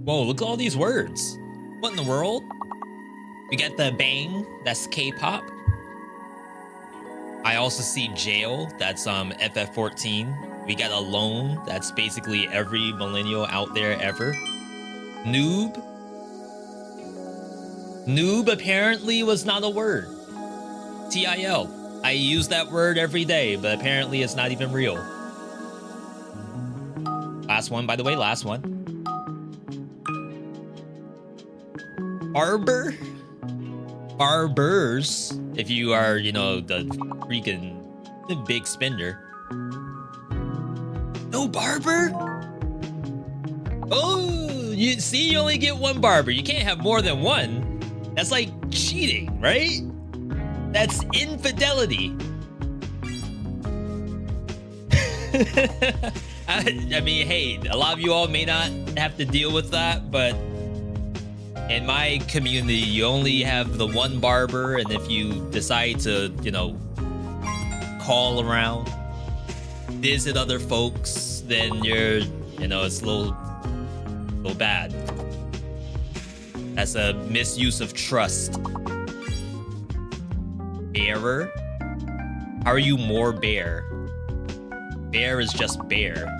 Whoa, look at all these words. What in the world? We got the bang, that's K-pop. I also see jail, that's FF14. We got alone, that's basically every millennial out there ever. Noob. Noob apparently was not a word. TIL. I use that word every day, but apparently it's not even real. Last one, by the way, last one. Barber? Barbers, if you are, you know, the freaking big spender. No barber? Oh, you see, you only get one barber. You can't have more than one. That's like cheating, right? That's infidelity. I mean, hey, a lot of you all may not have to deal with that, but in my community, you only have the one barber, and if you decide to, you know, call around, visit other folks, then you're, you know, it's a little bad. That's a misuse of trust. Bearer? How are you more bear? Bear is just bear.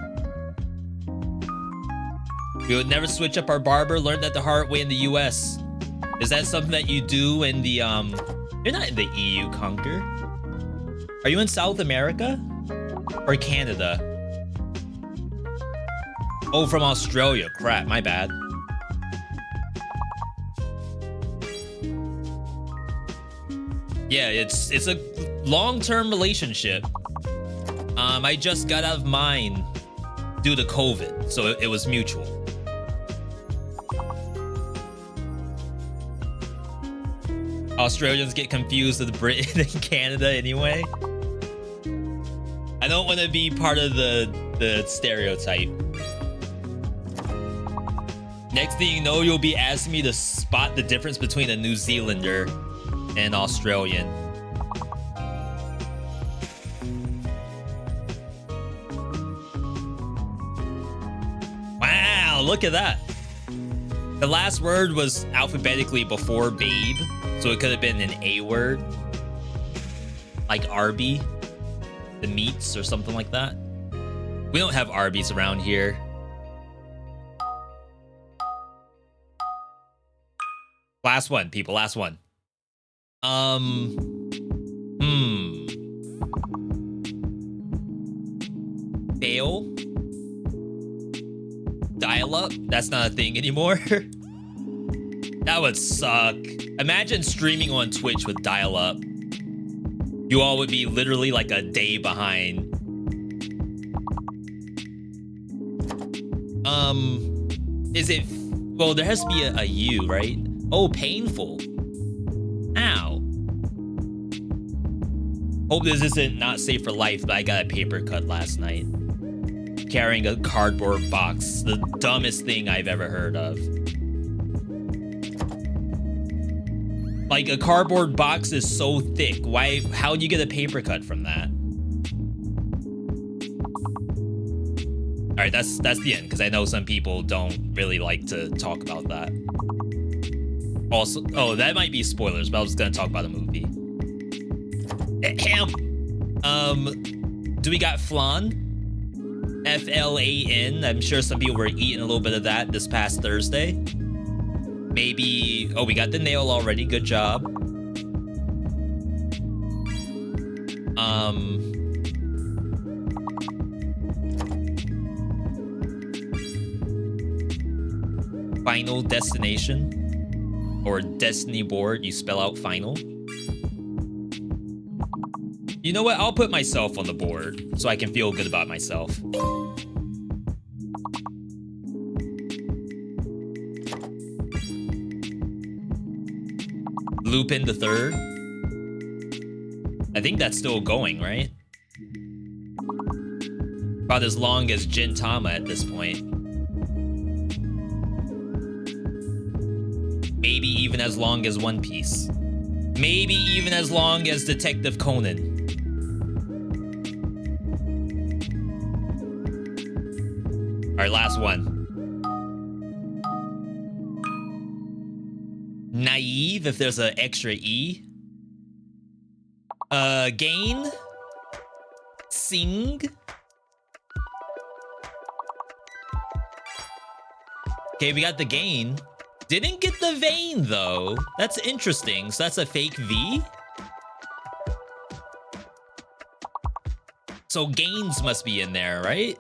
We would never switch up our barber. Learned that the hard way in the US. Is that something that you do in the You're not in the EU, Conquer. Are you in South America? Or Canada? Oh, from Australia. Crap, my bad. Yeah, it's a long-term relationship. I just got out of mine due to COVID, so it was mutual. Australians get confused with Britain and Canada anyway. I don't want to be part of the stereotype. Next thing you know, you'll be asking me to spot the difference between a New Zealander and Australian. Wow, look at that. The last word was alphabetically before babe, so it could have been an A word. Like Arby, the meats or something like that. We don't have Arby's around here. Last one, people, last one. Fail? Dial-up? That's not a thing anymore. That would suck. Imagine streaming on Twitch with dial-up. You all would be literally like a day behind. Is it... Well, there has to be a U, right? Oh, painful. Ow. Hope this isn't not safe for life, but I got a paper cut last night. Carrying a cardboard box. The dumbest thing I've ever heard of. Like, a cardboard box is so thick. Why? How do you get a paper cut from that? All right, that's the end, because I know some people don't really like to talk about that. Also, oh, that might be spoilers, but I was gonna talk about a movie. Ahem. Do we got flan? F-L-A-N. I'm sure some people were eating a little bit of that this past Thursday. Maybe... Oh, we got the nail already. Good job. Final Destination or Destiny board, you spell out final. You know what? I'll put myself on the board so I can feel good about myself. Lupin the Third. I think that's still going, right? About as long as Gintama at this point. Maybe even as long as One Piece. Maybe even as long as Detective Conan. All right, last one. Naive, if there's an extra E. Gain. Sing. Okay, we got the gain. Didn't get the vein, though. That's interesting. So that's a fake V? So gains must be in there, right?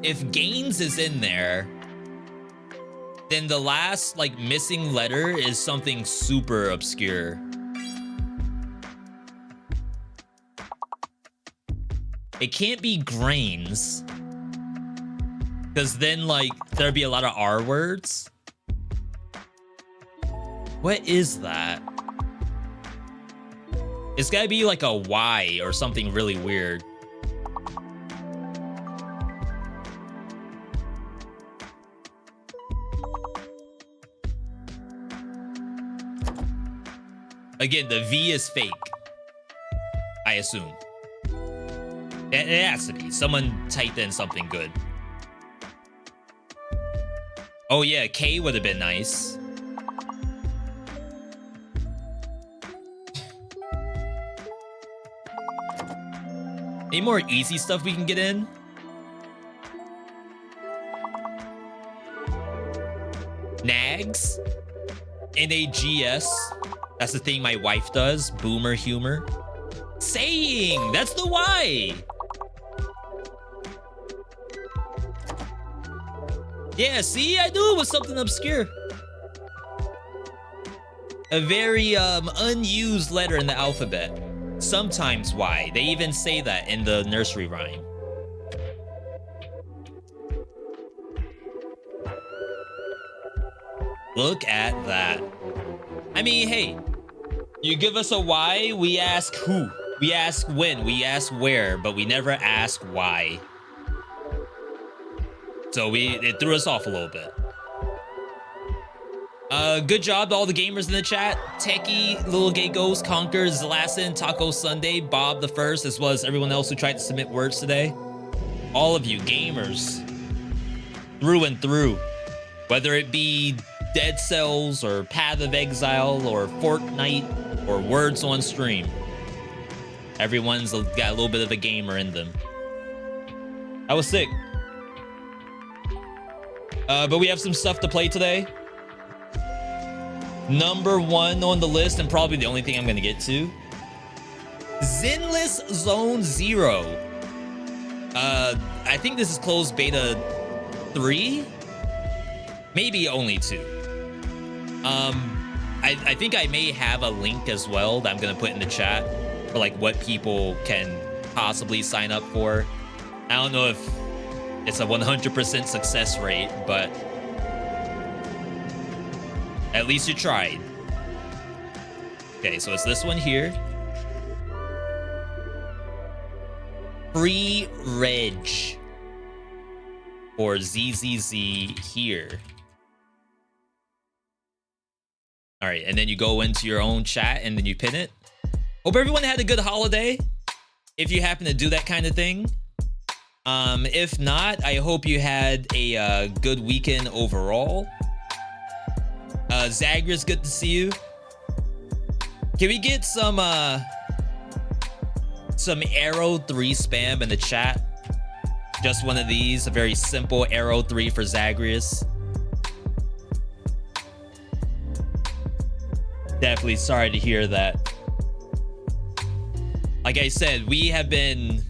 If gains is in there, then the last, like, missing letter is something super obscure. It can't be grains. Because then, like, there'd be a lot of R words. What is that? It's gotta be like a Y or something really weird. Again, the V is fake. I assume. It has to be. Someone typed in something good. Oh yeah, K would have been nice. Any more easy stuff we can get in? Nags? N-A-G-S. That's the thing my wife does. Boomer humor. Saying! That's the Y! Yeah, see? I knew it was something obscure. A very unused letter in the alphabet. Sometimes Y. They even say that in the nursery rhyme. Look at that. I mean, hey, you give us a why, we ask who. We ask when, we ask where, but we never ask why. So it threw us off a little bit. Good job to all the gamers in the chat. Techie, Little Gay Ghost, Conquer, Zelasin, Taco Sunday, Bob the First, as well as everyone else who tried to submit words today. All of you gamers, through and through. Whether it be Dead Cells or Path of Exile or Fortnite or Words on Stream. Everyone's got a little bit of a gamer in them. I was sick. But we have some stuff to play today. Number one on the list, and probably the only thing I'm going to get to. Zenless Zone 0. I think this is closed beta 3. Maybe only 2. I think I may have a link as well that I'm going to put in the chat for like what people can possibly sign up for. I don't know if it's a 100% success rate, but at least you tried. Okay, so it's this one here. Free Reg or ZZZ here. All right, and then you go into your own chat and then you pin it. Hope everyone had a good holiday, if you happen to do that kind of thing. If not, I hope you had a good weekend overall. Zagreus, good to see you. Can we get some Arrow 3 spam in the chat? Just one of these, a very simple Arrow 3 for Zagreus. Definitely sorry to hear that. Like I said, we have been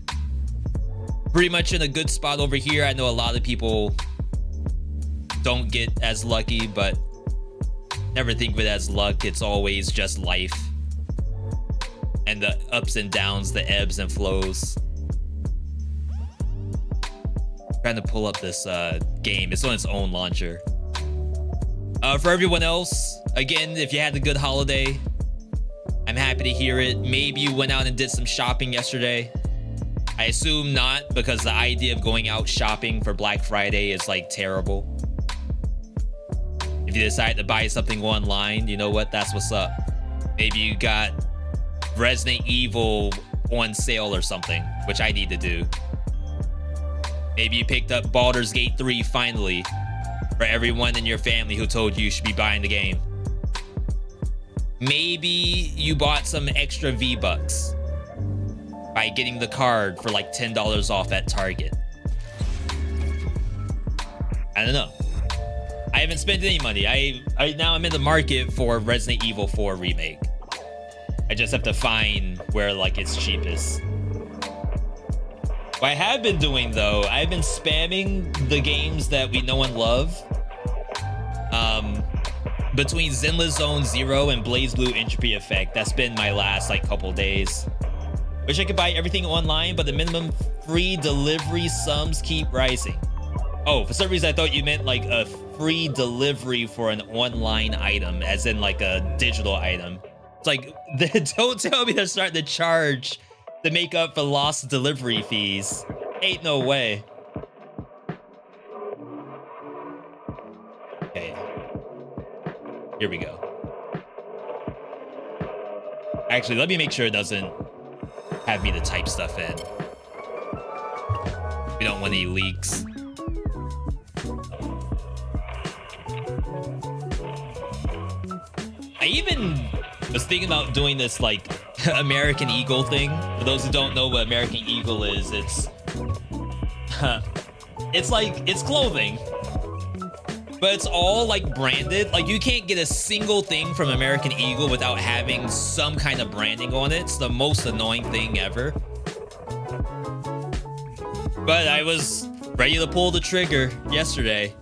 pretty much in a good spot over here. I know a lot of people don't get as lucky, but never think of it as luck. It's always just life. And the ups and downs, the ebbs and flows. Trying to pull up this game. It's on its own launcher. For everyone else, again, if you had a good holiday, I'm happy to hear it. Maybe you went out and did some shopping yesterday. I assume not, because the idea of going out shopping for Black Friday is like terrible. If you decide to buy something online, you know what? That's what's up. Maybe you got Resident Evil on sale or something, which I need to do. Maybe you picked up Baldur's Gate 3 finally, for everyone in your family who told you should be buying the game. Maybe you bought some extra V-Bucks by getting the card for like $10 off at Target. I don't know. I haven't spent any money. Now I'm in the market for Resident Evil 4 remake. I just have to find where like it's cheapest. What I have been doing though, I've been spamming the games that we know and love. Between Zenless Zone Zero and Blazblue Entropy Effect, that's been my last like couple days. Wish I could buy everything online, but the minimum free delivery sums keep rising. Oh, for some reason I thought you meant like a free delivery for an online item, as in like a digital item. It's like, don't tell me they're starting to charge to make up for lost delivery fees. Ain't no way. Okay. Here we go. Actually, let me make sure it doesn't have me to type stuff in. We don't want any leaks. I even was thinking about doing this like American Eagle thing. For those who don't know what American Eagle is, it's clothing, but it's all like branded. Like you can't get a single thing from American Eagle without having some kind of branding on it. It's the most annoying thing ever. But I was ready to pull the trigger yesterday.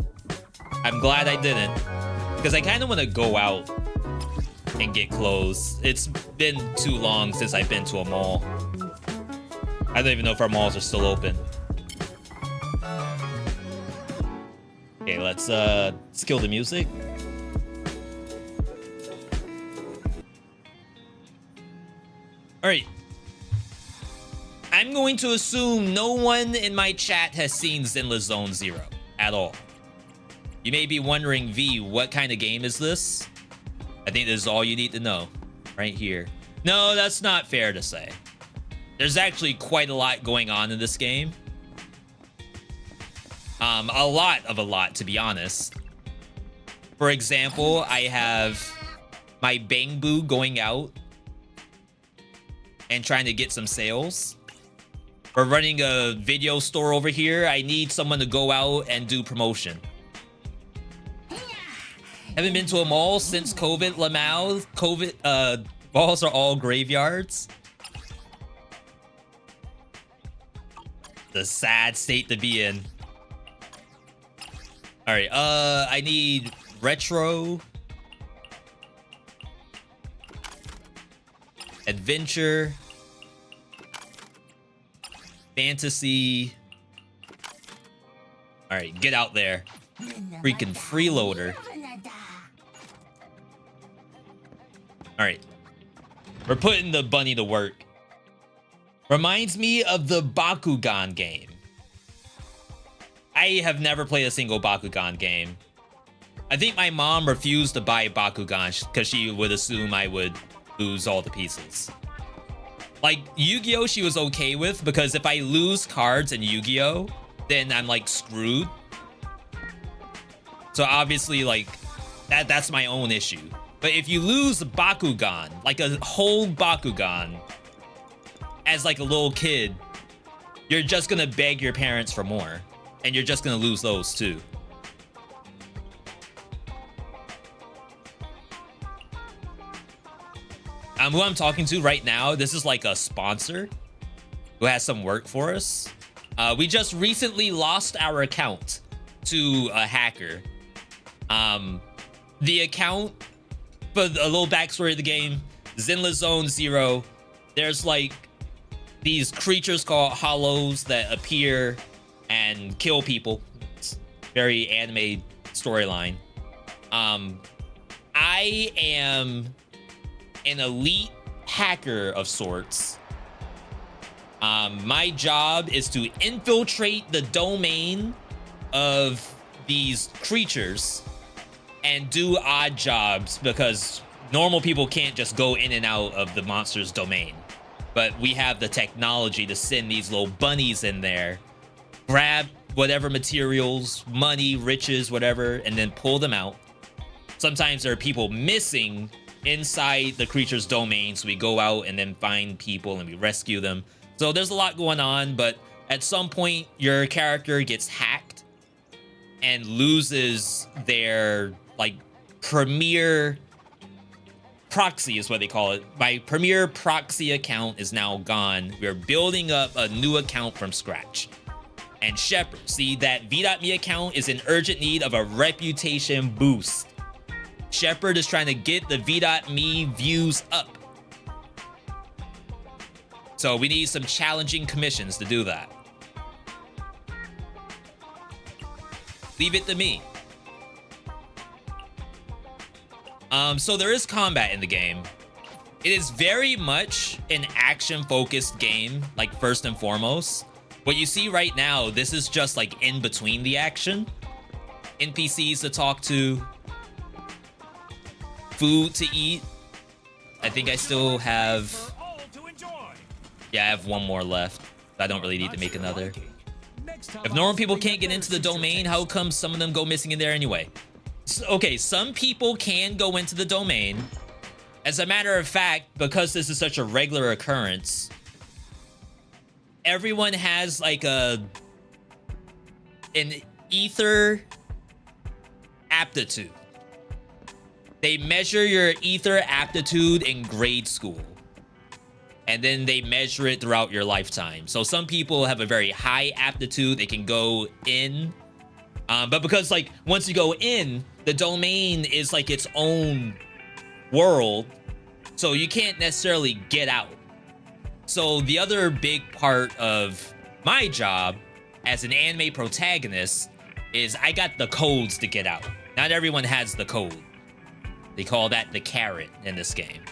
I'm glad I didn't, because I kind of want to go out and get clothes. It's been too long since I've been to a mall. I don't even know if our malls are still open. Okay, let's kill the music. All right. I'm going to assume no one in my chat has seen Zenless Zone Zero at all. You may be wondering, V, what kind of game is this? I think this is all you need to know right here. No, that's not fair to say. There's actually quite a lot going on in this game. A lot, to be honest. For example, I have my Bangbu going out and trying to get some sales. We're running a video store over here. I need someone to go out and do promotion. Haven't been to a mall since COVID. Lamau, malls are all graveyards. The sad state to be in. All right, I need retro, adventure, fantasy. All right, get out there. Freaking freeloader. All right, we're putting the bunny to work. Reminds me of the Bakugan game. I have never played a single Bakugan game. I think my mom refused to buy Bakugan because she would assume I would lose all the pieces. Like, Yu-Gi-Oh! She was okay with, because if I lose cards in Yu-Gi-Oh!, then I'm like screwed. So obviously, like, that's my own issue. But if you lose Bakugan, like a whole Bakugan, as like a little kid, you're just gonna beg your parents for more. And you're just gonna lose those too. Who I'm talking to right now, this is like a sponsor who has some work for us. We just recently lost our account to a hacker. The account, for a little backstory of the game, Zenless Zone 0, there's like these creatures called hollows that appear and kill people. It's very anime storyline. I am an elite hacker of sorts. My job is to infiltrate the domain of these creatures and do odd jobs, because normal people can't just go in and out of the monster's domain. But we have the technology to send these little bunnies in there, grab whatever materials, money, riches, whatever, and then pull them out. Sometimes there are people missing inside the creature's domain, so we go out and then find people and we rescue them. So there's a lot going on, but at some point your character gets hacked and loses their like premier proxy is what they call it. My premier proxy account is now gone. We're building up a new account from scratch. And Shepard, see, that V.Me account is in urgent need of a reputation boost. Shepard is trying to get the V.Me views up. So we need some challenging commissions to do that. Leave it to me. So there is combat in the game. It is very much an action-focused game, like first and foremost. What you see right now, this is just like in between the action. NPCs to talk to, food to eat. I think I still have, yeah, I have one more left. I don't really need to make another. If normal people can't get into the domain, how come some of them go missing in there anyway? Okay, some people can go into the domain. As a matter of fact, because this is such a regular occurrence, everyone has like an ether aptitude. They measure your ether aptitude in grade school, and then they measure it throughout your lifetime. So some people have a very high aptitude. They can go in, but because like once you go in, the domain is like its own world, so you can't necessarily get out. So the other big part of my job as an anime protagonist is I got the codes to get out. Not everyone has the code. They call that the carrot in this game.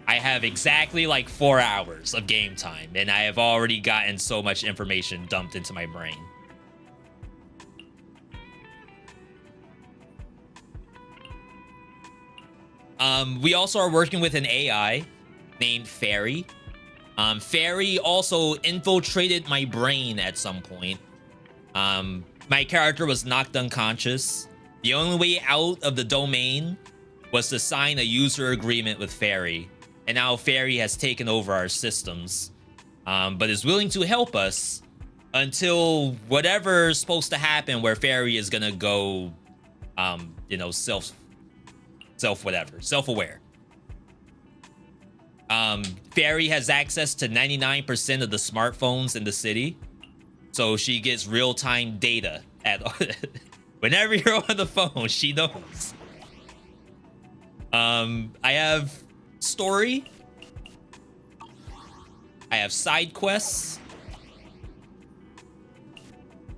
I have exactly like 4 hours of game time, and I have already gotten so much information dumped into my brain. We also are working with an AI named Fairy. Fairy also infiltrated my brain at some point. My character was knocked unconscious. The only way out of the domain was to sign a user agreement with Fairy. And now Fairy has taken over our systems, but is willing to help us until whatever's supposed to happen, where Fairy is gonna go, you know, self-aware. Fairy has access to 99% of the smartphones in the city, so she gets real-time data at whenever you're on the phone. She knows. I have story. I have side quests.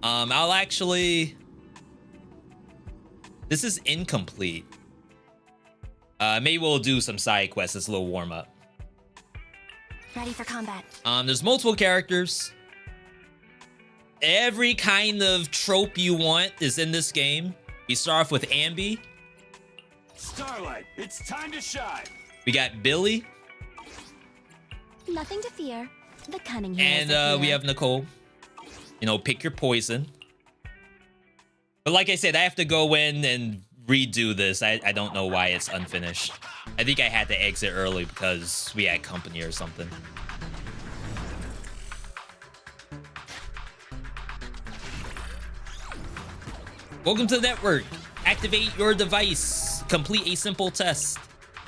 I'll actually, this is incomplete. Maybe we'll do some side quests as a little warm up. Ready for combat. There's multiple characters. Every kind of trope you want is in this game. We start off with Ambi. Starlight, it's time to shine. We got Billy. Nothing to fear. The cunning And we have Nicole. You know, pick your poison. But like I said, I have to go in and redo this. I don't know why it's unfinished. I think I had to exit early because we had company or something. Welcome to the network. Activate your device. Complete a simple test.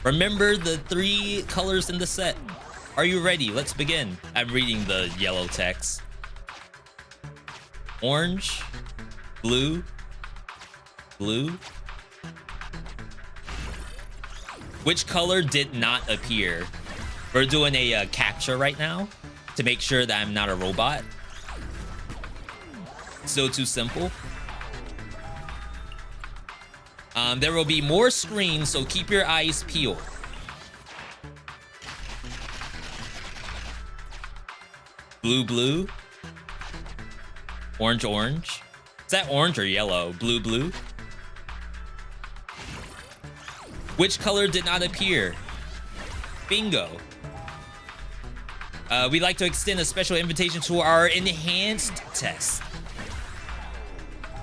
Remember the 3 colors in the set. Are you ready? Let's begin. I'm reading the yellow text. Orange, blue, Blue. Which color did not appear? We're doing a capture right now to make sure that I'm not a robot. Still too simple. There will be more screens, so keep your eyes peeled. Blue, blue. Orange, orange. Is that orange or yellow? Blue, blue. Which color did not appear? Bingo. We'd like to extend a special invitation to our enhanced test.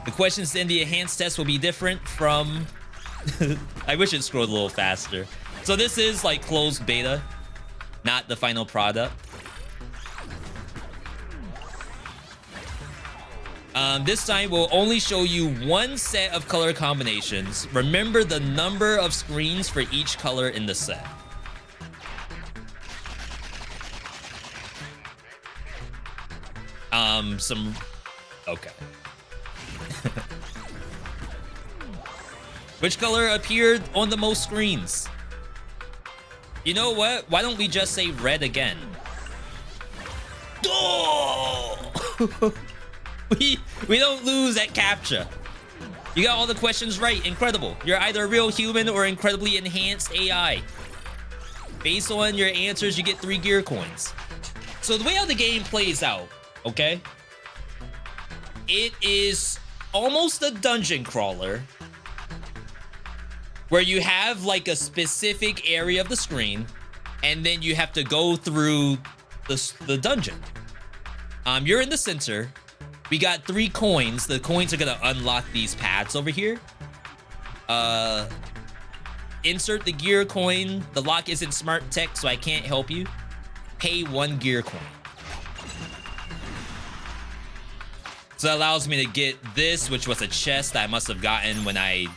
The questions in the enhanced test will be different from... I wish it scrolled a little faster. So this is like closed beta, not the final product. This time we'll only show you one set of color combinations. Remember the number of screens for each color in the set. Okay. Which color appeared on the most screens? You know what? Why don't we just say red again? Oh! We don't lose at captcha. You got all the questions right. Incredible. You're either a real human or incredibly enhanced AI. Based on your answers, you get 3 gear coins. So the way how the game plays out, okay? It is almost a dungeon crawler where you have like a specific area of the screen and then you have to go through the dungeon. You're in the center. We got 3 coins. The coins are gonna unlock these paths over here. Insert the gear coin. The lock isn't smart tech, so I can't help you. Pay 1 gear coin. So that allows me to get this, which was a chest that I must have gotten when I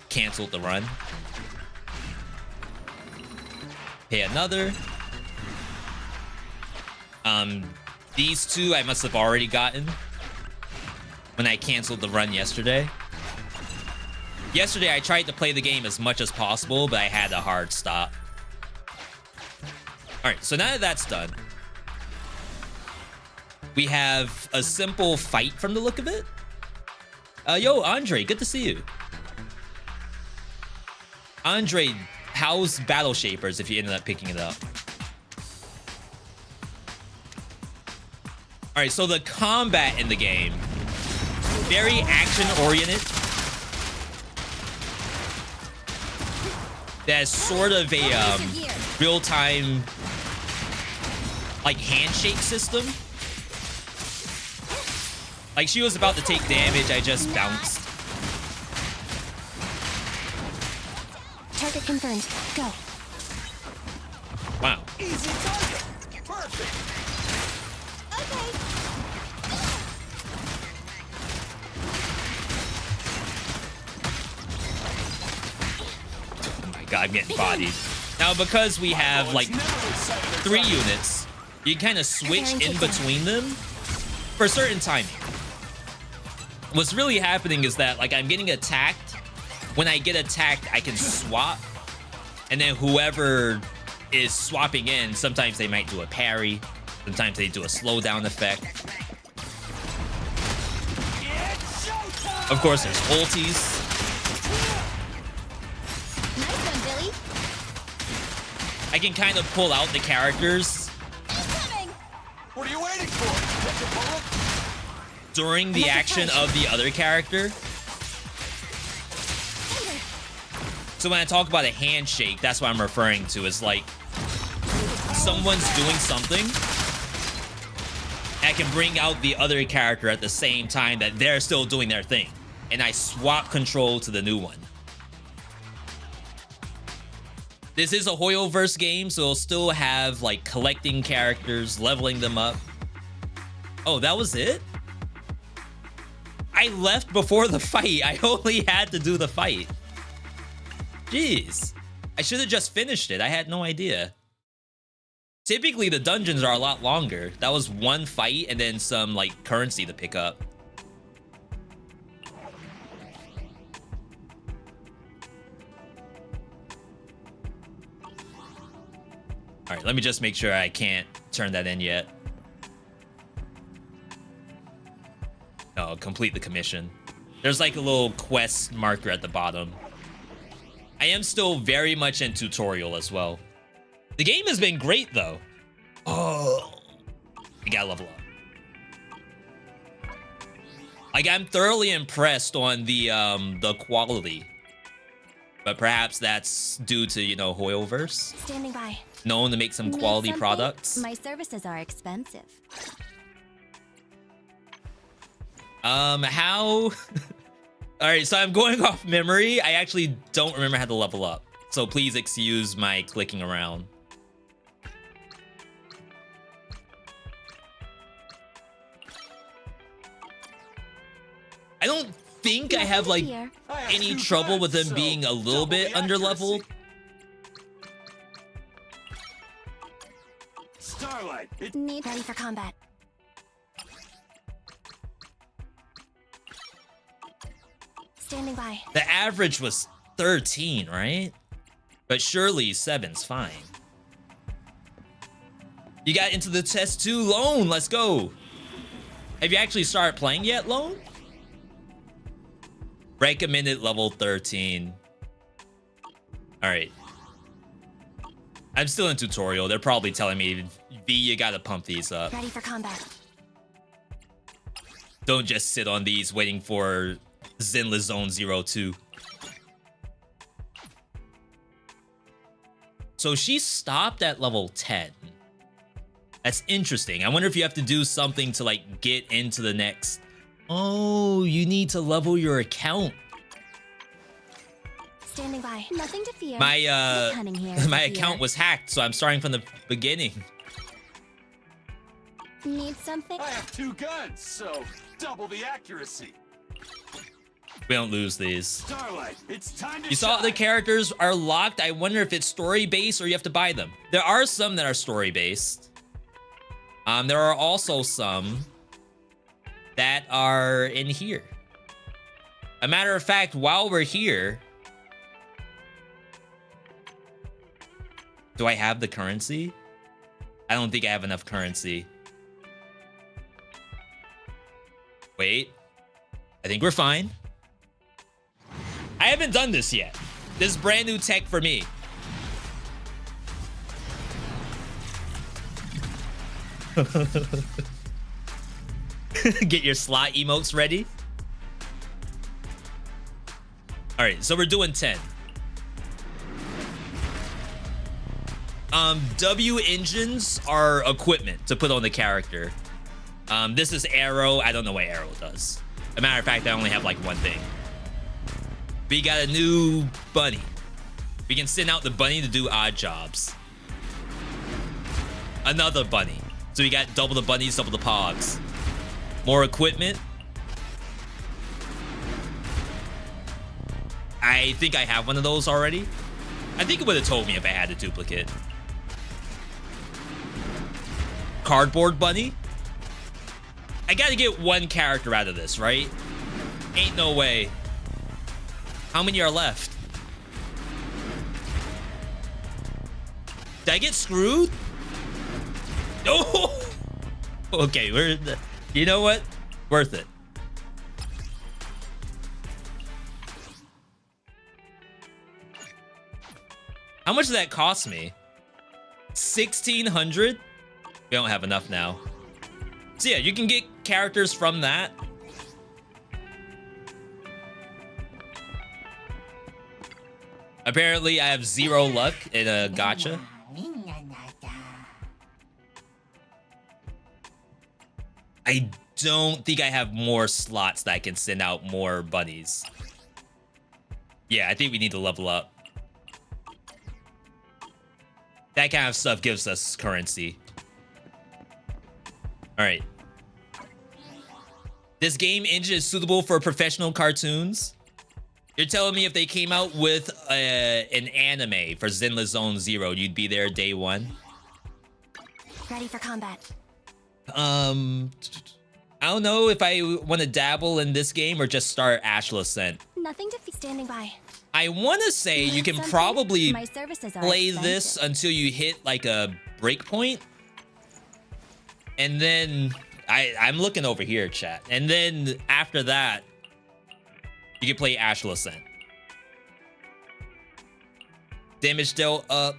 canceled the run. Pay another. These 2 I must have already gotten when I canceled the run yesterday. Yesterday I tried to play the game as much as possible, but I had a hard stop. Alright, so now that that's done, we have a simple fight from the look of it. Yo, Andre, good to see you. Andre, how's Battle Shapers if you ended up picking it up? Alright, so the combat in the game, very action-oriented. There's sort of a real-time, like, handshake system. Like, she was about to take damage, I just bounced. Target confirmed. Go. Wow. Easy target. Perfect. Okay. Oh my god, I'm getting bodied. Now, because we have, like, 3 units, you kind of switch in between them for certain timing. What's really happening is that, like, I'm getting attacked. When I get attacked, I can swap. And then whoever is swapping in, sometimes they might do a parry. Sometimes they do a slowdown effect. Of course, there's ultis. Nice one, Billy. I can kind of pull out the characters Incoming. What are you waiting for? Catch a bullet? during the action of the other character. So when I talk about a handshake, that's what I'm referring to. Is like someone's doing something that can bring out the other character at the same time that they're still doing their thing. And I swap control to the new one. This is a Hoyoverse game, so it'll still have like collecting characters, leveling them up. Oh, that was it? I left before the fight. I only had to do the fight. Jeez. I should have just finished it. I had no idea. Typically, the dungeons are a lot longer. That was one fight and then some like currency to pick up. right, let me just make sure I can't turn that in yet. No, complete the commission. There's like a little quest marker at the bottom. I am still very much in tutorial as well. The game has been great though. Oh, you gotta level up. Like, I'm thoroughly impressed on the quality, but perhaps that's due to, you know, Hoyoverse. Standing by. Known to make some Need quality something? products. My services are expensive. How? All right, so I'm going off memory. I actually don't remember how to level up, so please excuse my clicking around. I don't think I have like Here. I have any 2 trouble with guns, them so being a little double bit the underleveled. accuracy. Starlight, it's Need ready for combat. Standing by. The average was 13, right? But surely 7's fine. You got into the test too, Lone. Let's go. Have you actually started playing yet, Lone? Recommended level 13. All right. I'm still in tutorial. They're probably telling me, V, you gotta pump these up. Ready for combat. Don't just sit on these waiting for Zenless Zone 02. So she stopped at level 10. That's interesting. I wonder if you have to do something to like get into the next. Oh, you need to level your account. Standing by. Nothing to fear. My No cunning here, my dear. account was hacked, so I'm starting from the beginning. Need something? I have 2 guns, so double the accuracy. We don't lose these. Starlight, it's time to You saw shine. the characters are locked. I wonder if it's story based or you have to buy them. There are some that are story based. There are also some that are in here. A matter of fact, while we're here, do I have the currency? I don't think I have enough currency. Wait, I think we're fine. I haven't done this yet. This is brand new tech for me. Get your slot emotes ready. All right, so we're doing 10. W engines are equipment to put on the character. This is arrow. I don't know what arrow does. As a matter of fact, I only have like one thing. We got a new bunny. We can send out the bunny to do odd jobs. Another bunny. So we got double the bunnies, double the pogs. More equipment. I think I have one of those already. I think it would have told me if I had a duplicate. Cardboard bunny. I gotta get one character out of this, right? Ain't no way. How many are left? Did I get screwed? Oh! Okay, you know what? Worth it. How much did that cost me? 1,600? We don't have enough now. So yeah, you can get characters from that. Apparently, I have 0 luck in a gacha. I don't think I have more slots that I can send out more bunnies. Yeah, I think we need to level up. That kind of stuff gives us currency. All right. This game engine is suitable for professional cartoons. You're telling me if they came out with an anime for Zenless Zone 0, you'd be there day 1? Ready for combat. I don't know if I want to dabble in this game or just start Ashla Ascent. Nothing to standing by. I want to say you Need can something? probably My services are play expensive. this until you hit like a breakpoint. And then I'm looking over here, chat. And then after that, you can play Ashla Ascent. Damage dealt up.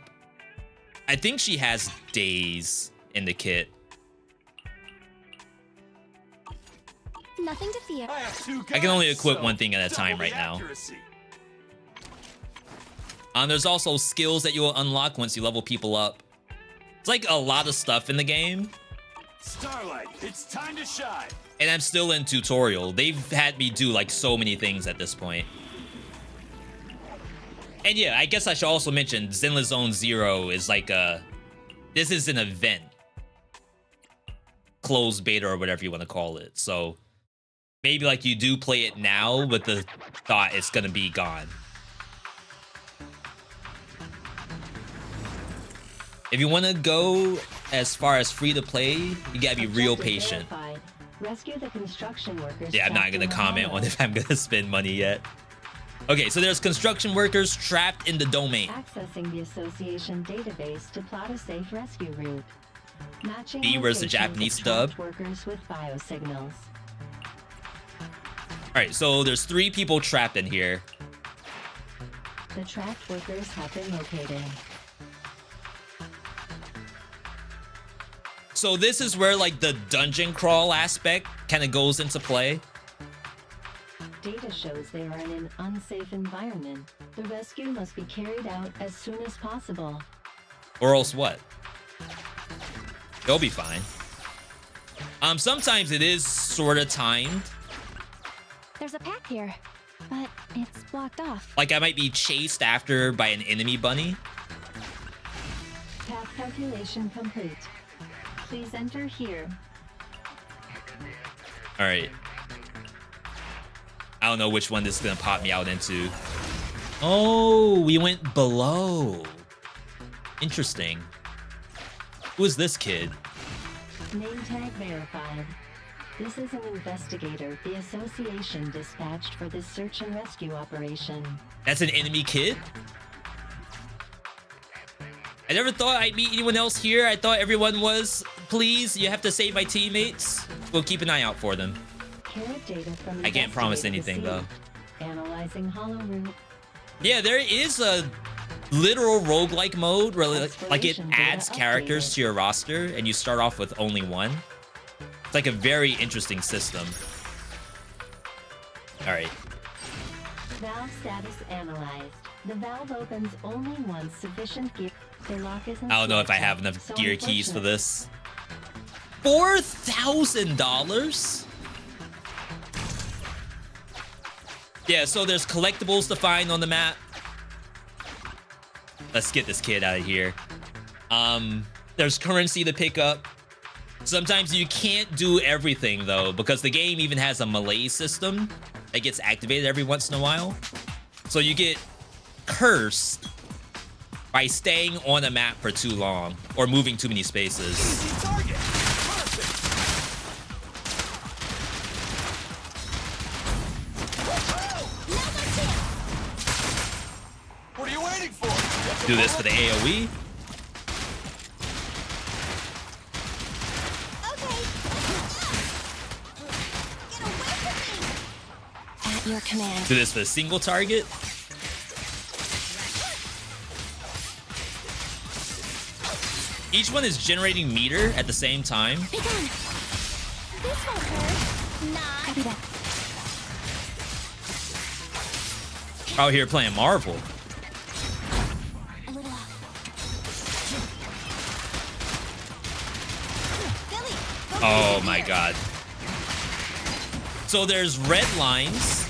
I think she has days in the kit. Nothing to fear. I have two guns, I can only equip so one thing at a time double right the now. accuracy. There's also skills that you will unlock once you level people up. It's like a lot of stuff in the game. Starlight, it's time to shine. And I'm still in tutorial. They've had me do like so many things at this point. And yeah, I guess I should also mention Zenless Zone 0 is like this is an event. Closed beta or whatever you want to call it. So maybe like you do play it now with the thought it's gonna be gone. If you want to go as far as free to play, you gotta be real patient. Rescue the construction workers. Yeah, I'm not gonna comment on if I'm gonna spend money yet. Okay, so there's construction workers trapped in the domain. Accessing the association database to plot a safe rescue route. Matching B versus the locations Japanese of trapped dub. workers with biosignals. All right, so there's 3 people trapped in here. The trapped workers have been located. So this is where like the dungeon crawl aspect kind of goes into play. Data shows they are in an unsafe environment. The rescue must be carried out as soon as possible. Or else what? They'll be fine. Sometimes it is sort of timed. There's a path here, but it's blocked off. Like I might be chased after by an enemy bunny. Path calculation complete. Please enter here. All right. I don't know which one this is gonna pop me out into. Oh, we went below. Interesting. Who is this kid? Name tag verified. This is an investigator the association dispatched for this search and rescue operation. That's an enemy kid? I never thought I'd meet anyone else here. I thought everyone was, please, you have to save my teammates. We'll keep an eye out for them. Carrot data from I can't promise investigate anything, received. though. Analyzing hollow root. Yeah, there is a literal roguelike mode where like it adds characters to your roster and you start off with only one. It's like a very interesting system. All right. Valve status analyzed. The valve opens only once sufficient gear. The lock is I don't know if I have enough gear keys for this. $4,000? Yeah, so there's collectibles to find on the map. Let's get this kid out of here. There's currency to pick up. Sometimes you can't do everything though, because the game even has a melee system that gets activated every once in a while. So you get cursed by staying on a map for too long or moving too many spaces. Easy target. Perfect. What are you waiting for? Do this for the AoE. At your command. Do this for the single target. Each one is generating meter at the same time. Be gone. This won't hurt. Not. Copy that. Out here playing Marvel. A little off. Billy, go Oh my god. So there's red lines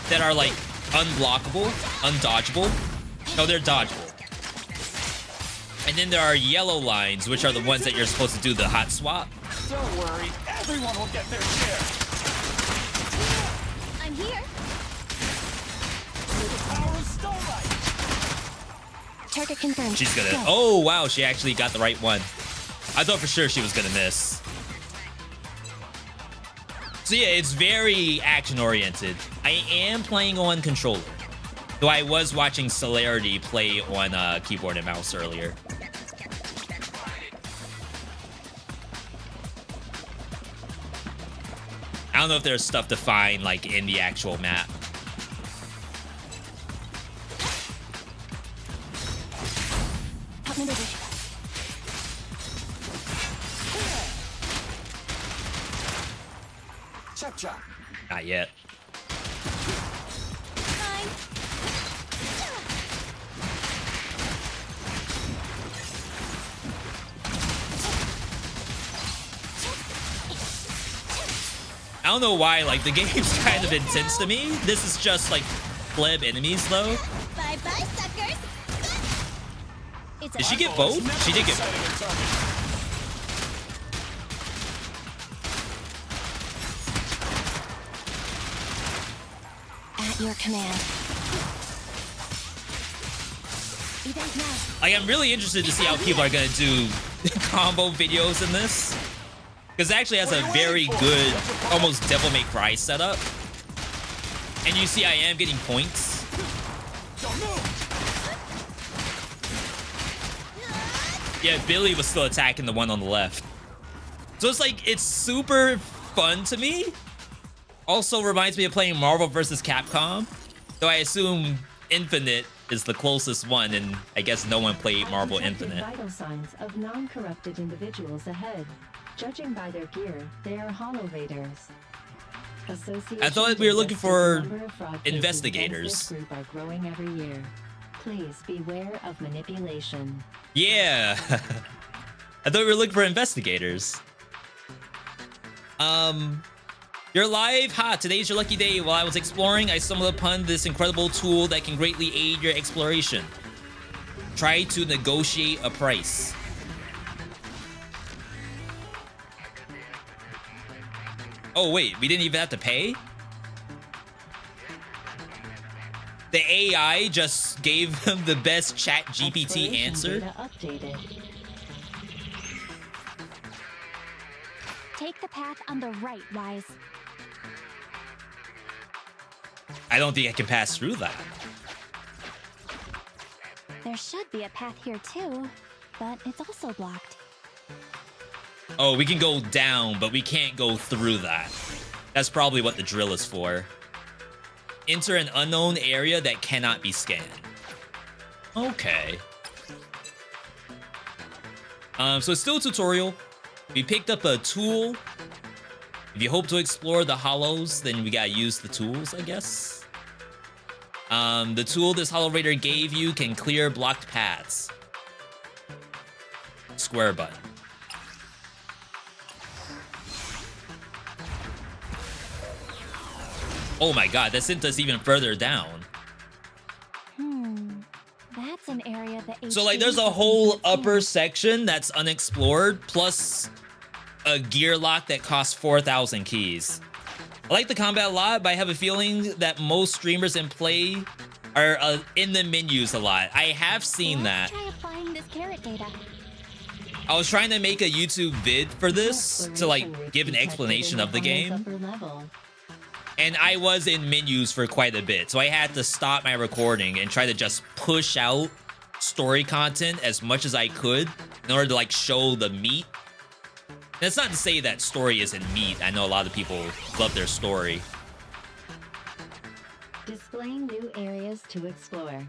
that are like unblockable, undodgeable. No, they're dodgeable. And then there are yellow lines, which are the ones that you're supposed to do the hot swap. Don't worry, everyone will get their share. I'm here. The power of Starlight. Target confirmed. She's gonna. Go. Oh wow, she actually got the right one. I thought for sure she was gonna miss. So yeah, it's very action oriented. I am playing on controller, though I was watching Celerity play on keyboard and mouse earlier. don't know if there's stuff to find like in the actual map. Help me with Chop chop. Not yet. I don't know why, like, the game's kind of intense to me. This is just, like, pleb enemies, though. Bye-bye, suckers. Did she get both? She did get both. At your command. Event now. Like, I'm really interested to see how people are gonna do combo videos in this. Because it actually has a very good, almost Devil May Cry setup. And you see I am getting points. Yeah, Billy was still attacking the one on the left. So it's like, it's super fun to me. Also reminds me of playing Marvel vs. Capcom. Though I assume Infinite is the closest one, and I guess no one played Marvel Infinite. Vital signs of non-corrupted individuals ahead. Judging by their gear, they are Hollow Raiders. I thought we were looking for investigators. This group are growing every year. Please beware of manipulation. Yeah. I thought we were looking for investigators. You're live? Ha, today's your lucky day. While I was exploring, I stumbled upon this incredible tool that can greatly aid your exploration. Try to negotiate a price. Oh, wait, we didn't even have to pay? The AI just gave him the best chat GPT answer? Data updated. Take the path on the right, Wise. I don't think I can pass through that. There should be a path here too, but it's also blocked. Oh, we can go down, but we can't go through that. That's probably what the drill is for. Enter an unknown area that cannot be scanned. Okay. So it's still a tutorial. We picked up a tool. If you hope to explore the hollows, then we gotta use the tools, I guess. The tool this Hollow Raider gave you can clear blocked paths. Square button. Oh my god, that sent us even further down. That's an area that. So like there's a whole upper section that's unexplored, plus a gear lock that costs 4,000 keys. I like the combat a lot, but I have a feeling that most streamers in play are in the menus a lot. I have seen that. Try applying this carrot data. I was trying to make a YouTube vid for this to like give an explanation of the game. And I was in menus for quite a bit, so I had to stop my recording and try to just push out story content as much as I could in order to like show the meat. That's not to say that story isn't meat. I know a lot of people love their story. Displaying new areas to explore.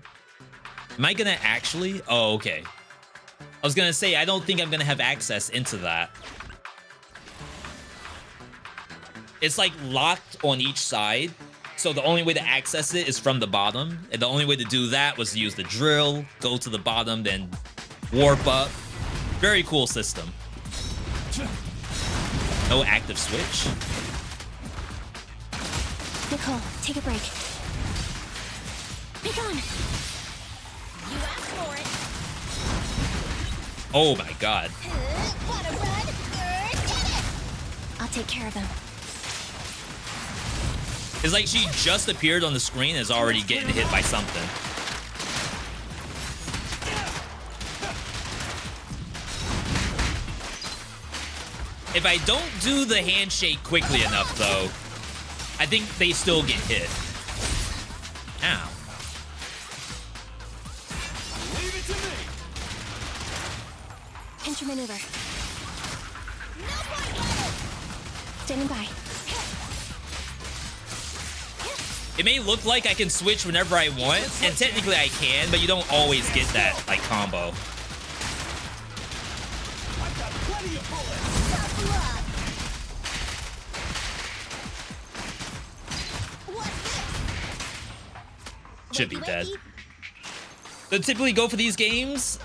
Am I gonna actually? Oh, okay. I was gonna say, I don't think I'm gonna have access into that. It's like locked on each side, so the only way to access it is from the bottom, and the only way to do that was to use the drill, go to the bottom, then warp up. Very cool system. No active switch. Nicole, take a break. Be gone. You asked for it. Oh my god. Wanna run? Get it! I'll take care of them. It's like she just appeared on the screen and is already getting hit by something. If I don't do the handshake quickly enough, though, I think they still get hit. Ow. Leave it to me. Pinch maneuver. Standing by. It may look like I can switch whenever I want, and technically I can, but you don't always get that like combo. I've got plenty of bullets. Should be dead. So typically go for these games,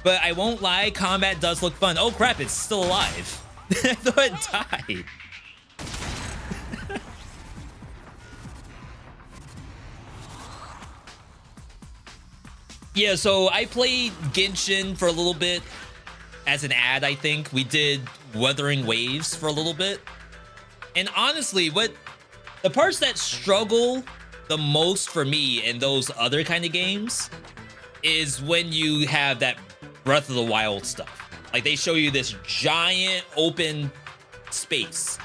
but I won't lie, combat does look fun. Oh crap, it's still alive. I thought it died. Yeah, so I played Genshin for a little bit as an ad, I think. We did Wuthering Waves for a little bit. And honestly, the parts that struggle the most for me in those other kind of games is when you have that Breath of the Wild stuff. Like they show you this giant open space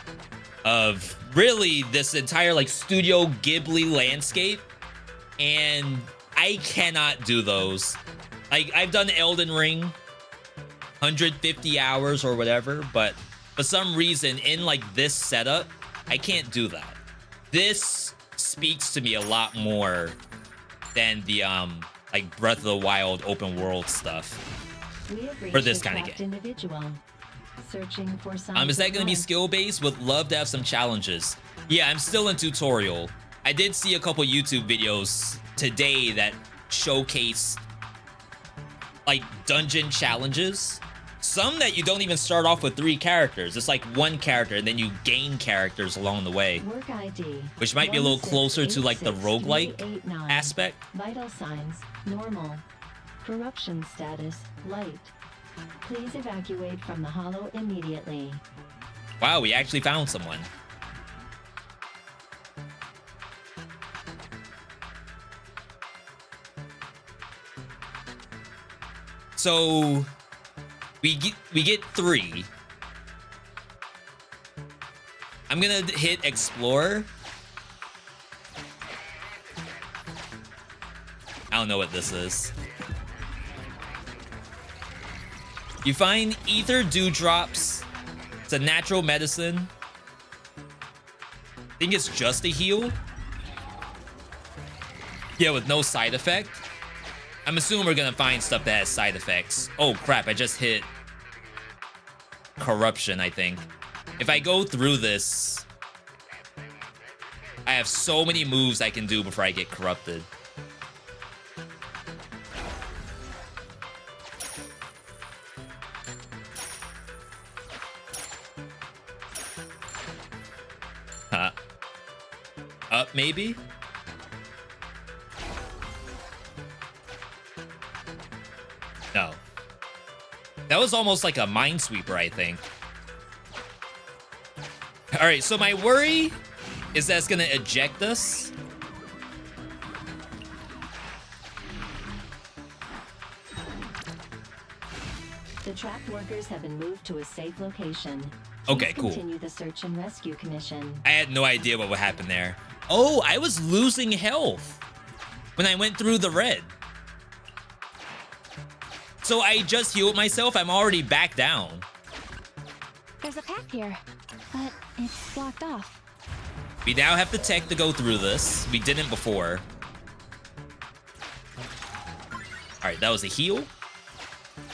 of really this entire like Studio Ghibli landscape, and I cannot do those. Like I've done Elden Ring 150 hours or whatever, but for some reason in like this setup, I can't do that. This speaks to me a lot more than the like Breath of the Wild open world stuff for this kind of game. Searching for Is that gonna be skill based? Would love to have some challenges. Yeah, I'm still in tutorial. I did see a couple YouTube videos today that showcase like dungeon challenges. Some that you don't even start off with 3 characters. It's like 1 character and then you gain characters along the way. Work ID, which might be a little closer to like the roguelike aspect. Vital signs, normal. Corruption status, light. Please evacuate from the hollow immediately. Wow, we actually found someone. So we get 3. I'm gonna hit explore. I don't know what this is. You find ether dewdrops. It's a natural medicine. I think it's just a heal. Yeah, with no side effect. I'm assuming we're gonna find stuff that has side effects. Oh crap, I just hit corruption, I think. If I go through this, I have so many moves I can do before I get corrupted. Up, maybe? No. That was almost like a minesweeper, I think. All right, so my worry is that it's gonna eject us. The trapped workers have been moved to a safe location. Okay, cool. Continue the search and rescue commission. I had no idea what would happen there. Oh, I was losing health when I went through the red. So I just healed myself. I'm already back down. There's a path here, but it's blocked off. We now have the tech to go through this. We didn't before. All right, that was a heal.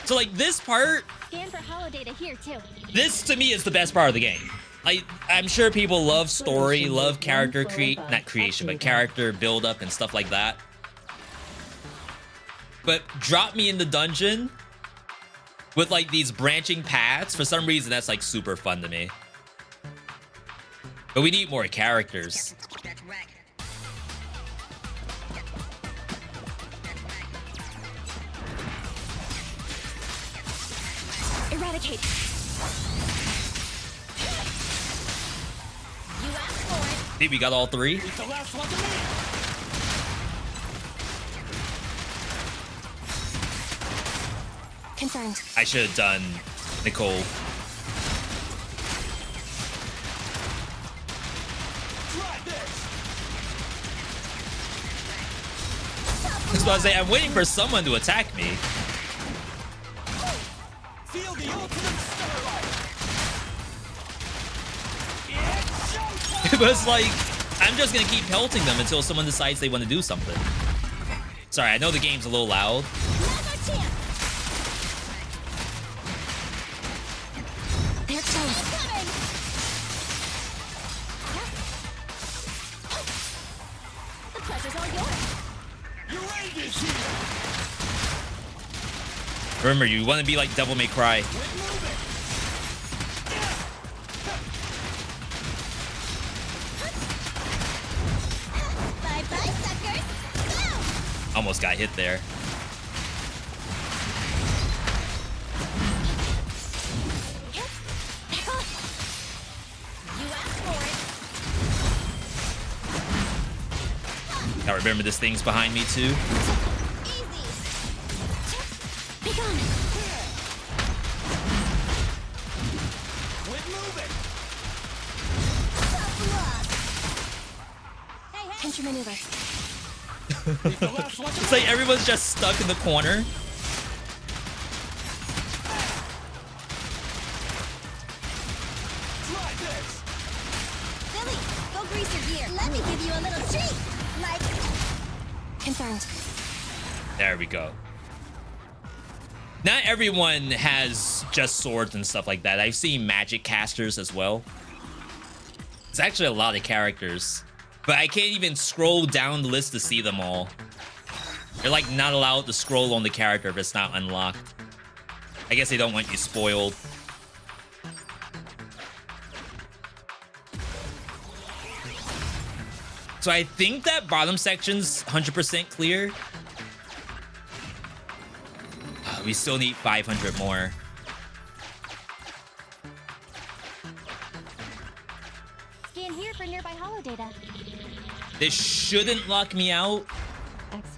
So like this part, Scan for hollow data here too. this to me is the best part of the game. I'm sure people love story, love character not creation, but character build up and stuff like that. But drop me in the dungeon with like these branching paths. For some reason, that's like super fun to me. But we need more characters. Eradicate. You asked for it. See, we got all 3. It's the last one to me. Confirmed. I should have done Nicole. Try this. That's what I say. I'm waiting for someone to attack me. Feel the ultimate starlight. It's showtime. It was like I'm just gonna keep pelting them until someone decides they want to do something. Sorry, I know the game's a little loud. There it goes. The pressure's all yours. Your aid is here. Remember, you want to be like Devil May Cry. Quit moving. Bye-bye, suckers. Go! Almost got hit there. Back off. You asked for it. Now remember, this thing's behind me too. Easy. Be gone. Quit moving. Tough luck. Hey, hey. Pinch your maneuver. Leave the last one. It's like everyone's just stuck in the corner. Try this. Billy, go grease your gear. Let me give you a little treat. Like, Confirmed. There we go. Not everyone has just swords and stuff like that. I've seen magic casters as well. It's actually a lot of characters, but I can't even scroll down the list to see them all. You're like not allowed to scroll on the character if it's not unlocked. I guess they don't want you spoiled. So I think that bottom section's 100% clear. We still need 500 more. scan here for nearby holo data. This shouldn't lock me out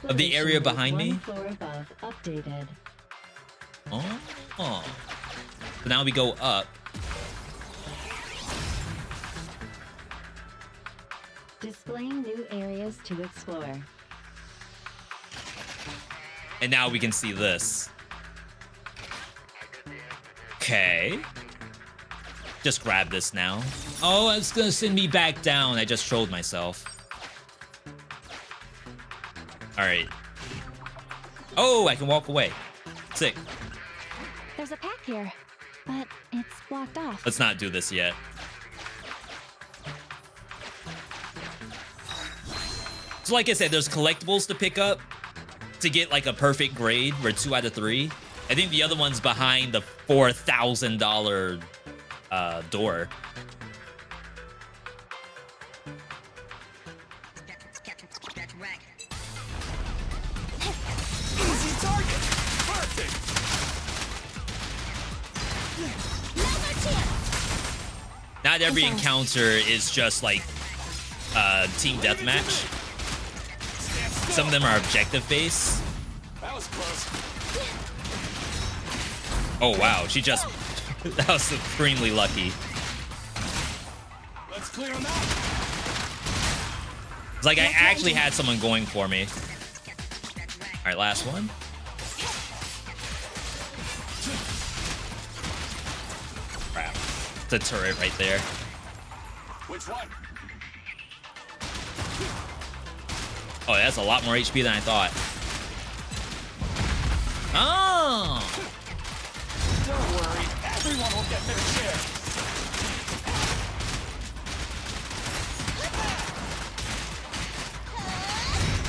of the area behind me. One floor above, updated. Oh. So now we go up. Displaying new areas to explore. And now we can see this. Okay. Just grab this now. Oh, it's gonna send me back down. I just trolled myself. Alright. Oh, I can walk away. Sick. There's a path here, but it's blocked off. Let's not do this yet. So like I said, there's collectibles to pick up to get like a perfect grade. We're 2 out of 3. I think the other one's behind the $4,000 door. Easy target. Perfect. Not every encounter is just like team deathmatch. Some of them are objective based. That was close. Oh wow, she just that was supremely lucky. Let's clear him out. It's like I actually had someone going for me. All right, last one. Crap, it's a turret right there. Which one? Oh, that's a lot more HP than I thought. Oh! Don't worry. Everyone will get their share.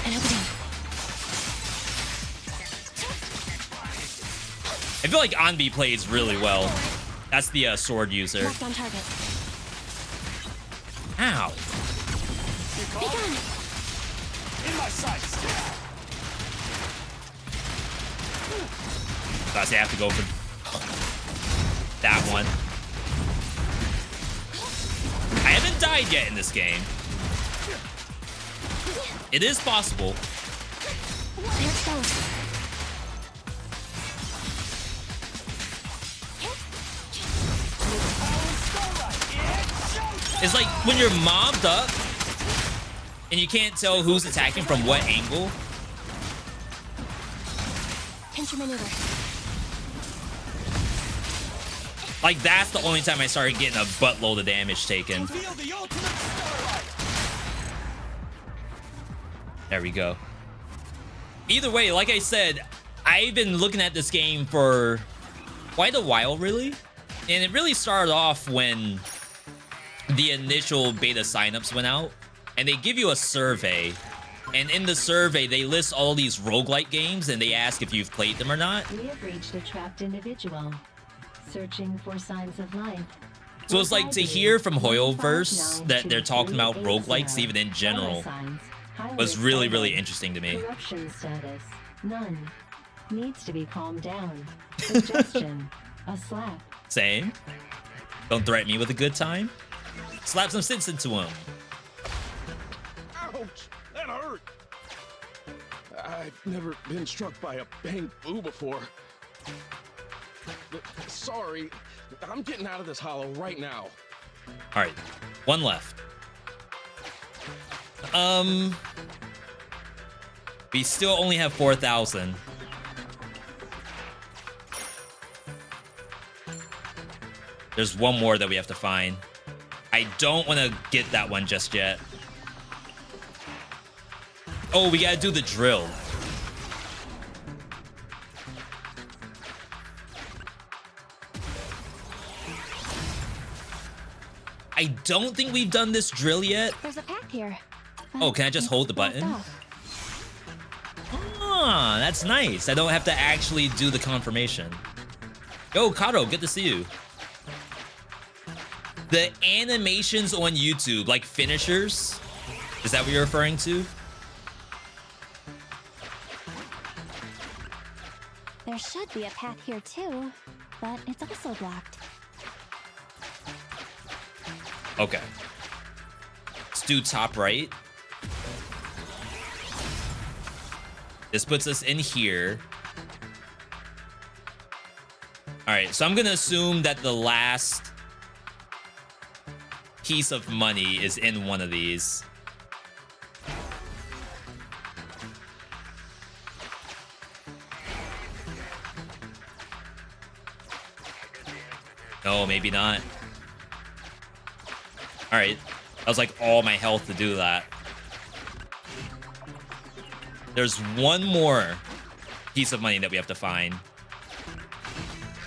An opening. I feel like Anvi plays really well. That's the sword user. Locked on target. Ow. You Be call it? gone. In my sights. So I say I have to go for that one. I haven't died yet in this game. It is possible. There it goes. It's like when you're mobbed up and you can't tell who's attacking from what angle. Pinch your maneuver. Like that's the only time I started getting a buttload of damage taken. Feel the ultimate starlight. There we go. Either way, like I said, I've been looking at this game for quite a while, really. And it really started off when the initial beta signups went out. And they give you a survey. And in the survey, they list all these roguelike games, and they ask if you've played them or not. We have reached a trapped individual. Searching for signs of life. So it's like to hear from Hoyoverse that they're talking about roguelikes even in general was really, really interesting to me. Corruption status, none. Needs to be calmed down. Suggestion, a slap. Same. Don't threaten me with a good time. Slap some sense into him. Ouch! That hurt! I've never been struck by a bamboo before. Sorry, I'm getting out of this hollow right now. All right, one left. We still only have 4,000. There's one more that we have to find. I don't want to get that one just yet. Oh, we gotta do the drill. I don't think we've done this drill yet. There's a pack here. Oh, can I just hold the button? Ah, that's nice. I don't have to actually do the confirmation. Yo, Kato, good to see you. The animations on YouTube, like finishers, is that what you're referring to? There should be a path here too, but it's also blocked. Okay. Let's do top right. This puts us in here. All right, so I'm gonna assume that the last piece of money is in one of these. No, maybe not. All right, that was like all my health to do that. There's one more piece of money that we have to find.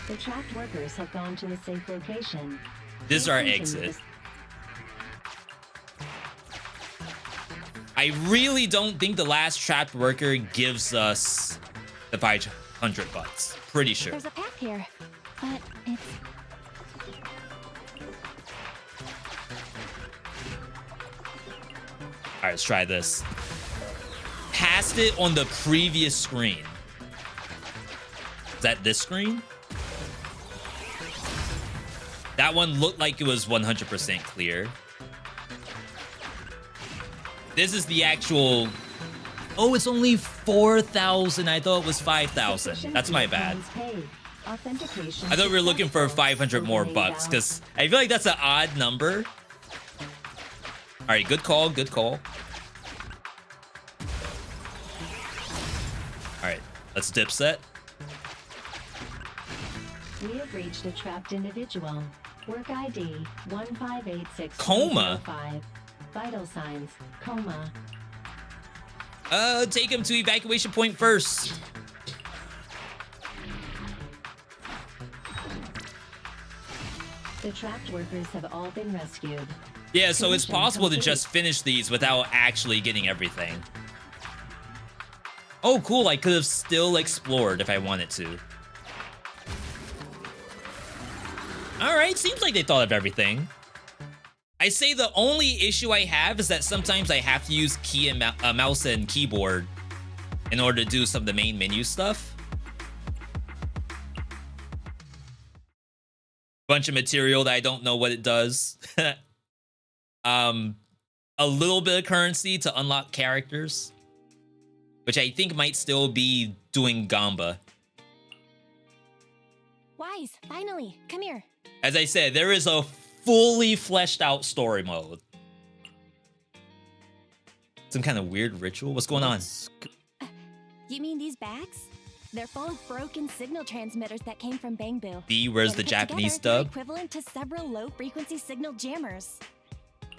The trapped workers have gone to a safe location. This is our exit. I really don't think the last trapped worker gives us the 500 bucks. Pretty sure. There's a path here, but it's... All right, let's try this. Passed it on the previous screen. Is that this screen? That one looked like it was 100% clear. This is the actual... Oh, it's only 4,000. I thought it was 5,000. That's my bad. I thought we were looking for 500 more bucks because I feel like that's an odd number. All right, good call, good call. All right, let's dip set. We have reached a trapped individual. Work ID 1586. Coma? Vital signs, coma. Take him to evacuation point first. The trapped workers have all been rescued. Yeah, so it's Mission possible to complete. just finish these without actually getting everything. Oh, cool. I could have still explored if I wanted to. All right, seems like they thought of everything. I say the only issue I have is that sometimes I have to use key and mouse and keyboard in order to do some of the main menu stuff. Bunch of material that I don't know what it does. A little bit of currency to unlock characters, which I think might still be doing Gamba. Wise, finally, come here. As I said, there is a fully fleshed out story mode. Some kind of weird ritual? What's going on? You mean these bags? They're full of broken signal transmitters that came from Bamboo. B, where's When the put Japanese together, they're dub? equivalent to several low-frequency signal jammers.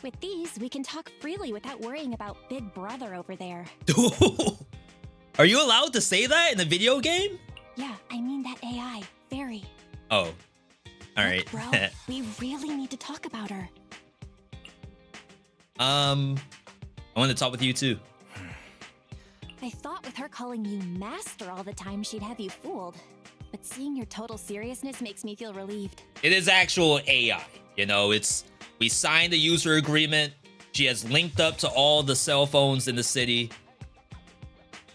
With these, we can talk freely without worrying about Big Brother over there. Are you allowed to say that in a video game? Yeah, I mean that AI. Very. Oh. Alright. Look, bro, we really need to talk about her. I want to talk with you too. I thought with her calling you master all the time, she'd have you fooled. But seeing your total seriousness makes me feel relieved. It is actual AI. You know, we signed a user agreement. She has linked up to all the cell phones in the city.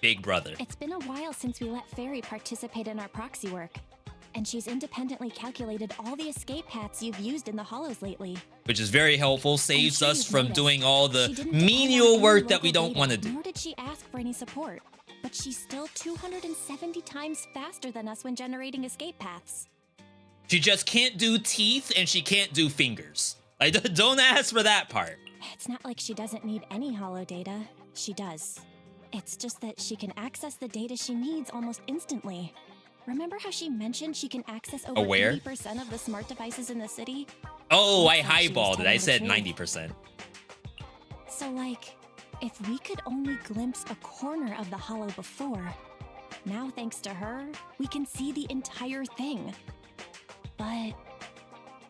Big brother. It's been a while since we let Fairy participate in our proxy work. And she's independently calculated all the escape paths you've used in the hollows lately. Which is very helpful, saves sure us you've from noticed, doing all the she didn't depend on menial any work that we local don't data, want to do. Nor did she ask for any support. But she's still 270 times faster than us when generating escape paths. She just can't do teeth and she can't do fingers. Like, don't ask for that part. It's not like she doesn't need any holo data. She does. It's just that she can access the data she needs almost instantly. Remember how she mentioned she can access over Aware? 80% of the smart devices in the city? Oh, I Looks like she was highballed it. I telling the said truth. 90%. So, like, if we could only glimpse a corner of the holo before, now thanks to her, we can see the entire thing. But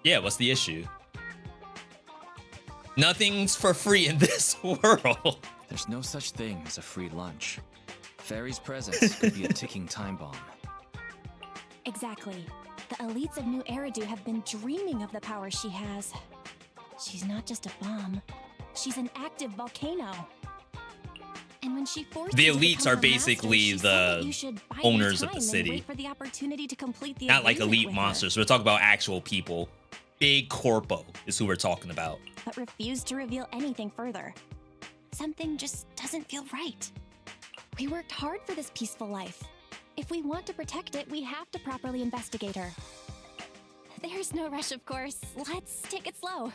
Yeah, what's the issue? Nothing's for free in this world. There's no such thing as a free lunch. Fairy's presence could be a ticking time bomb. exactly. The elites of New Eridu have been dreaming of the power she has. She's not just a bomb. She's an active volcano. And when she forced The you to elites become are her basically master, she said that the you should bide your owners of the time and city. wait for the opportunity to complete the Not like agreement elite with her, monsters. We're talking about actual people. Big corpo is who we're talking about. but refused to reveal anything further. Something just doesn't feel right. We worked hard for this peaceful life. If we want to protect it, we have to properly investigate her. There's no rush, of course. Let's take it slow.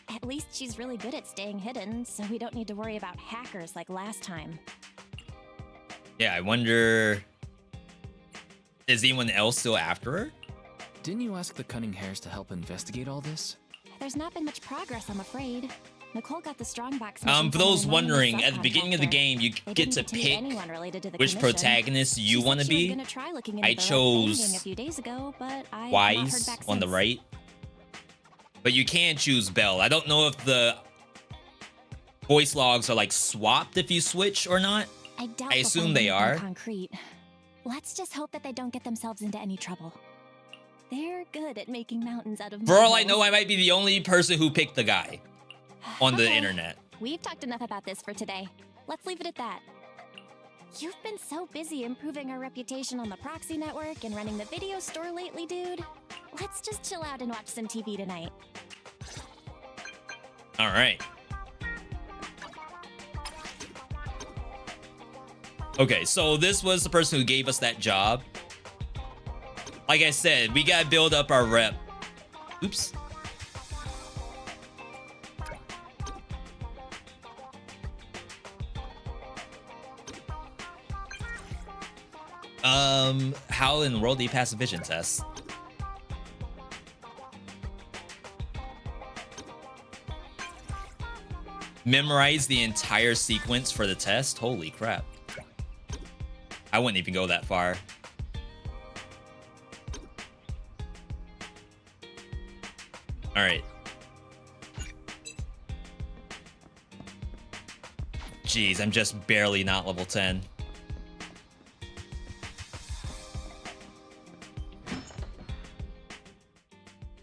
At least she's really good at staying hidden, so we don't need to worry about hackers like last time. Yeah, I wonder... Is anyone else still after her? Didn't you ask the Cunning Hares to help investigate all this? There's not been much progress, I'm afraid. Nicole got the strongbox. For those wondering, at the beginning of the game, you get to pick which protagonist you want to be. I chose Wise on the right. But you can choose Belle. I don't know if the voice logs are like swapped if you switch or not. I assume they are. Concrete. Let's just hope that they don't get themselves into any trouble. They're good at making mountains out of For all I molehills. know, I might be the only person who picked the guy on the Okay, internet. We've talked enough about this for today. Let's leave it at that. You've been so busy improving our reputation on the proxy network and running the video store lately, dude. Let's just chill out and watch some TV tonight. All right. Okay, so this was the person who gave us that job. Like I said, we gotta build up our rep. Oops. How in the world do you pass a vision test? Memorize the entire sequence for the test? Holy crap. I wouldn't even go that far. All right. Jeez, I'm just barely not level 10.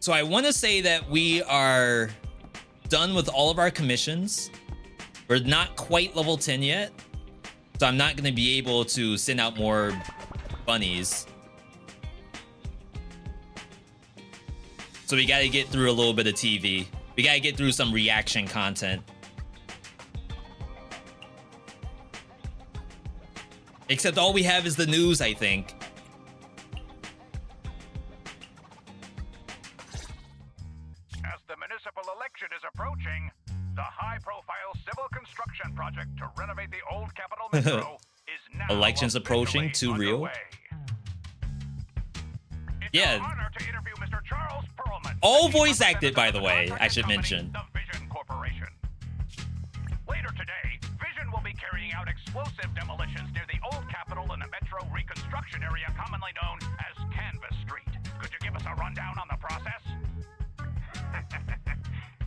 So I want to say that we are done with all of our commissions. We're not quite level 10 yet. So I'm not going to be able to send out more bunnies. So we got to get through a little bit of TV. We got to get through some reaction content. Except all we have is the news, I think. As the municipal election is approaching, the high-profile civil construction project to renovate the old Capital Metro is now Elections approaching, too real. underway. It's Yeah. an honor to interview Mr. Charles Perlman, All the voice chief acted, by the way, representative I should of the mention. company, The Vision Corporation. explosive demolitions near the old Capitol and the Metro reconstruction area commonly known as Canvas Street. Could you give us a rundown on the process?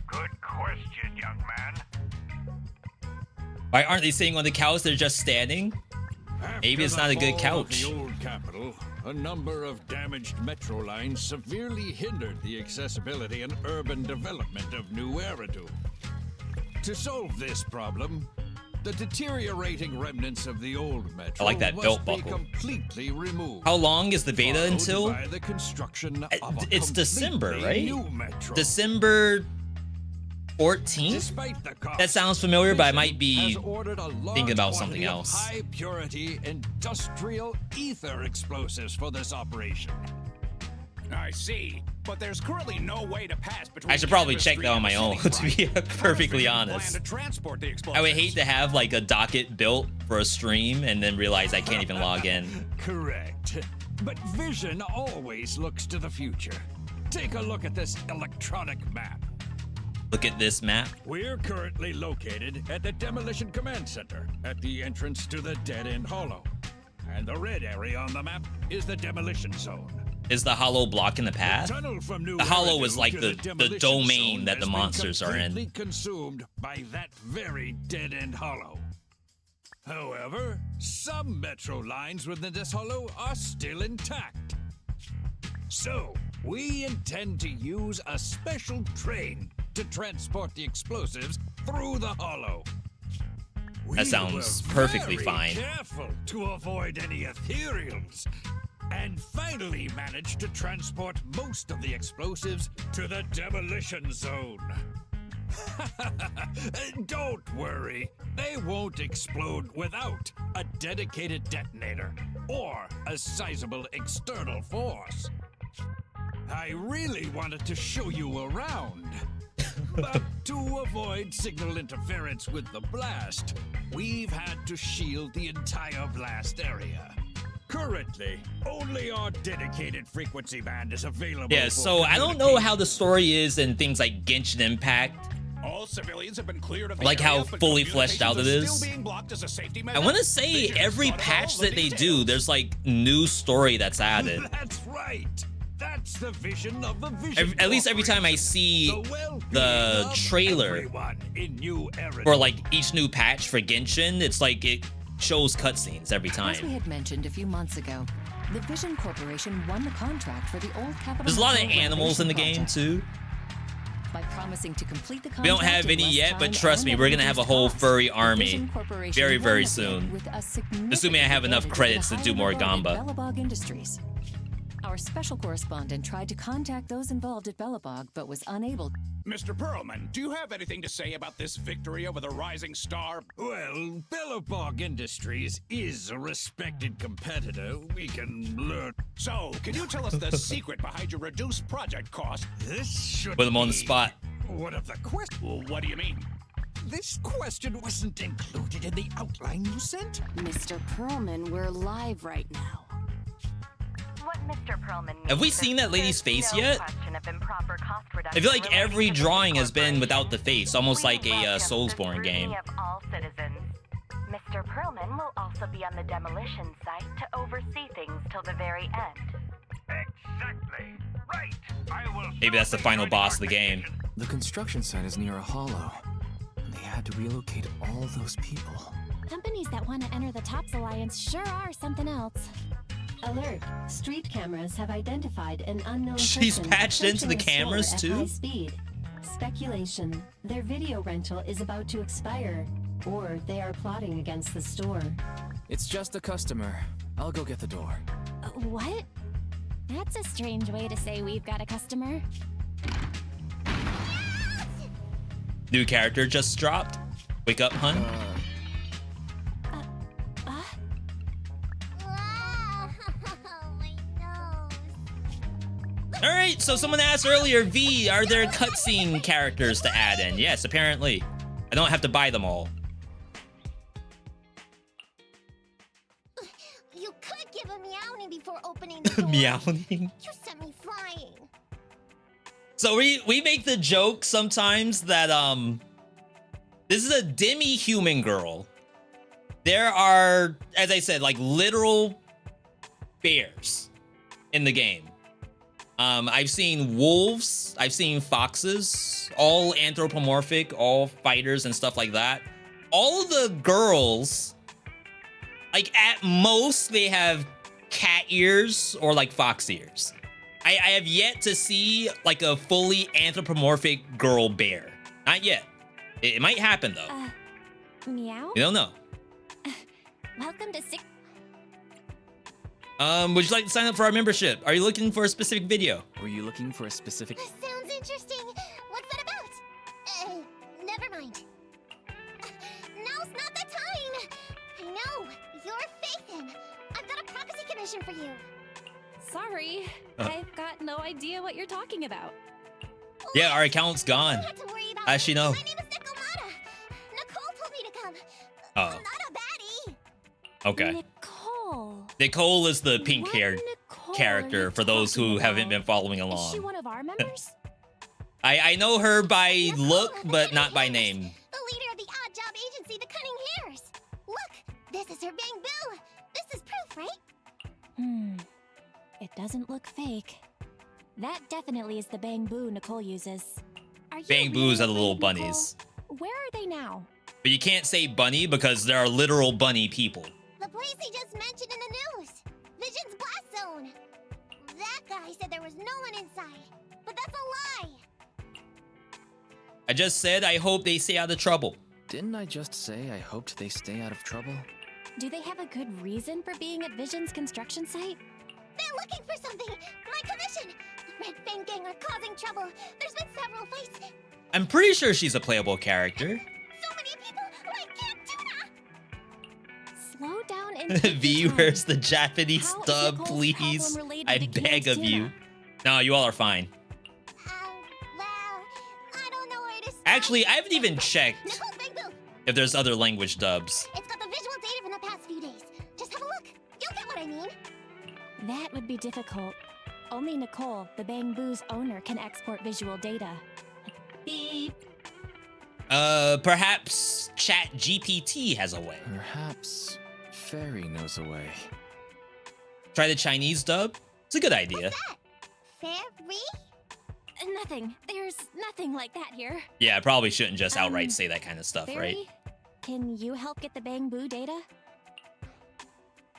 Good question, young man. Why aren't they sitting on the couch? They're just standing? Maybe it's not a good couch. The old Capitol, a number of damaged metro lines severely hindered the accessibility and urban development of New Eridu. To solve this problem, the deteriorating remnants of the old metro I like that belt must be buckle. completely removed. How long is the beta followed until? by the construction of a It's December, completely right? new metro. December 14th? Despite the cost, That sounds familiar, but I might Vision be has ordered a large thinking about quantity something of else. High purity industrial ether explosives for this operation. I see, but there's currently no way to pass between. I should probably Canvas check Street that on and my the own, city, to be right? perfectly How does Vision honest. plan to transport the I would hate explosives? to have like a docket built for a stream and then realize I can't even log in. Correct. But Vision always looks to the future. Take a look at this electronic map. Look at this map. We're currently located at the Demolition Command Center at the entrance to the Dead End Hollow. And the red area on the map is the Demolition Zone. Is the hollow blocking the path? Tunnel from New The hollow Eridu is like to the Demolition domain Zone that the has been monsters are in. completely consumed by that very Dead End Hollow. However, some metro lines within this hollow are still intact. So, we intend to use a special train to transport the explosives through the hollow. That sounds were perfectly very fine. Careful to avoid any ethereals, and finally managed to transport most of the explosives to the demolition zone. Don't worry, they won't explode without a dedicated detonator or a sizable external force. I really wanted to show you around. But to avoid signal interference with the blast, we've had to shield the entire blast area. Currently, only our dedicated frequency band is available. Yeah, for so I don't know how the story is in things like Genshin Impact. All civilians have been cleared of the Like area, how but fully fleshed out it communications are is. still being blocked as a safety measure. I want to say Vision every thought of patch all the that they do, details. there's like new story that's added. That's right. That's the vision of the Vision. At least every time I see the trailer in New Eridu. for like each new patch for Genshin, it's like it shows cutscenes every As we time. had mentioned a few months ago, the Vision Corporation won the contract for the old Capitol. There's a lot of Metro animals in the game renovation too. project. By promising to complete the contract We don't have in any less yet, but time trust and me, at we're gonna have a reduced whole cost, furry the army Vision Corporation very, won very the bid soon. with a significant Assuming I have enough advantage credits over to the do more highly regarded Gamba. Bellabog Industries. Our special correspondent tried to contact those involved at Bellabog, but was unable. Mr. Perlman, do you have anything to say about this victory over the Rising Star? Well, Bellabog Industries is a respected competitor. We can learn. So, can you tell us the secret behind your reduced project cost? This should Put them on the be spot. one of the questions. Well, what do you mean? This question wasn't included in the outline you sent. Mr. Perlman, we're live right now. What Mr. Perlman Have we means seen is that lady's there's face no yet? question of improper cost I reduction feel like relating every to the drawing has been corporation. without the face, almost We like a welcome the Soulsborne scrutiny game. of all citizens. Mr. Perlman will also be on the demolition site to oversee things till the very end. Exactly. Right. I will. Maybe that's the final boss of the game. The construction site is near a hollow. And they had to relocate all those people. Companies that want to enter the TOPS Alliance sure are something else. Alert! Street cameras have identified an unknown She's person patched into the approaching a cameras, store too? at high speed. Speculation: their video rental is about to expire, or they are plotting against the store. It's just a customer. I'll go get the door. What? That's a strange way to say we've got a customer. New character just dropped. Wake up, hun. All right, so someone asked earlier, V, are there cutscene characters to add in? Yes, apparently. I don't have to buy them all. You could give a meowing before opening the door. Meowing. You sent me flying. So we make the joke sometimes that this is a demi-human girl. there are, as I said, like literal bears in the game. I've seen wolves, I've seen foxes, all anthropomorphic, all fighters and stuff like that. All of the girls, like at most, they have cat ears or like fox ears. I have yet to see like a fully anthropomorphic girl bear. Not yet. It might happen though. Meow? You don't know. Welcome to Sick. Would you like to sign up for our membership? Are you looking for a specific video? Were you looking for a specific... This sounds interesting. What's that about? Never mind. Now's not the time. I know. You're Faithin. I've got a prophecy commission for you. Sorry, I've got no idea what you're talking about. Yeah, our account's gone. You don't have to worry about How's she know? My name is Nicole. Nicole told me to come. Oh. I'm not a baddie. Okay. Nicole. Nicole is the pink haired Nicole character are you for those who talking haven't about? been following Is along. she one of our members? I know her by look, but not by name. The leader of the odd job agency, the Cunning Hares. Look, this is her Bang Boo. This is proof, right? It doesn't look fake. That definitely is the Bang Boo Nicole uses. Are you Bang Boos are the little right, bunnies. Nicole? Where are they now? But you can't say bunny because there are literal bunny people. The place he just mentioned in the news. Vision's Blast Zone. That guy said there was no one inside. But that's a lie. I just said I hope they stay out of trouble. Didn't I just say I hoped they stay out of trouble? Do they have a good reason for being at Vision's construction site? They're looking for something. My commission. The Red Fang Gang are causing trouble. There's been several fights. I'm pretty sure she's a playable character. So many people. I can't do that. Slow down and take your V, time. where's the Japanese How is dub, Nicole's please? problem related I to beg of Tuna? you. No, you all are fine. Well, I don't know where to start. Actually, I haven't even checked Nicole's Bang Boo. if there's other language dubs. It's got the visual data from the past few days. Just have a look. You'll get what I mean. That would be difficult. Only Nicole, the Bang Boo's owner, can export visual data. Beep. Perhaps ChatGPT has a way. Perhaps Fairy knows a way. Try the Chinese dub? It's a good idea. Fairy? Nothing. There's nothing like that here. Yeah, I probably shouldn't just outright say that kind of stuff, right? Fairy, can you help get the Bang Boo data?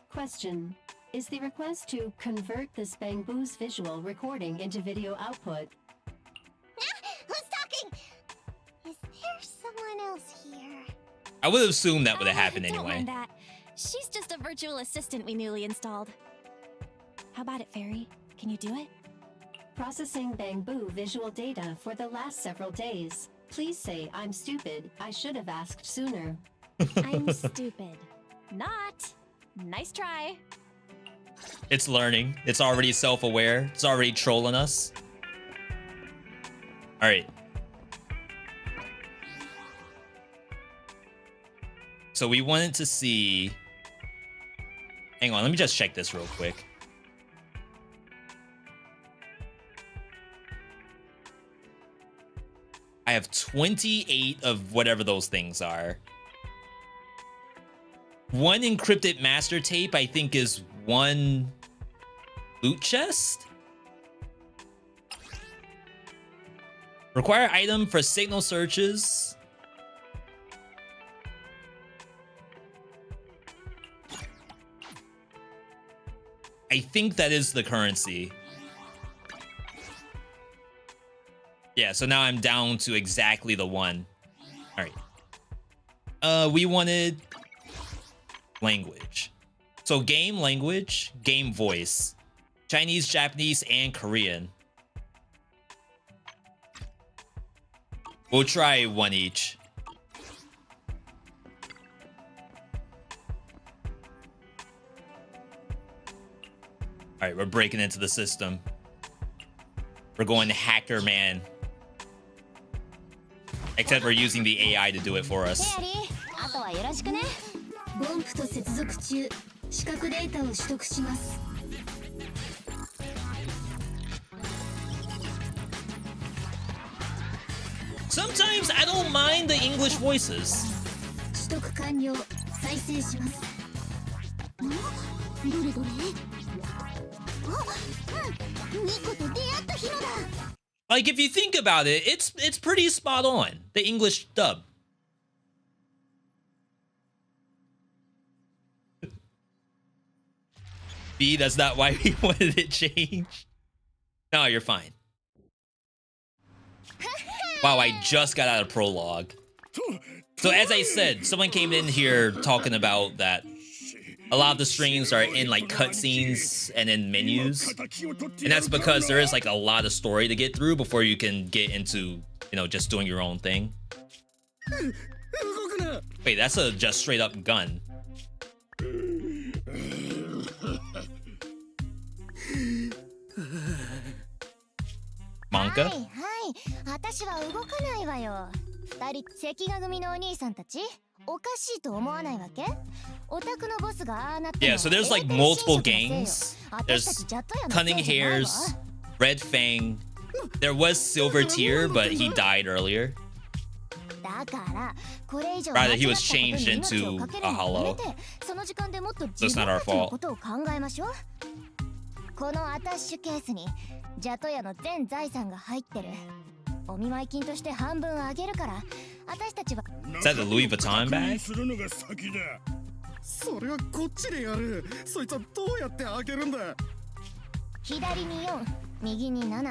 Question. Is the request to convert this Bang Boo's visual recording into video output? Who's talking? Is there someone else here? I would assume that would have happened Don't anyway. mind that. She's just a virtual assistant we newly installed. How about it, Fairy? Can you do it? Processing Bang Boo visual data for the last several days. Please say I'm stupid. I should have asked sooner. I'm stupid. Not. Nice try. It's learning. It's already self-aware. It's already trolling us. All right. So we wanted to see... Hang on, let me just check this real quick. I have 28 of whatever those things are. One encrypted master tape, I think, is one loot chest? Require item for signal searches. I think that is the currency. Yeah, so now I'm down to exactly the one. All right. We wanted language. So game language, game voice, Chinese, Japanese, and Korean. We'll try one each. All right, we're breaking into the system. We're going hacker man. Except we're using the AI to do it for us. あとはよろしくね。ボンプと接続中。視覚データを取得します。Sometimes I don't mind the English voices. 取得完了。再生します。どれどれ。ニコと出会った日のだ。 Like, if you think about it, it's pretty spot on. The English dub. B, that's not why we wanted it changed. No, you're fine. Wow, I just got out of prologue. So as I said, someone came in here talking about that a lot of the streams are in like cutscenes and in menus. And that's because there is like a lot of story to get through before you can get into, you know, just doing your own thing. Wait, that's a just straight up gun. Manka? はいはい、私は動かないわよ。二人関ヶ組のお兄さんたち、おかしいと思わないわけ？オタクのボスがああなってのは Yeah, so there's like multiple gangs. There's Cunning Hairs, Red Fang. There was Silver Tear, but he died earlier. だからこれ以上 Rather, he was changed into a hollow. その時間でもっと So 自 it's 分 not our たちの fault. ことを考えましょう。このアタッシュケースにジャトヤの全財産が入ってる。お見舞い金として半分あげるから、私たちは。Is that the Louis Vuitton bag? それはこっちでやる。そいつはどうやって開けるんだ。左に4、右に7。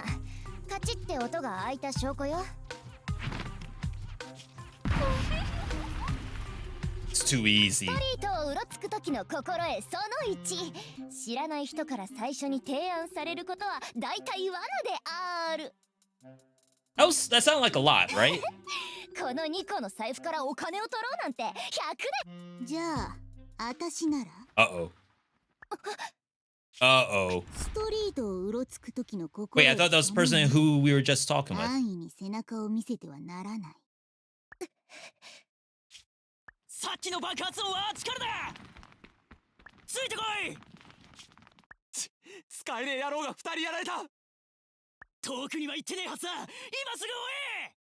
カチって音が開いた証拠よ。It's too easy. ストリートをうろつく時の心得その1。知らない人から最初に提案されることは大体罠である。That sounded like a lot, right? この2個の財布からお金を取ろうなんて100年。じゃあ、私なら Uh-oh. Uh-oh. ストリートをうろつく時の心 Wait, I thought that was the person who we were just talking with. 安易に背中を見せてはならない。さっきの爆発音はあっちからだ。ついてこい。使えねえ野郎が2人やられた。遠くには行ってねえはずだ。今すぐ追え。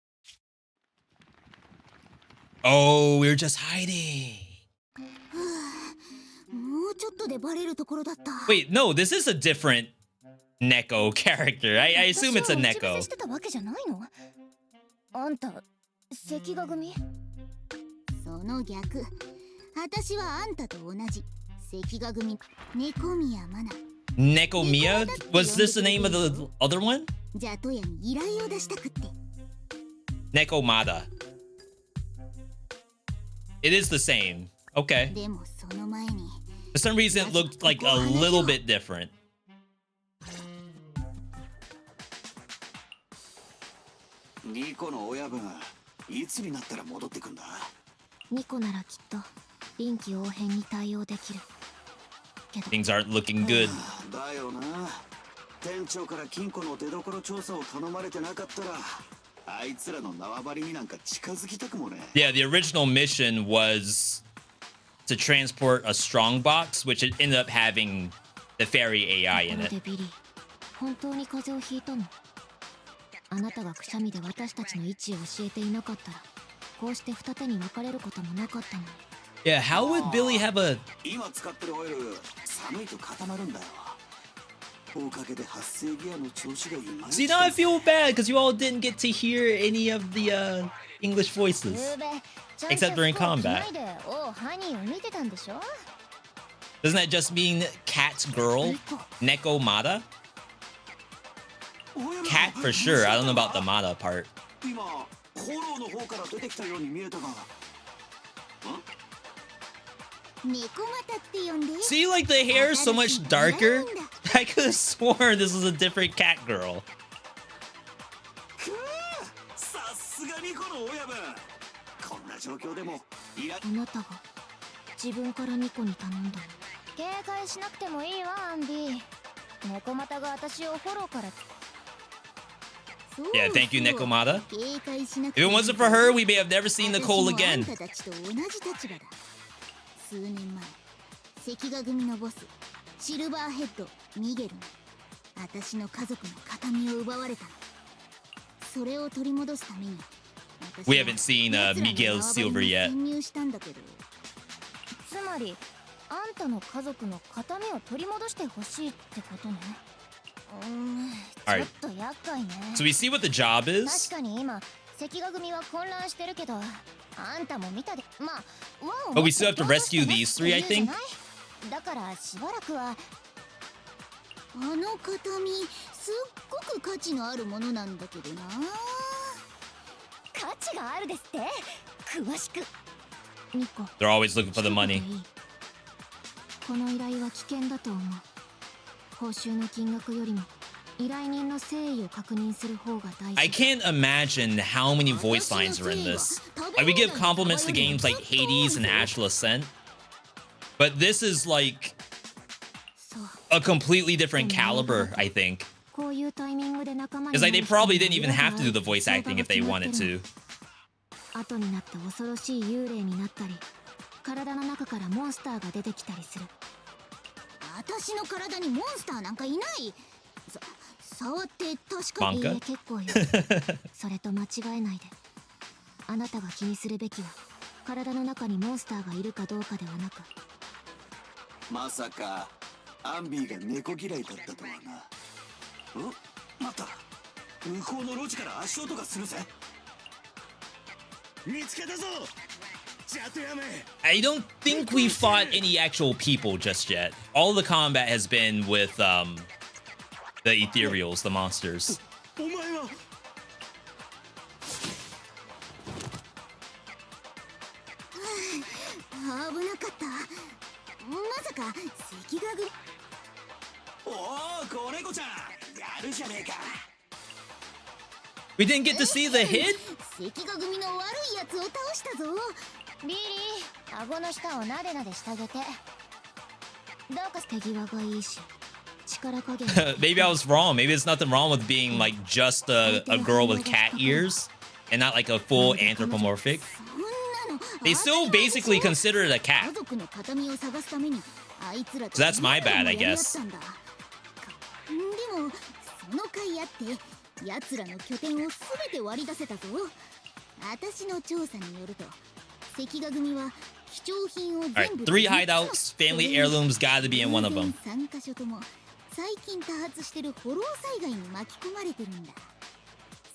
Oh, we were just hiding. もうちょっとでバレるところだった。 Wait, no, this is a different Neko character. I assume it's a Neko. してたわけじゃないの？あんた関ヶ組？その逆。私はあんたと同じ関ヶ組猫宮マナ。 Neko Mia? Was this the name of the other one? ジャトヤに依頼を出したくって。 Neko Mada. It is the same. Okay. でもその前に For some reason, it looked like a little bit different. ニコの親分、いつになったら戻ってくんだ。ニコならきっと臨機応変に対応できる。Things aren't looking good. だよな。店長から金庫の出所調査を頼まれてなかったら、あいつらの縄張りになんか近づきたくもね。Yeah, the original mission was to transport a strongbox, which it ended up having the fairy AI in it. 本当に風邪をひいたの？あなたがくしゃみで私たちの位置を教えていなかったら、こうして二手に分かれることもなかったのに。Yeah, how would Billy have a... 今使ってるオイル、寒いと固まるんだよ。おかげで発生ギアの調子がいまいち。 See, now I feel bad because you all didn't get to hear any of the English voices. Except during combat. Doesn't that just mean Cat's girl? Neko Mada? Cat for sure. I don't know about the Mada part. See, like the hair is so much darker. I could have sworn this was a different cat girl. さすがニコの親分。こんな状況でもあなたが自分からニコに頼んだ。警戒しなくてもいいわ、アンビ。猫股が私をフォローから。 Yeah, thank you, Nekomata. If it wasn't for her, we may have never seen Nicole again. 数年前、関ヶ組のボス、シルバーヘッド、ミゲルに、私の家族の形見を奪われたの。それを取り戻すために、We haven't seen Miguel Silver yet. 潜入したんだけど、つまりあんたの家族の形見を取り戻してほしいってことね。ちょっと厄介ね。 So we see what the job 確 is. かに今関ヶ組は混乱してるけど、あんたも見たで、まあ But we still have to rescue these three, I think. だからしばらくはあの形見すっごく価値のあるものなんだけどな。価値があるですって。詳しく。ニコ。 They're always looking for the money. この依頼は危険だと思う。報酬の金額よりも依頼人の誠意を確認する方が大事。 I can't imagine how many voice lines are in this. Like we give compliments to games like Hades and Ashla Ascent, but this is like a completely different caliber, I think. It's like they probably didn't even have to do the voice acting if they wanted to. 後になって恐ろしい幽霊になったり、体の中からモンスターが出てきたりする。私の体にモンスターなんかいない。触って確かに。いいえ、結構よ。それと間違えないで。あなたが気にするべきは体の中にモンスターがいるかどうかではなく。まさかアンビーが猫嫌いだったとはな。待った、向こうの路地から足音がするぜ。見つけたぞ。I don't think we fought any actual people just yet. All the combat has been with the ethereals, the monsters. お前は。危なかった。まさか関ヶ組。おお、子猫ちゃん、やるじゃねえか。 We didn't get to see the hit? 関ヶ組の悪いやつを倒したぞ。リリー、顎の下をなでなでしてあげて。どうか手際がいいし、力加減。Maybe I was wrong. Maybe there's nothing wrong with being like just a girl with cat ears and not like a full anthropomorphic. They still basically consider it a cat. So that's my bad, I guess. でもその甲斐あって奴らの拠点を全て割り出せたぞ。私の調査によると関ヶ組は貴重品を全部。 Alright, 3 hideouts, family heirlooms gotta be in one of them. 3カ所とも最近多発してるフォロー災害に巻き込まれてるんだ。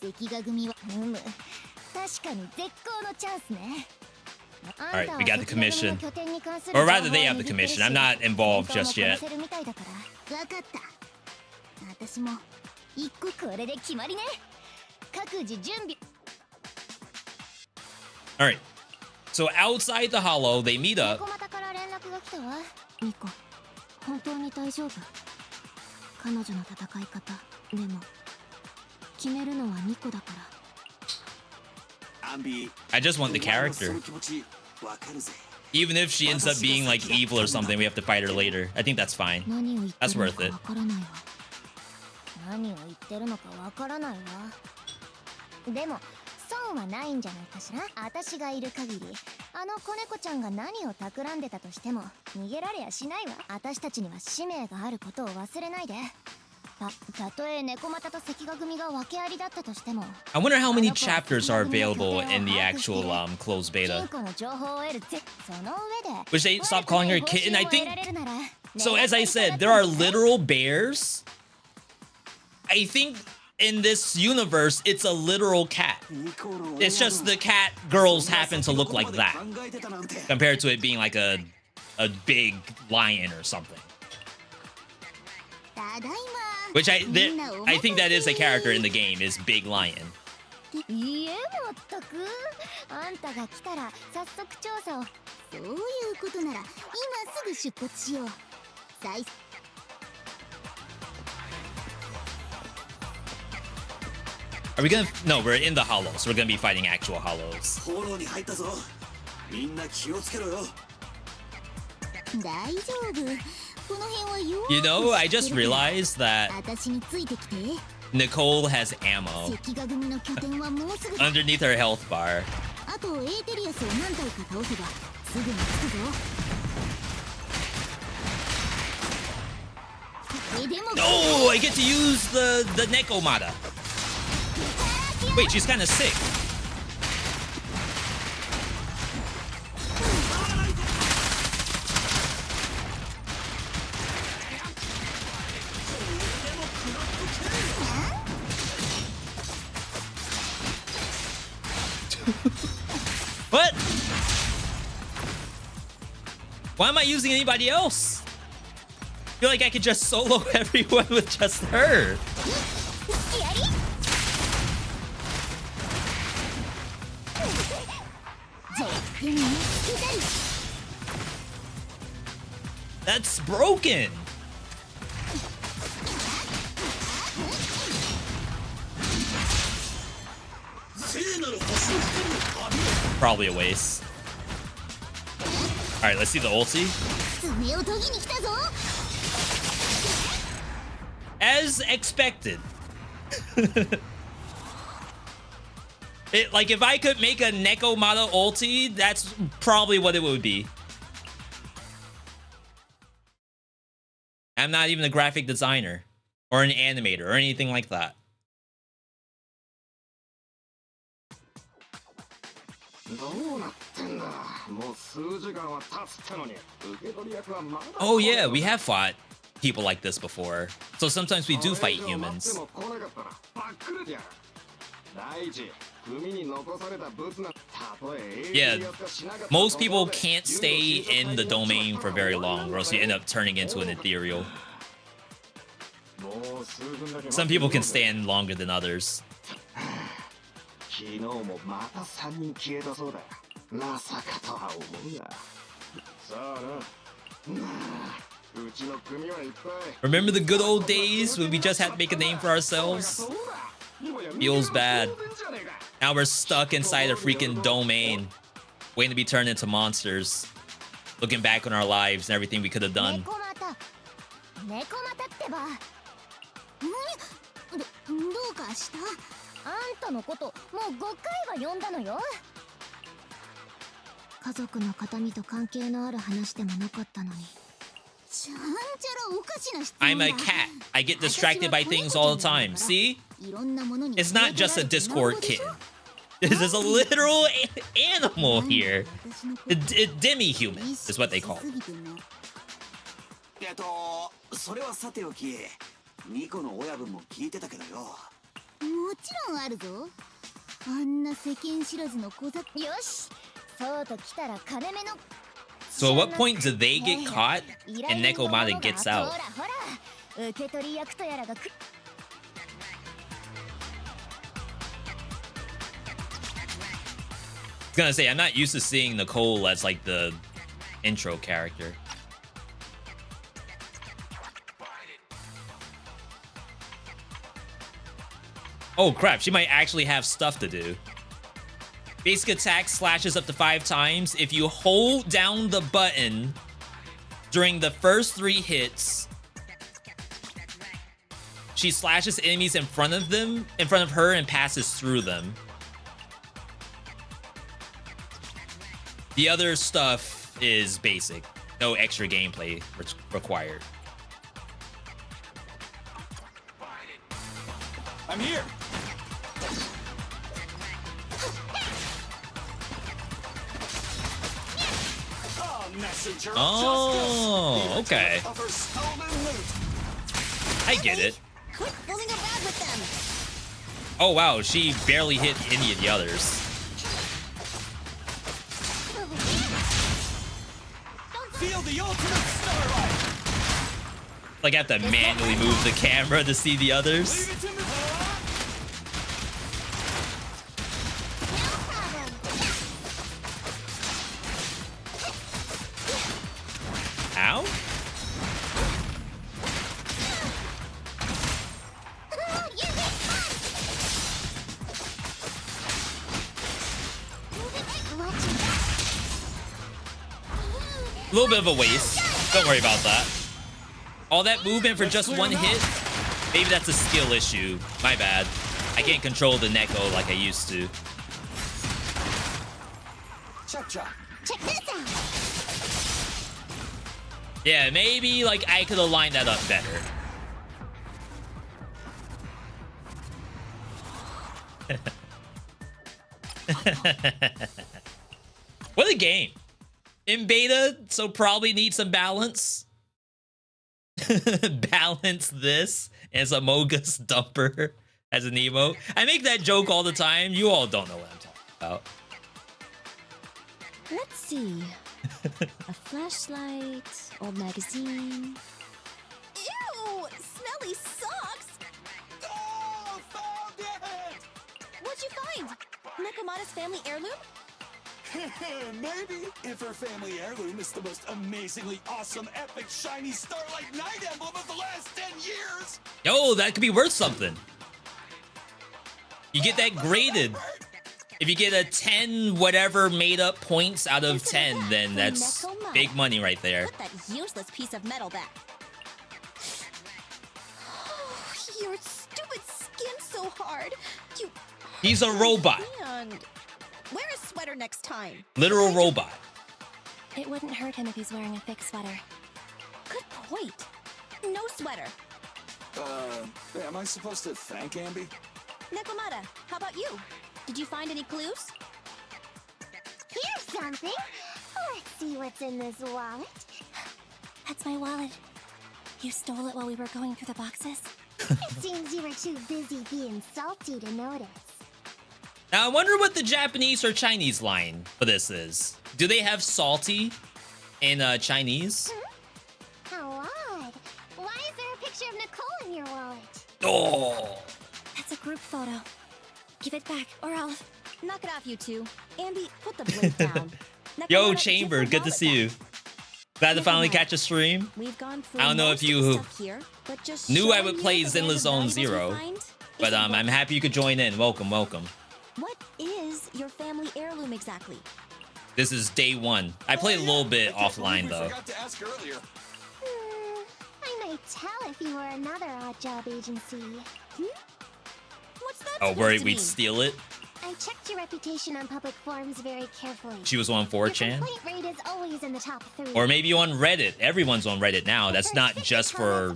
関ヶ組は確かに絶好のチャンスね。 Alright, we got the commission. Or rather, they have the commission. I'm not involved just yet. 分かった。私も一個これで決まりね。各自準備。 Alright, so outside the hollow, they meet up. ニコ、本当に大丈夫？彼女の戦い方。でも決めるのはニコだから。 I just want the character. Even if she ends up being like evil or something, we have to fight her later. I think that's fine. That's worth it. 何を言ってるのかわからないわ。でも損はないんじゃないかしら。私がいる限りあの子猫ちゃんが何を企んでたとしても逃げられやしないわ。私たちには使命があることを忘れないで。たとえ猫股と関ヶ組が訳ありだったとしても。 I wonder how many chapters are available in the actual closed beta. Which they stopped calling her a kitten, I think. So as I said, there are literal bears. I think in this universe, it's a literal cat. It's just the cat girls happen to look like that, compared to it being like a big lion or something. Which I think that is a character in the game, is Big Lion. Are we gonna... No, we're in the hollows. We're gonna be fighting actual hollows. You know, I just realized that Nicole has ammo underneath her health bar. Oh, I get to use the Nekomata. Wait, she's kind of sick. What? Why am I using anybody else? I feel like I could just solo everyone with just her. That's broken. Probably a waste. Alright, let's see the ulti. As expected. Like, if I could make a Nekomata ulti, that's probably what it would be. I'm not even a graphic designer or an animator or anything like that. Oh yeah, we have fought people like this before. So sometimes we do fight humans. Yeah, most people can't stay in the domain for very long, or else you end up turning into an ethereal. Some people can stand longer than others. Remember the good old days when we just had to make a name for ourselves? Feels bad. Now we're stuck inside a freaking domain, waiting to be turned into monsters. Looking back on our lives and everything we could have done. I'm a cat. I get distracted by things all the time. See? It's not just a Discord kitten. There's a literal animal here. A demi-human is what they call it. それはさておき、ニコの親分も聞いてたけどよ。もちろんあるぞ。あんな世間知らずの小ざ。よし。そうと来たら金目の。So at what point do they get caught and Nekomata gets out? I was gonna say, I'm not used to seeing Nicole as like the intro character. Oh crap, she might actually have stuff to do. Basic attack slashes up to 5 times. If you hold down the button during the first 3 hits, she slashes enemies in front of her and passes through them. The other stuff is basic. No extra gameplay required. I'm here. Oh, okay. I get it. Oh wow, she barely hit any of the others. Feel the ultimate starlight. Like I have to manually move the camera to see the others. Ow? A little bit of a waste. Don't worry about that. All that movement for just 1 hit? Maybe that's a skill issue. My bad. I can't control the Neko like I used to. Check this out. Yeah, maybe like I could have lined that up better. What a game. In beta, so probably need some balance. Balance this as a Mogus dumper as an emote. I make that joke all the time. You all don't know what I'm talking about. about. Let's see. A flashlight, old magazine. Ew! Smelly socks! Oh, found it! What'd you find? Nekomata's family heirloom? Maybe if her family heirloom is the most amazingly awesome, epic, shiny Starlight Night emblem of the last 10 years. Yo, that could be worth something. You get that graded. If you get a 10 whatever made up points out of 10, then that's big money right there. Put that useless piece of metal back. Your stupid skin's so hard. You. He's a robot. And wear a sweater next time. Literal robot. It wouldn't hurt him if he's wearing a thick sweater. Good point. No sweater. Am I supposed to thank Ambi? Nekomata, how about you? Did you find any clues? Here's something. Let's see what's in this wallet. That's my wallet. You stole it while we were going through the boxes? It seems you were too busy being salty to notice. Now, I wonder what the Japanese or Chinese line for this is. Do they have salty in Chinese? How odd. Why is there a picture of Nicole in your wallet? Oh. That's a group photo. Give it back, or I'll... Knock it off, you two. Andy, put the blade down. Yo, Chamber, good to see you. Glad to finally catch a stream. We've gone through I don't know if you here, but just knew I would play Zenless Zone 0, but I'm happy you could join in. Welcome, welcome. What is your family heirloom exactly? This is day 1. I played a little bit offline though. I might tell if you were another odd job agency. What's that? Oh, worried we'd steal it? I checked your reputation on public forums very carefully. She was on 4chan? Your complaint rate is always in the top 3. Or maybe on Reddit. Everyone's on Reddit now. That's not just for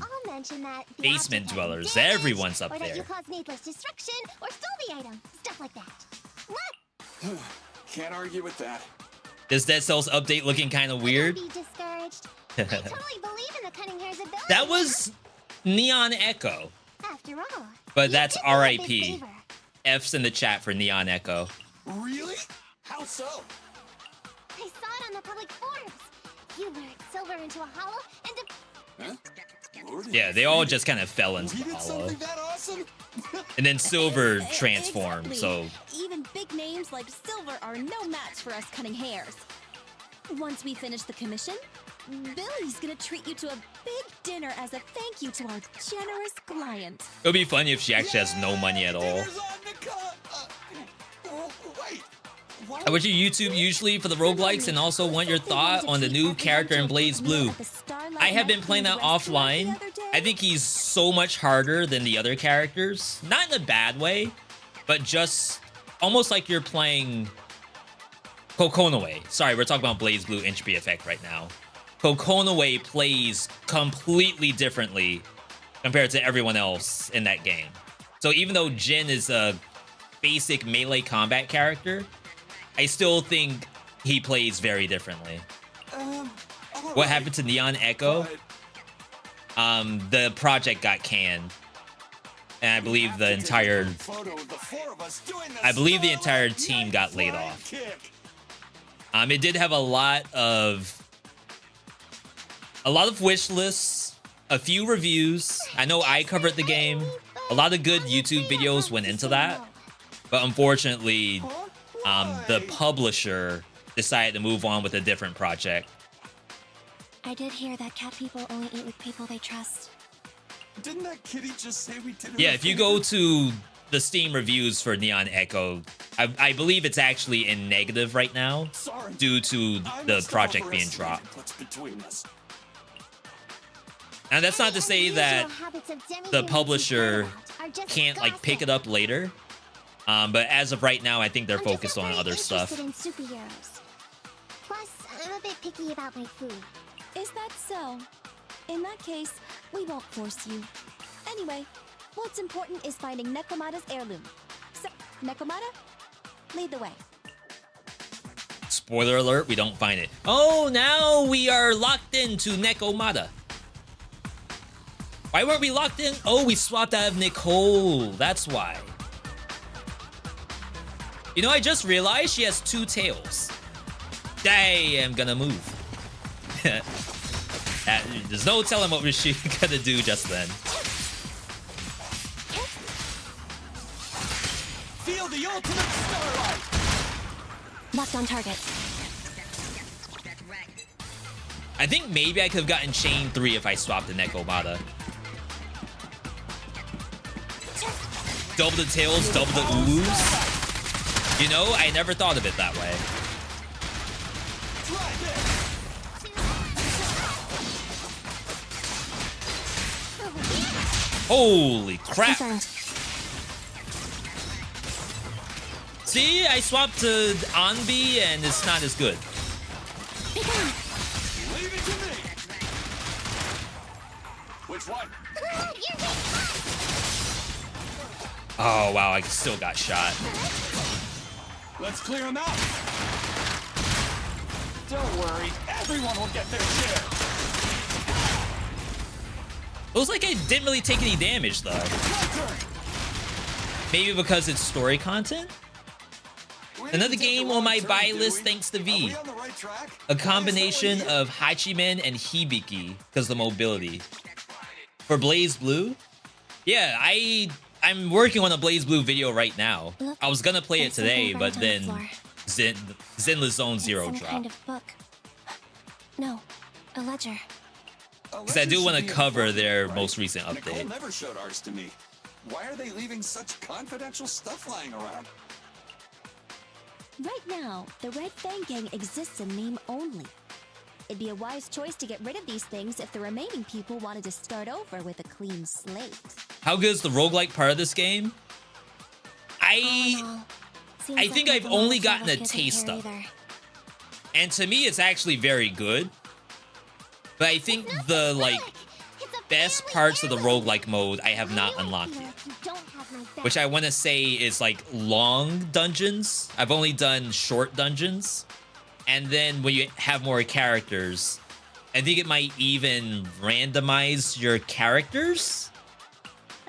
basement dwellers. Everyone's up or there. That you caused needless destruction or stole the item. Stuff like that. What? Can't argue with that. This Dead Cells update looking kind of weird. Don't be discouraged. I totally believe in the Cunning Hair's ability. That was Neon Echo. After all. But that's did me a big RIP. favor. F's in the chat for Neon Echo. Really? How so? I saw it on the public forums. You lured Silver into a hollow and Yeah, they all just kind of fell into the hollow. That awesome? And then Silver transformed, so... Even big names like Silver are no match for us Cunning Hairs. Once we finish the commission, Billy's gonna treat you to a big dinner as a thank you to our generous client. It would be funny if she actually has no money at all. I watch your YouTube usually for the roguelikes and also want your thought on the new character in Blazblue. I have been playing that offline. I think he's so much harder than the other characters. Not in a bad way, but just almost like you're playing Kokonoe. Sorry, we're talking about Blazblue Entropy Effect right now. Kokonoe plays completely differently compared to everyone else in that game. So even though Jin is a basic melee combat character, I still think he plays very differently. What happened to Neon Echo? The project got canned. And I believe the entire team got laid off. It did have a lot of wish lists, a few reviews. I know I covered the game. A lot of good YouTube videos went into that. But unfortunately, the publisher decided to move on with a different project. I did hear that cat people only eat with people they trust. Didn't that kitty just say we did? Yeah, if you go to the Steam reviews for Neon Echo, I believe it's actually in negative right now due to the project being dropped. And that's not to say that the publisher can't like pick it up later. But as of right now, I think they're focused on other stuff. In superheroes. Plus, I'm a bit picky about my food. Is that so? In that case, we won't force you. Anyway, what's important is finding Nekomata's heirloom. So, Nekomata, lead the way. Spoiler alert, we don't find it. Oh, now we are locked into Nekomata. Why weren't we locked in? Oh, we swapped out of Nicole. That's why. You know, I just realized she has 2 tails. I am gonna move. There's no telling what was she gonna do just then. Feel the ultimate starlight. Locked on target. I think maybe I could have gotten chain 3 if I swapped the Nekomata. Double the tails, double the oohs. You know, I never thought of it that way. Holy crap. See, I swapped to Anbi and it's not as good. Leave it to me. Which one? Oh, wow, I still got shot. Let's clear him out. Don't worry, everyone will get their share. It was like I didn't really take any damage, though. Maybe because it's story content? Another game on my buy list thanks to V. A combination of Hachimen and Hibiki, because of the mobility. For Blazblue? Yeah, I'm working on a Blazblue video right now. I was gonna play it today, but then Zenless Zone Zero dropped. Kind of book. No, a ledger. Because I do want to cover their most recent Nicole update. never showed ours to me. Why are they leaving such confidential stuff lying around? Right now, the Red Fang Gang exists in name only. It'd be a wise choice to get rid of these things if the remaining people wanted to start over with a clean slate. How good is the roguelike part of this game? I think I've only gotten a taste of it. And to me, it's actually very good. But I think the, like, best parts of the roguelike mode I have not unlocked yet. Which I want to say is, like, long dungeons. I've only done short dungeons. And then when you have more characters, I think it might even randomize your characters.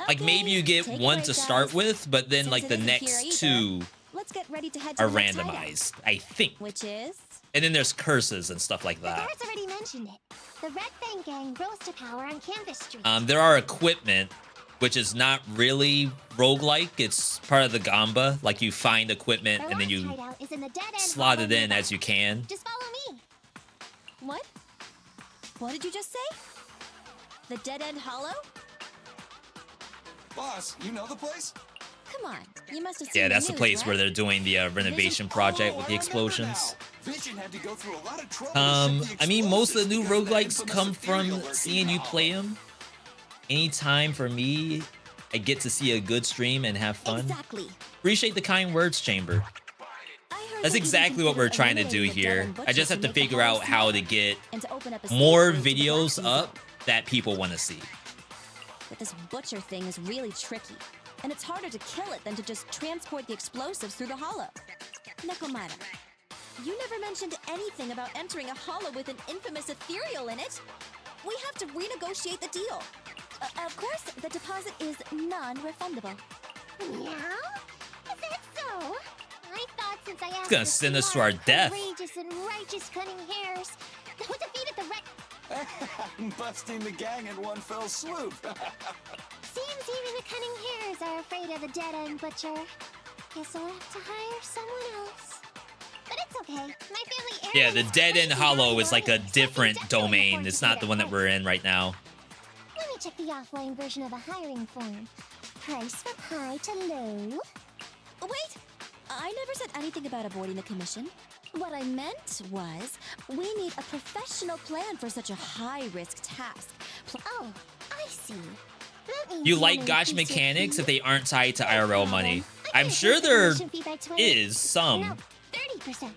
Like, maybe you get one to start with, but then, like, the next 2 Let's get ready to head to are the next randomized, I think. Which is? And then there's curses and stuff like The that. guards already mentioned it. The Red Fang Gang rose to power on Canvas Street. There are equipment, which is not really roguelike. It's part of the Gamba. Like, you find equipment and then you Hideout is in the dead end slot it in nearby. as you can. Just follow me. What? What did you just say? The Dead End Hollow? Boss, you know the place? Come on, you must have seen Yeah, that's the news, place right? where they're doing the renovation project with the explosions. Vision had to go through a lot of trouble. I mean, most of the new roguelikes come from seeing you play them. Anytime for me, I get to see a good stream and have fun. Exactly. Appreciate the kind words, Chamber. That's exactly what we're trying to do here. I just have to figure out how to get more videos up that people want to see. But this butcher thing is really tricky. And it's harder to kill it than to just transport the explosives through the hollow. Nekomata, you never mentioned anything about entering a hollow with an infamous ethereal in it. We have to renegotiate the deal. Of course, the deposit is non-refundable. Meow? Is that so? I thought since I asked It's gonna send us to our death. Courageous and righteous cunning hairs who defeated the Red... Busting the gang in one fell swoop. Seems even the cunning hairs are afraid of the dead-end butcher. Guess I'll have to hire someone else. But it's okay. My family Yeah, the Dead End Hollow is like a different domain. It's not the one that we're in right now. Let me check the offline version of the hiring form. Price from high to low. Wait! I never said anything about avoiding the commission. What I meant was, we need a professional plan for such a high-risk task. Oh, I see. That means You like wanna gotcha increase your mechanics fee? if they aren't tied to IRL money. I'm Okay, sure increase the there commission fee by 20. is some. No, 30%.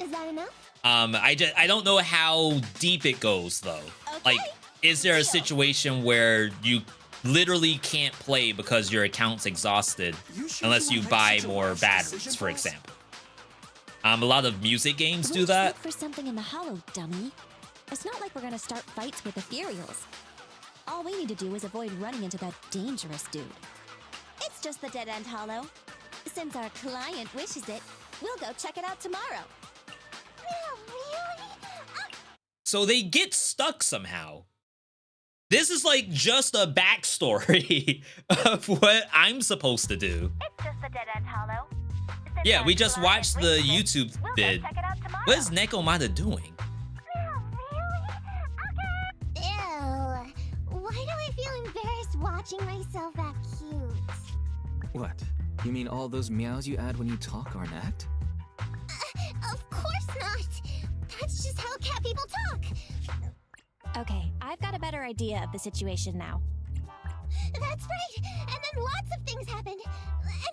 Is that enough? I don't know how deep it goes though. Like, is there a situation where you literally can't play because your account's exhausted unless you buy more batteries, for example? A lot of music games do that. Look for something in the hollow, dummy. It's not like we're gonna start fights with ethereals. All we need to do is avoid running into that dangerous dude. It's just the Dead End Hollow. Since our client wishes it, we'll go check it out tomorrow. Really? So they get stuck somehow. This is like just a backstory of what I'm supposed to do. It's just a dead-end hollow. Yeah, we just watched the YouTube vid. What is Nekomata doing? Ew. Why do I feel embarrassed watching myself act cute? What? You mean all those meows you add when you talk are an act? Of course not. That's just how cat people talk. Okay, I've got a better idea of the situation now. That's right. And then lots of things happened.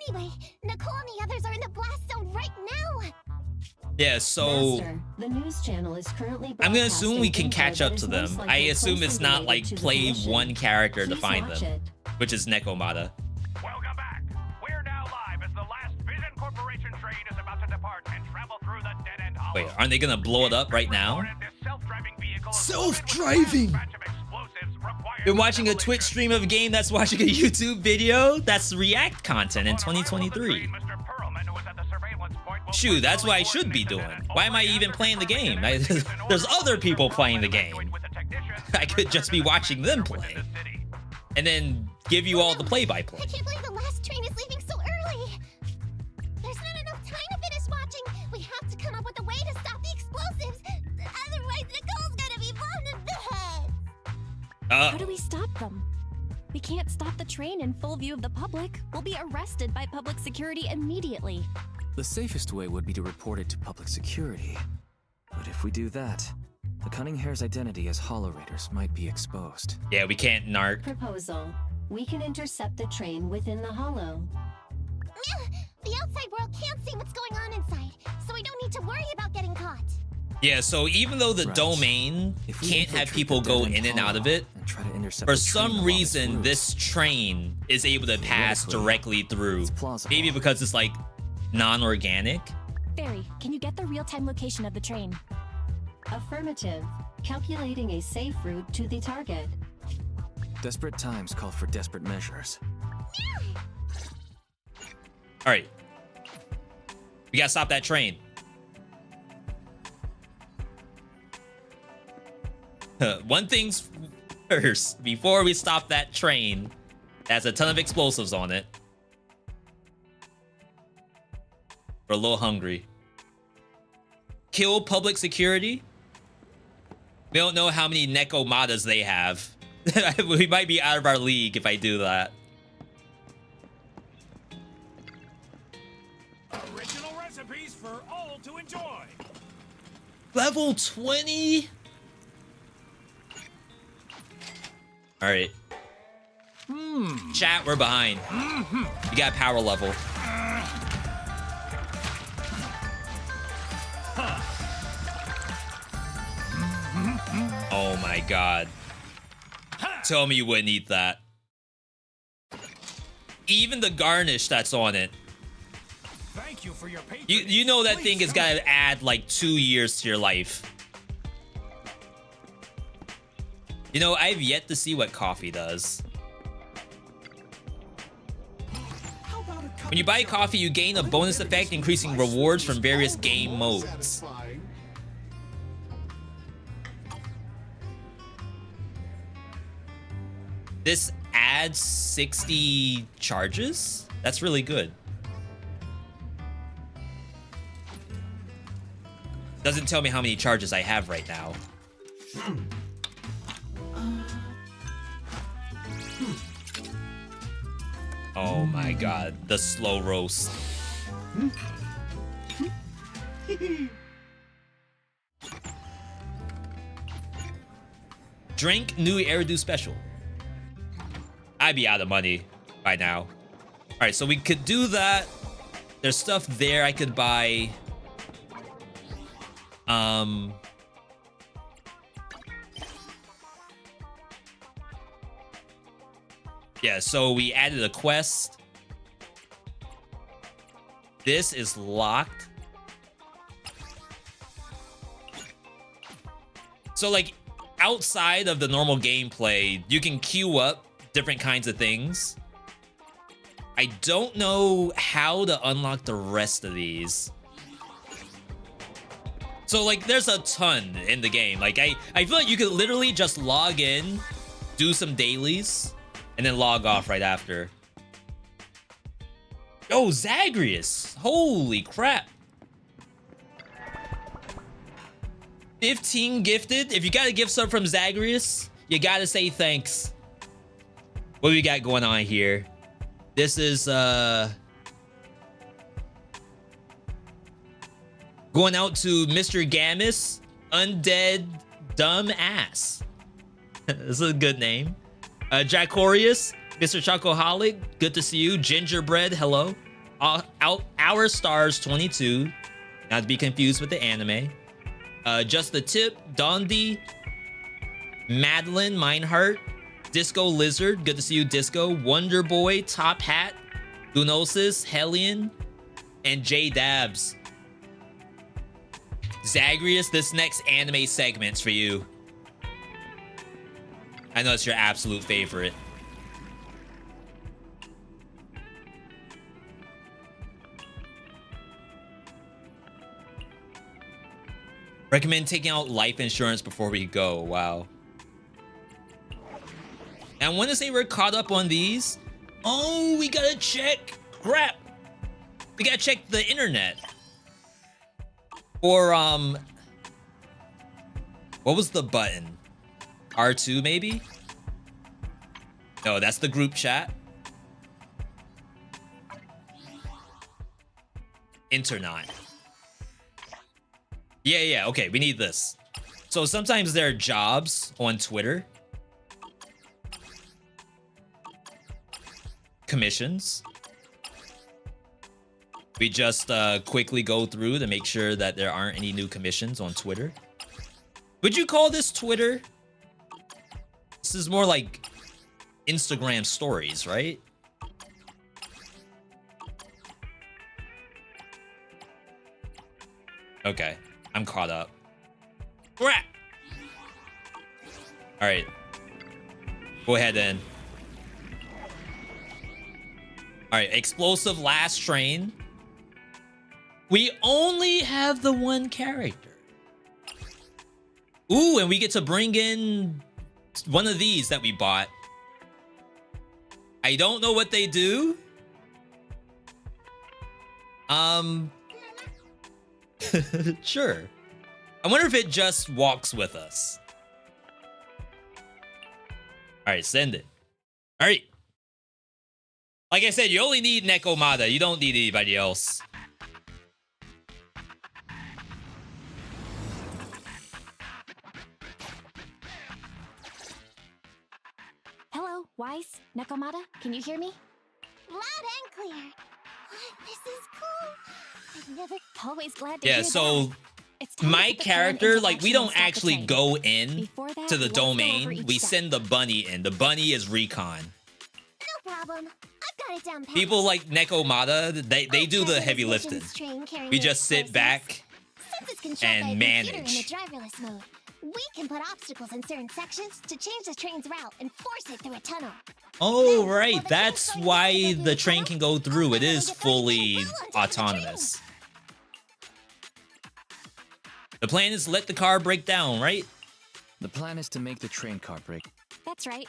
Anyway, Nicole and the others are in the blast zone right now. Yeah, so Master, the news channel is currently I'm gonna assume we can broadcasting catch info up that to is them. most I likely assume it's closely not related like to the play commission. one character to Please find watch them, it. which is Nekomata. Welcome back. We're now live as the last Vision Corporation train is about to depart and travel through the dead-end hollow. Wait, aren't they gonna blow it up right now? Self-driving! Been watching a Twitch stream of a game that's watching a YouTube video? That's React content in 2023. Shoot, that's what I should be doing. Why am I even playing the game? There's other people playing the game. I could just be watching them play. And then give you all the play-by-play. I can't believe the last train is leaving so early. There's not enough time to finish watching. We have to come up with a way to stop the explosives. Otherwise, Nicole's gonna be bombed in the head. How do we stop them? We can't stop the train in full view of the public. We'll be arrested by public security immediately. The safest way would be to report it to public security. But if we do that, the Cunning Hare's identity as Hollow Raiders might be exposed. Yeah, we can't narc. Proposal. We can intercept the train within the hollow. The outside world can't see what's going on inside, so we don't need to worry about getting caught. Yeah, so even though the Right. domain If we can't have infiltrate people the go dead-end in and out of hollow it, and try to intercept for the train some along its reason, route, this train is able to pass Theoretically, directly through. it's plausible. Maybe because it's like non-organic. Barry, can you get the real-time location of the train? Affirmative. Calculating a safe route to the target. Desperate times call for desperate measures. All right, we gotta stop that train. One thing's first, before we stop that train, that has a ton of explosives on it. We're a little hungry. Kill public security? We don't know how many Nekomatas they have. We might be out of our league if I do that. Original recipes for all to enjoy. Level 20? All right. Chat, we're behind. We got power level. Oh my god. Tell me you wouldn't eat that. Even the garnish that's on it. Thank you for your patience. You know that thing is Please gonna add like 2 years to your life. You know, I've yet to see what coffee does. When you buy coffee, you gain a bonus effect increasing rewards from various game modes. This adds 60 charges? That's really good. Doesn't tell me how many charges I have right now. Oh my god, the slow roast. Drink new Eridu special. I'd be out of money by now. Alright, so we could do that. There's stuff there I could buy. Yeah, so we added a quest. This is locked. So like outside of the normal gameplay, you can queue up different kinds of things. I don't know how to unlock the rest of these. So like there's a ton in the game. Like I feel like you could literally just log in, do some dailies, and then log off right after. Oh, Zagreus. Holy crap. 15 gifted. If you got a gift sub from Zagreus, you gotta say thanks. What do we got going on here? This is going out to Mr. Gamus, Undead Dumb Ass. This is a good name. Dracorius, Mr. Chocoholic, good to see you. Gingerbread, hello. Our Stars 22, not to be confused with the anime. Just the Tip, Dondi, Madeline, Mineheart, Disco Lizard, good to see you, Disco. Wonder Boy, Top Hat, Lunosis, Hellion, and J Dabs. Zagreus, this next anime segment's for you. I know it's your absolute favorite. Recommend taking out life insurance before we go. Wow. And I want to say we're caught up on these. Oh, we gotta check. Crap. We gotta check the internet. Or, what was the button? R2 maybe? No, that's the group chat. Internet. Yeah, okay, we need this. So sometimes there are jobs on Twitter. Commissions. We just quickly go through to make sure that there aren't any new commissions on Twitter. Would you call this Twitter? This is more like Instagram stories, right? Okay, I'm caught up. Crap! All right, go ahead then. All right, explosive last train. We only have the one character. Ooh, and we get to bring in one of these that we bought. I don't know what they do. Sure. I wonder if it just walks with us. All right, send it. All right. Like I said, you only need Nekomata. You don't need anybody else. Hello, Wise, Nekomata, can you hear me? Loud and clear. This is cool. I've never... Always glad to Yeah, hear so that. It's time to my put the plan character, into like, we action don't and start the actually train. go in Before that, to the let's go over domain. each We step. send the bunny in. The bunny is recon. No problem. I've got it down pat. People like Nekomata, they do the heavy lifting. We just sit back Since it's controlled by and a manage. computer in the driverless mode, we can put obstacles in certain sections to change the train's route and force it through a tunnel. Oh, right. That's why the train can go through. It is fully autonomous. The plan is to let the car break down, right? The plan is to make the train car break. That's right.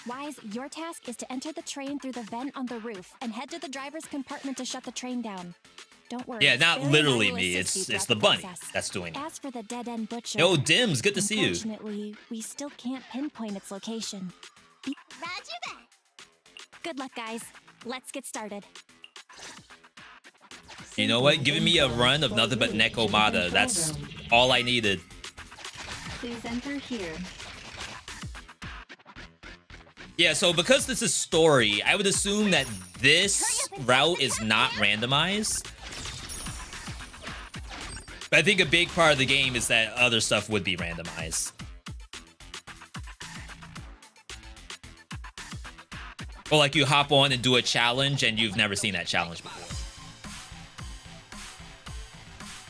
Wise, your task is to enter the train through the vent on the roof and head to the driver's compartment to shut the train down. Don't worry. Yeah, not Barry and I literally will me. assist you It's throughout the bunny process. that's doing it. As for the dead-end butcher... Yo, Dims, good to see you. Unfortunately, we still can't pinpoint its location. Roger that. Good luck, guys. Let's get started. You know what? Giving me a run of nothing but Nekomata. That's all I needed. Please enter here. Yeah, so because this is story, I would assume that this route is not randomized. But I think a big part of the game is that other stuff would be randomized. Or like you hop on and do a challenge and you've never seen that challenge before.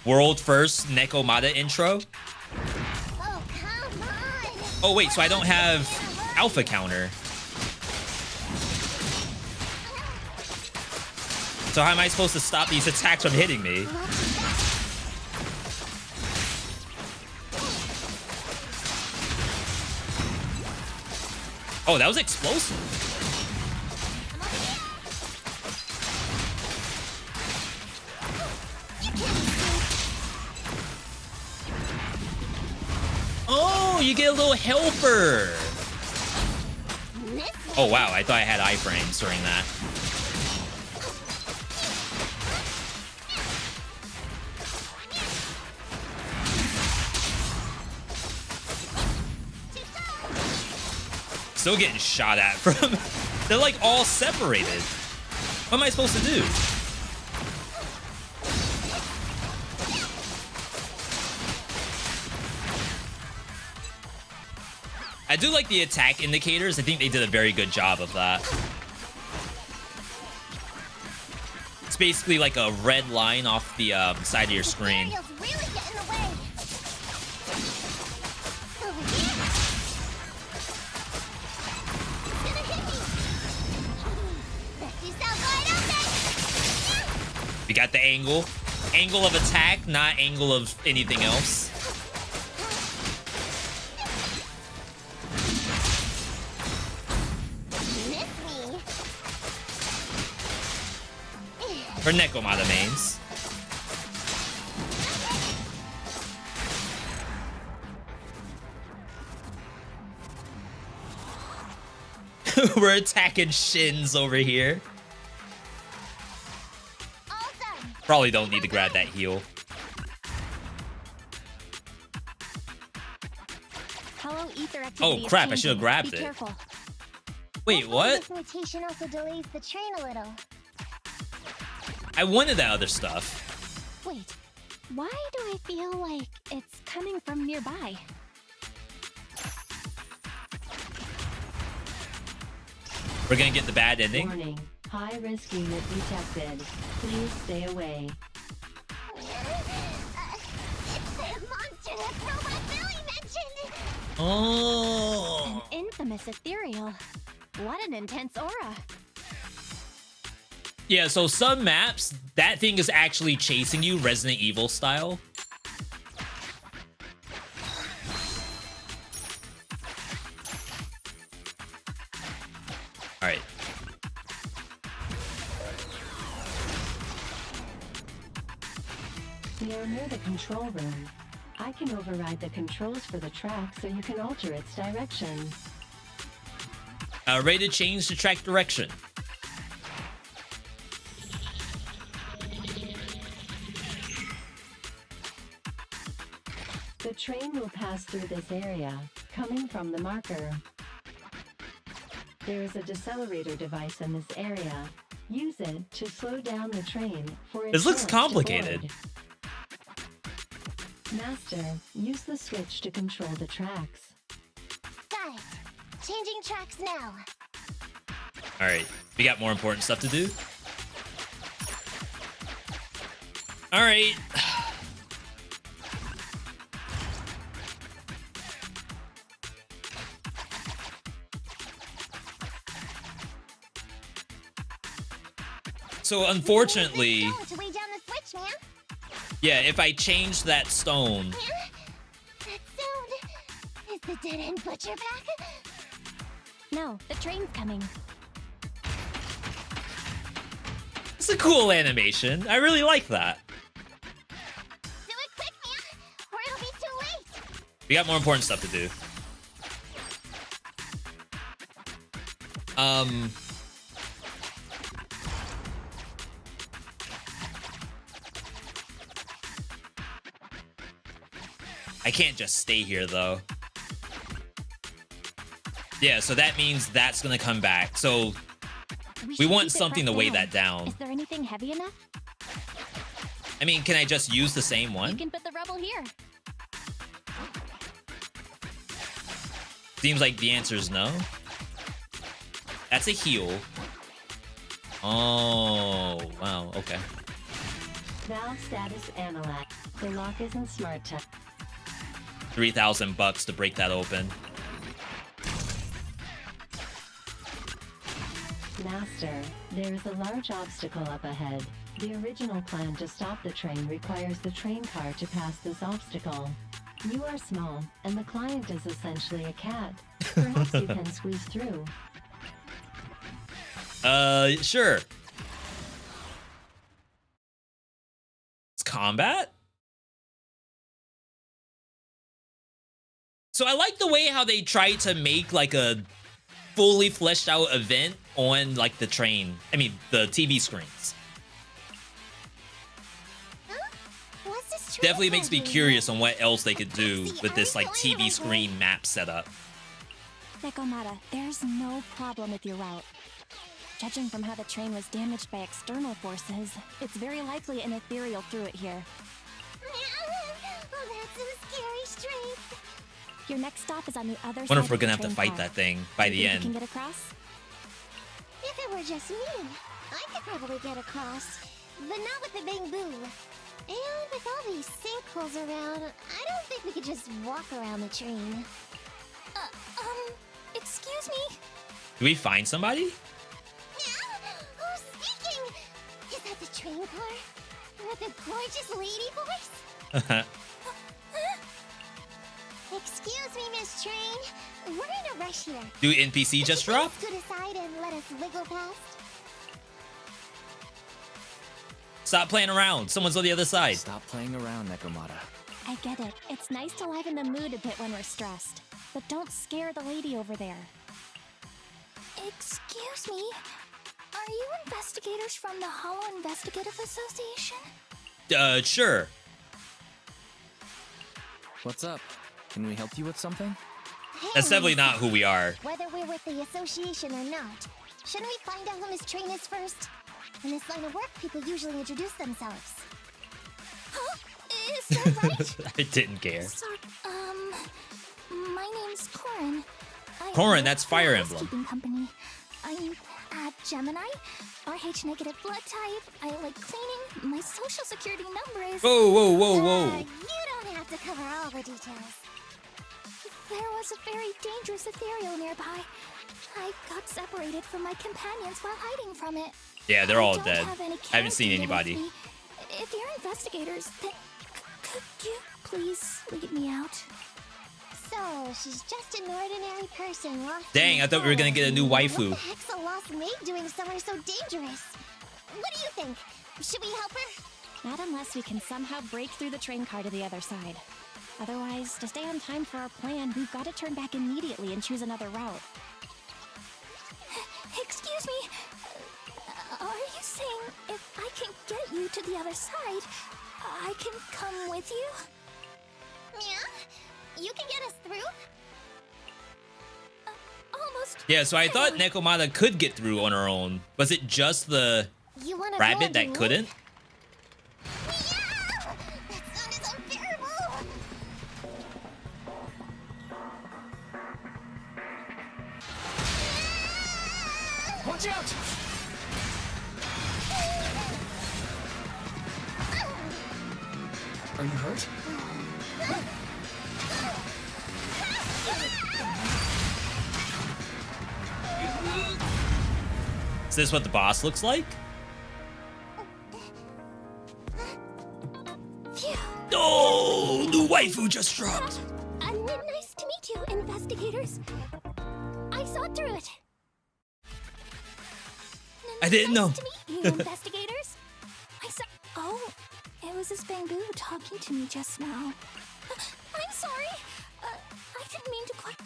World first Nekomata intro. Oh, come on. Oh wait, so I don't have alpha counter. So how am I supposed to stop these attacks from hitting me? Oh, that was explosive. Oh, you get a little helper. Oh, wow. I thought I had iframes during that. Still getting shot at from... They're like all separated. What am I supposed to do? I do like the attack indicators. I think they did a very good job of that. It's basically like a red line off the side of your screen. We got the angle. Angle of attack, not angle of anything else. For Nekomata mains. We're attacking shins over here. Probably don't need to grab that heal. Oh crap, I should have grabbed it. Wait, what? This mutation also delays the train a little. I wanted that other stuff. Wait, why do I feel like it's coming from nearby? We're gonna get the bad ending. Warning. High risk unit detected. Please stay away. It's that monster that Robot Billy mentioned! Oh. An infamous ethereal. What an intense aura. Yeah, so some maps, that thing is actually chasing you Resident Evil style. All right. We are near the control room. I can override the controls for the track so you can alter its direction. Ready to change the track direction. The train will pass through this area, coming from the marker. There is a decelerator device in this area. Use it to slow down the train for its This looks to complicated. board. Master, use the switch to control the tracks. Got it. Changing tracks now. All right, we got more important stuff to do. All right. So unfortunately, To weigh down the switch, man. yeah, if I change that stone, That sound. Is the dead end butcher back? No, the train's coming. it's a cool animation. I really like that. Do it quick, man, or it'll be too late. We got more important stuff to do. I can't just stay here though. Yeah, so that means that's gonna come back. So we should want keep it something to pressed weigh down. that down. Is there anything heavy enough? I mean, can I just use the same You one? can put the rubble here. Seems like the answer is no. That's a heal. Oh, wow, okay. Valve status analyzed. The lock is in smart tech. $3,000 to break that open. Master, there is a large obstacle up ahead. The original plan to stop the train requires the train car to pass this obstacle. You are small, and the client is essentially a cat. Perhaps you can squeeze through. Sure. It's combat? So I like the way how they try to make like a fully fleshed out event on like the train. I mean, the TV screens. Definitely makes me curious on what else they could do with this like TV screen map setup. Nekomata, there's no problem with your route. Judging from how the train was damaged by external forces, it's very likely an ethereal threw it here. Oh, that's some scary strength. Your next stop is on the other side. Wonder if we're of the gonna have to train fight car. that thing by Do the you think end. you can get across? If it were just me, I could probably get across. But not with the bamboo. And with all these sinkholes around, I don't think we could just walk around the train. Excuse me? Do we find somebody? Who's speaking? Is that the train car? With the gorgeous lady voice? Excuse me, Miss Train. We're in a rush here. Do NPC just drop? Scoot aside and let us wiggle past. Stop playing around. Someone's on the other side. Stop playing around, Nekomata. I get it. It's nice to liven the mood a bit when we're stressed. But don't scare the lady over there. Excuse me? Are you investigators from the Hollow Investigative Association? Sure. What's up? Can we help you with something? That's definitely not who we are. Whether we're with the association or not, shouldn't we find out who Miss Train is first? In this line of work, people usually introduce themselves. Huh? Is that right? I didn't care. Sorry, my name's Corin. Corin, that's Fire Emblem. Housekeeping company. I'm at Gemini, RH negative blood type. I like cleaning. My social security number is. Whoa, whoa, whoa, whoa. You don't have to cover all the details. There was a very dangerous ethereal nearby. I got separated from my companions while hiding from it. Yeah, they're all I don't dead. have any I haven't seen character with anybody. me. If you're investigators, then could you please lead me out? So, she's just an ordinary person lost. Dang, I thought we were gonna get a new waifu. What the heck's a lost maid doing somewhere so dangerous? What do you think? Should we help her? Not unless we can somehow break through the train car to the other side. Otherwise, to stay on time for our plan, we've got to turn back immediately and choose another route. Excuse me. Are you saying if I can get you to the other side, I can come with you? Yeah? You can get us through? Almost. Yeah, so I thought Nekomata could get through on her own. Was it just the You wanna rabbit go that couldn't? Yeah! That sound is unbearable! Watch out! Are you hurt? Is this what the boss looks like? Phew. Oh, new waifu just dropped. Nice to meet you, investigators. I saw through it. I didn't know. Nice to meet you, investigators. I saw. Oh, it was this bamboo talking to me just now. I'm sorry. I didn't mean to quite.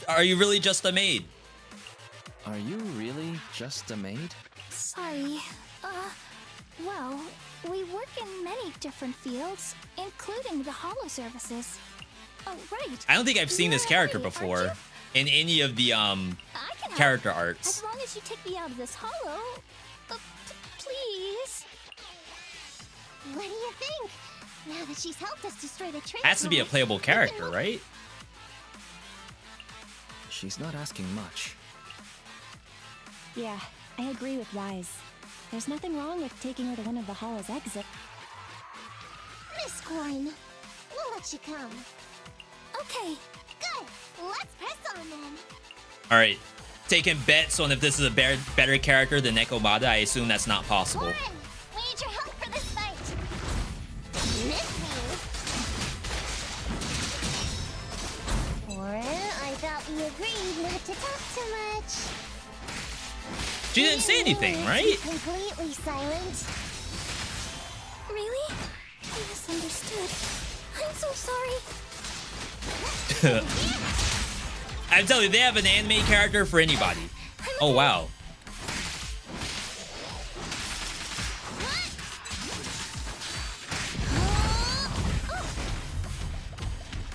Are you really just a maid? Are you really just a maid? Sorry. Well, we work in many different fields, including the Hollow services. Oh, right. I don't think I've seen this You're character Ellie, aren't before you? in any of the I can help. character arts. As long as you take me out of this hollow, please. What do you think? Now that she's helped us destroy the train. Has to be a car, playable character, right? She's not asking much. Yeah, I agree with Wise. There's nothing wrong with taking her to one of the Hollow's exit. Miss Corin, we'll let you come. Okay. Good. Let's press on then. All right. taking bets on if this is a better character than Nekomata. I assume that's not possible. Warren, we need your help for this fight. Miss me. Warren, I thought we agreed not to talk too much. She didn't say anything, right? Completely silent. Really? I misunderstood. I'm so sorry. I'm telling you, they have an anime character for anybody. Oh, wow.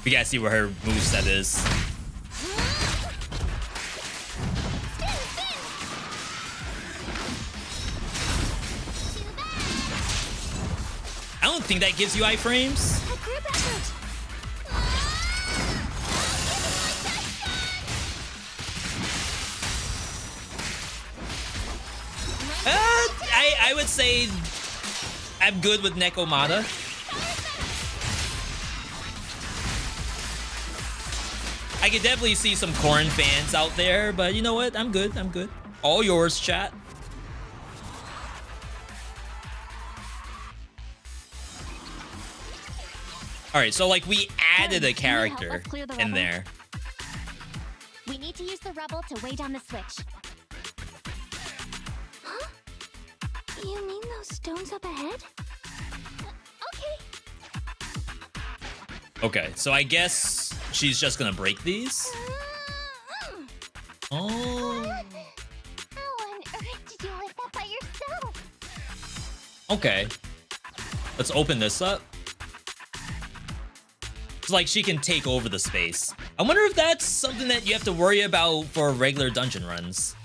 We gotta see what her moveset is. I don't think that gives you iframes. I would say I'm good with Nekomata. I could definitely see some Corrin fans out there, but you know what? I'm good. I'm good. All yours, chat. All right, so like we added a character in there. We need to use the rubble to weigh down the switch. Huh? You mean those stones up ahead? Okay. Okay, so I guess she's just gonna break these. Oh. How on earth did you lift that by yourself? Okay. Let's open this up. It's like she can take over the space. I wonder if that's something that you have to worry about for regular dungeon runs.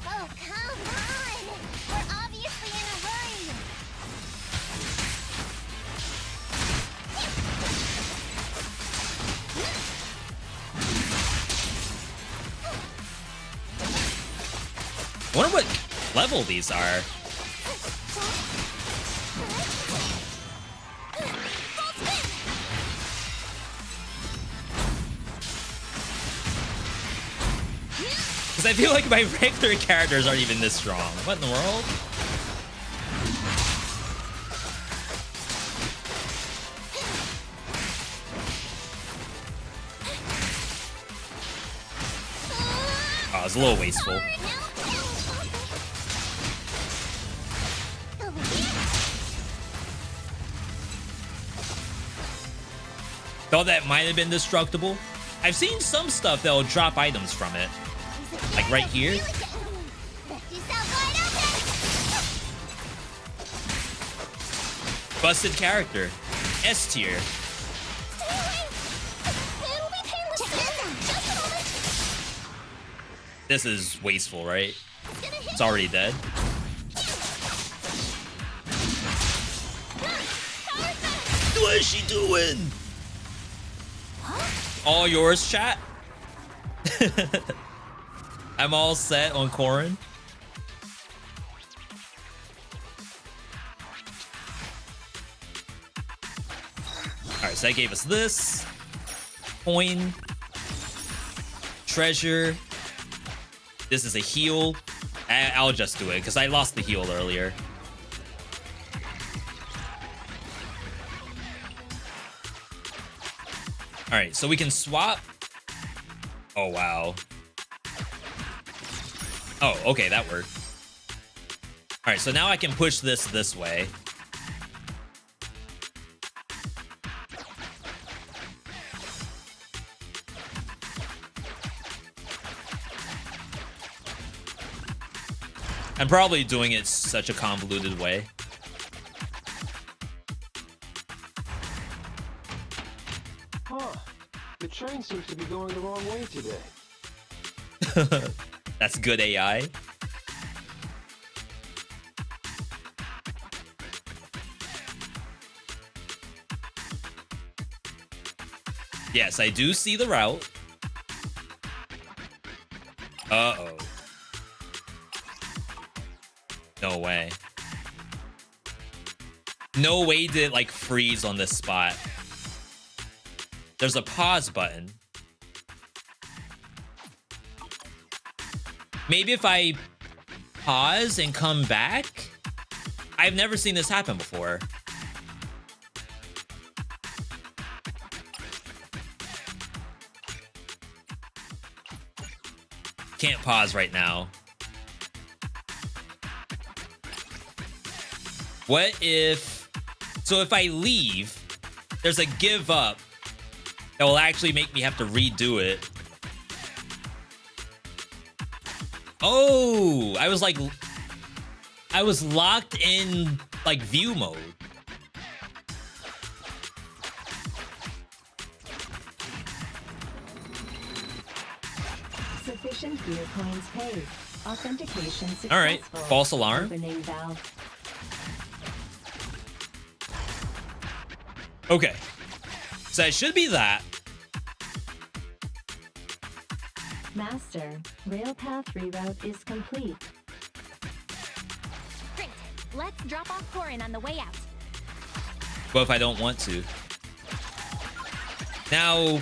Oh, come on! We're obviously in a hurry! I wonder what level these are. Because I feel like my regular characters aren't even this strong. What in the world? Oh, it's a little wasteful. Thought that might have been destructible. I've seen some stuff that'll drop items from it. Like right here. Busted character. S tier. This is wasteful, right? It's already dead. What is she doing? All yours, chat. I'm all set on Corrin. Alright, so that gave us this. Coin. Treasure. This is a heal. I'll just do it, because I lost the heal earlier. Alright, so we can swap. Oh, wow. Oh, okay, that worked. Alright, so now I can push this way. I'm probably doing it such a convoluted way. Huh. The train seems to be going the wrong way today. That's good AI. Yes, I do see the route. Uh-oh. No way. No way did it, like, freeze on this spot. There's a pause button. Maybe if I pause and come back? I've never seen this happen before. Can't pause right now. What if... So if I leave, there's a give up that will actually make me have to redo it. Oh, I was locked in like view mode. Sufficient gear coins paid. Authentication successful. All right, false alarm. Opening valve. Okay, so it should be that. Master, railpath reroute is complete. Great. Let's drop off Corin on the way out. What if I don't want to? Now...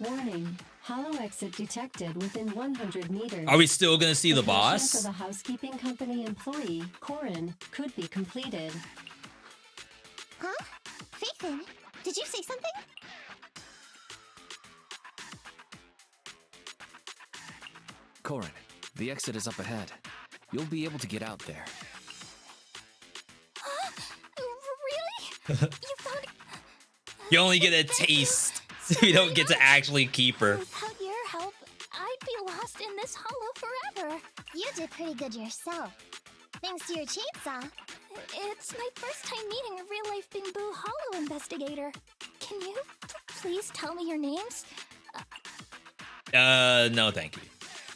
Warning. Hollow exit detected within 100 meters. Are we still gonna see the boss? For the housekeeping company employee, Corin, could be completed. Huh? Faithin, did you say something? Corin, the exit is up ahead. You'll be able to get out there. Really? You found... You only get a taste, so you don't get to actually keep her. Without your help, I'd be lost in this hollow forever. You did pretty good yourself. Thanks to your chainsaw. It's my first time meeting a real-life Bing-Boo Hollow investigator. Can you please tell me your names? No thank you.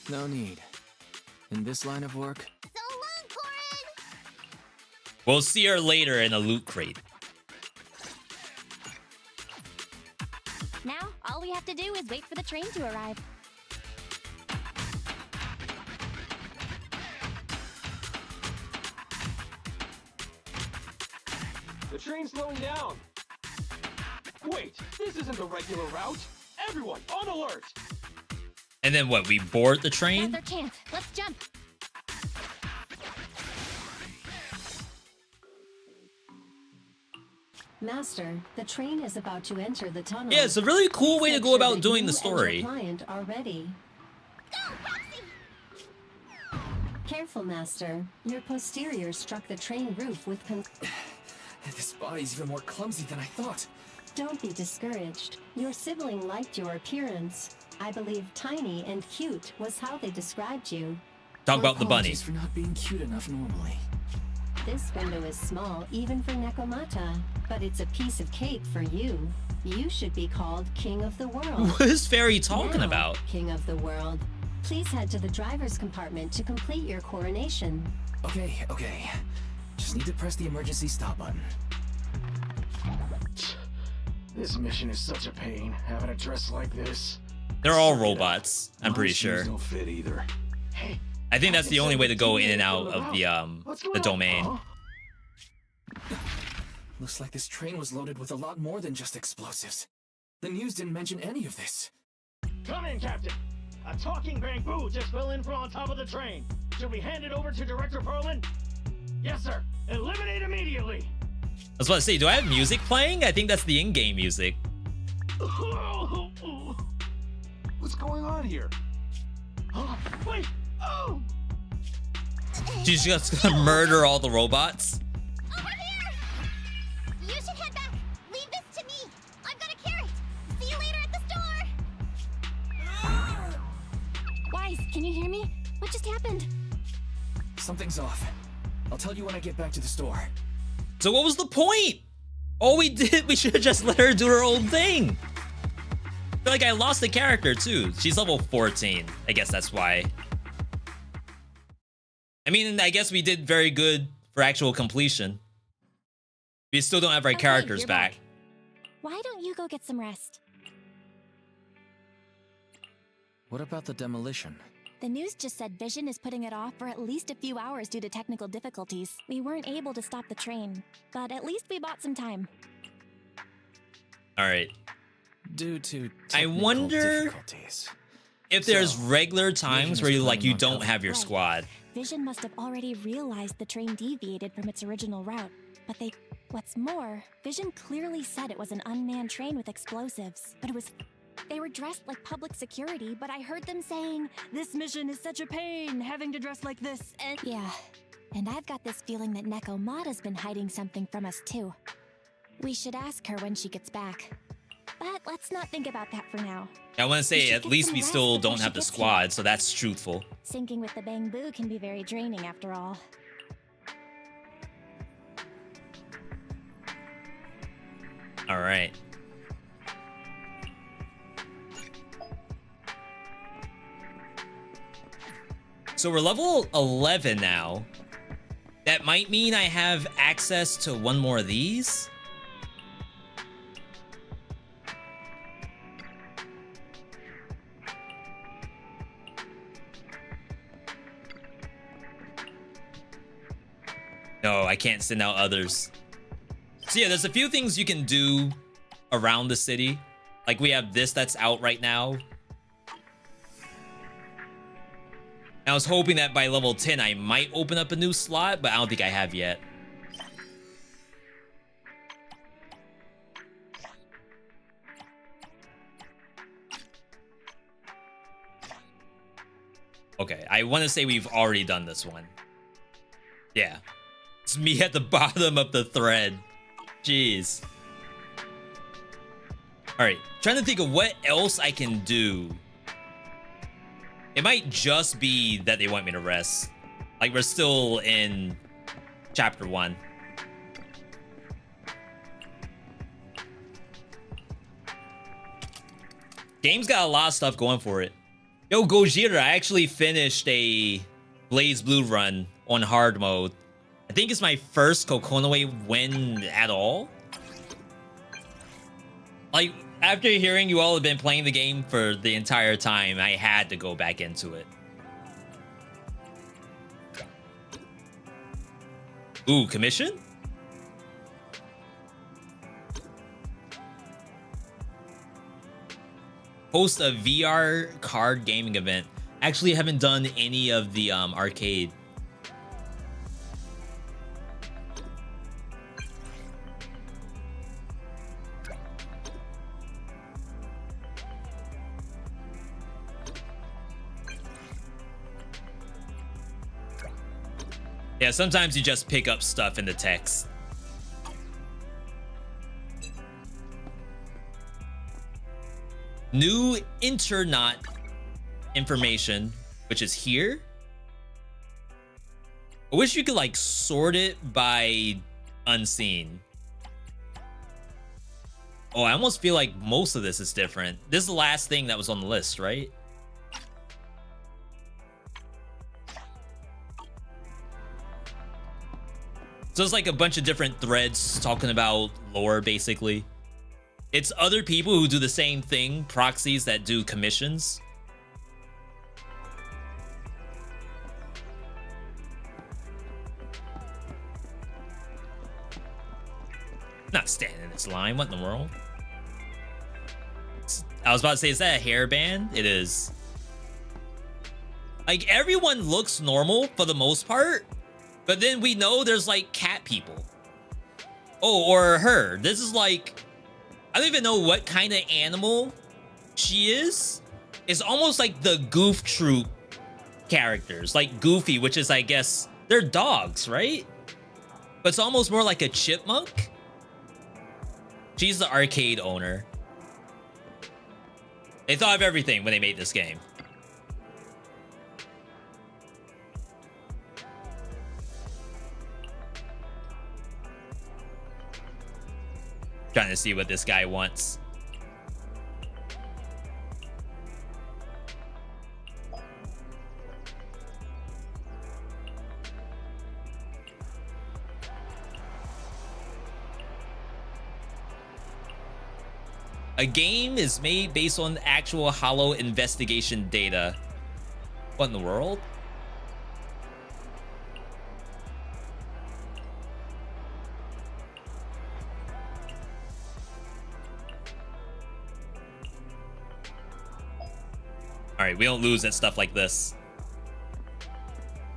No need. In this line of work... So long, Corin! We'll see her later in a loot crate. Now, all we have to do is wait for the train to arrive. The train's slowing down. Wait, this isn't the regular route. Everyone, on alert! And then what, we board the train? That's our chance. Let's jump. Master, the train is about to enter the tunnel. Yeah, it's a really cool way to go about doing the You story. and your client are ready. Go, Roxy! Careful, Master. Your posterior struck the train roof with This body's even more clumsy than I thought. Don't be discouraged. Your sibling liked your appearance. I believe tiny and cute was how they described you. Talk about the bunny. Apologies for not being cute enough normally. This window is small even for Nekomata, but it's a piece of cake for you. You should be called King of the World. What is Fairy talking Now, about? King of the World. Please head to the driver's compartment to complete your coronation. Okay. Just need to press the emergency stop button. This mission is such a pain, having a dress like this. They're all robots, I'm pretty sure. Don't fit either. Hey, I think that's the only way to go in and out of the domain. Looks like this train was loaded with a lot more than just explosives. The news didn't mention any of this. Come in, Captain. A talking bamboo just fell in from on top of the train. Should we hand it over to Director Perlman? Yes, sir. Eliminate immediately. I was about to say, do I have music playing? I think that's the in-game music. What's going on here? Wait! Oh! She's just gonna murder all the robots. Over here! You should head back. Leave this to me. I've got a carrot. See you later at the store. Wise, can you hear me? What just happened? Something's off. I'll tell you when I get back to the store. So what was the point? All we did, we should have just let her do her own thing. I feel like I lost the character too. She's level 14. I guess that's why. I mean, I guess we did very good for actual completion. We still don't have our characters you're back. Why don't you go get some rest? What about the demolition? The news just said Vision is putting it off for at least a few hours due to technical difficulties. We weren't able to stop the train, but at least we bought some time. All right. Due to I wonder difficulties. if there's regular times where you don't have your Right. squad. Vision must have already realized the train deviated from its original route. But what's more, Vision clearly said it was an unmanned train with explosives. But they were dressed like public security, but I heard them saying, "This mission is such a pain, having to dress like this," and yeah. And I've got this feeling that Nekomata's been hiding something from us too. We should ask her when she gets back. But let's not think about that for now. I want to say, at least we still don't before have she the gets squad, so that's truthful. Syncing with the Bangboo can be very draining after all. All right. So we're level 11 now. That might mean I have access to one more of these. No, I can't send out others. So yeah, there's a few things you can do around the city. Like we have this that's out right now. I was hoping that by level 10 I might open up a new slot, but I don't think I have yet. Okay, I want to say we've already done this one. Yeah. It's me at the bottom of the thread. Jeez. Alright, trying to think of what else I can do. It might just be that they want me to rest. Like, we're still in chapter 1. Game's got a lot of stuff going for it. Yo, Gojira, I actually finished a Blazblue run on hard mode. I think it's my first Kokonoe win at all. Like, after hearing you all have been playing the game for the entire time, I had to go back into it. Ooh, commission? Host a VR card gaming event. Actually, haven't done any of the arcade. Yeah, sometimes you just pick up stuff in the text. New internaut information, which is here. I wish you could like sort it by unseen. Oh, I almost feel like most of this is different. This is the last thing that was on the list, right? So it's like a bunch of different threads talking about lore, basically. It's other people who do the same thing, proxies that do commissions. Not standing in this line, what in the world? I was about to say, is that a hairband? It is. Like, everyone looks normal for the most part. But then we know there's like cat people. Oh, or her. This is like, I don't even know what kind of animal she is. It's almost like the Goof Troop characters. Like Goofy, which is, I guess, they're dogs, right? But it's almost more like a chipmunk. She's the arcade owner. They thought of everything when they made this game. Trying to see what this guy wants. A game is made based on actual Hollow investigation data. What in the world? Alright, we don't lose at stuff like this.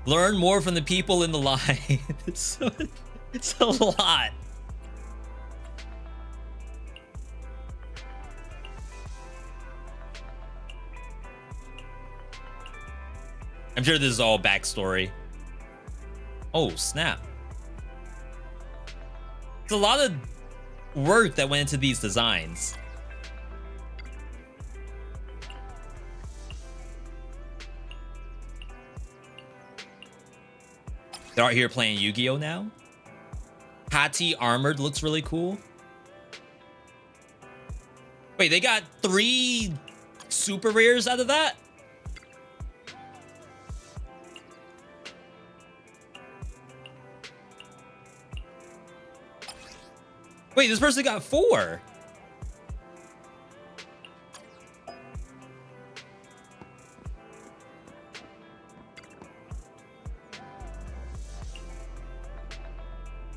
Learn more from the people in the line. It's a lot. I'm sure this is all backstory. Oh, snap. It's a lot of work that went into these designs. They're out here playing Yu-Gi-Oh now. Hati Armored looks really cool. Wait, they got 3 super rares out of that? Wait, this person got 4.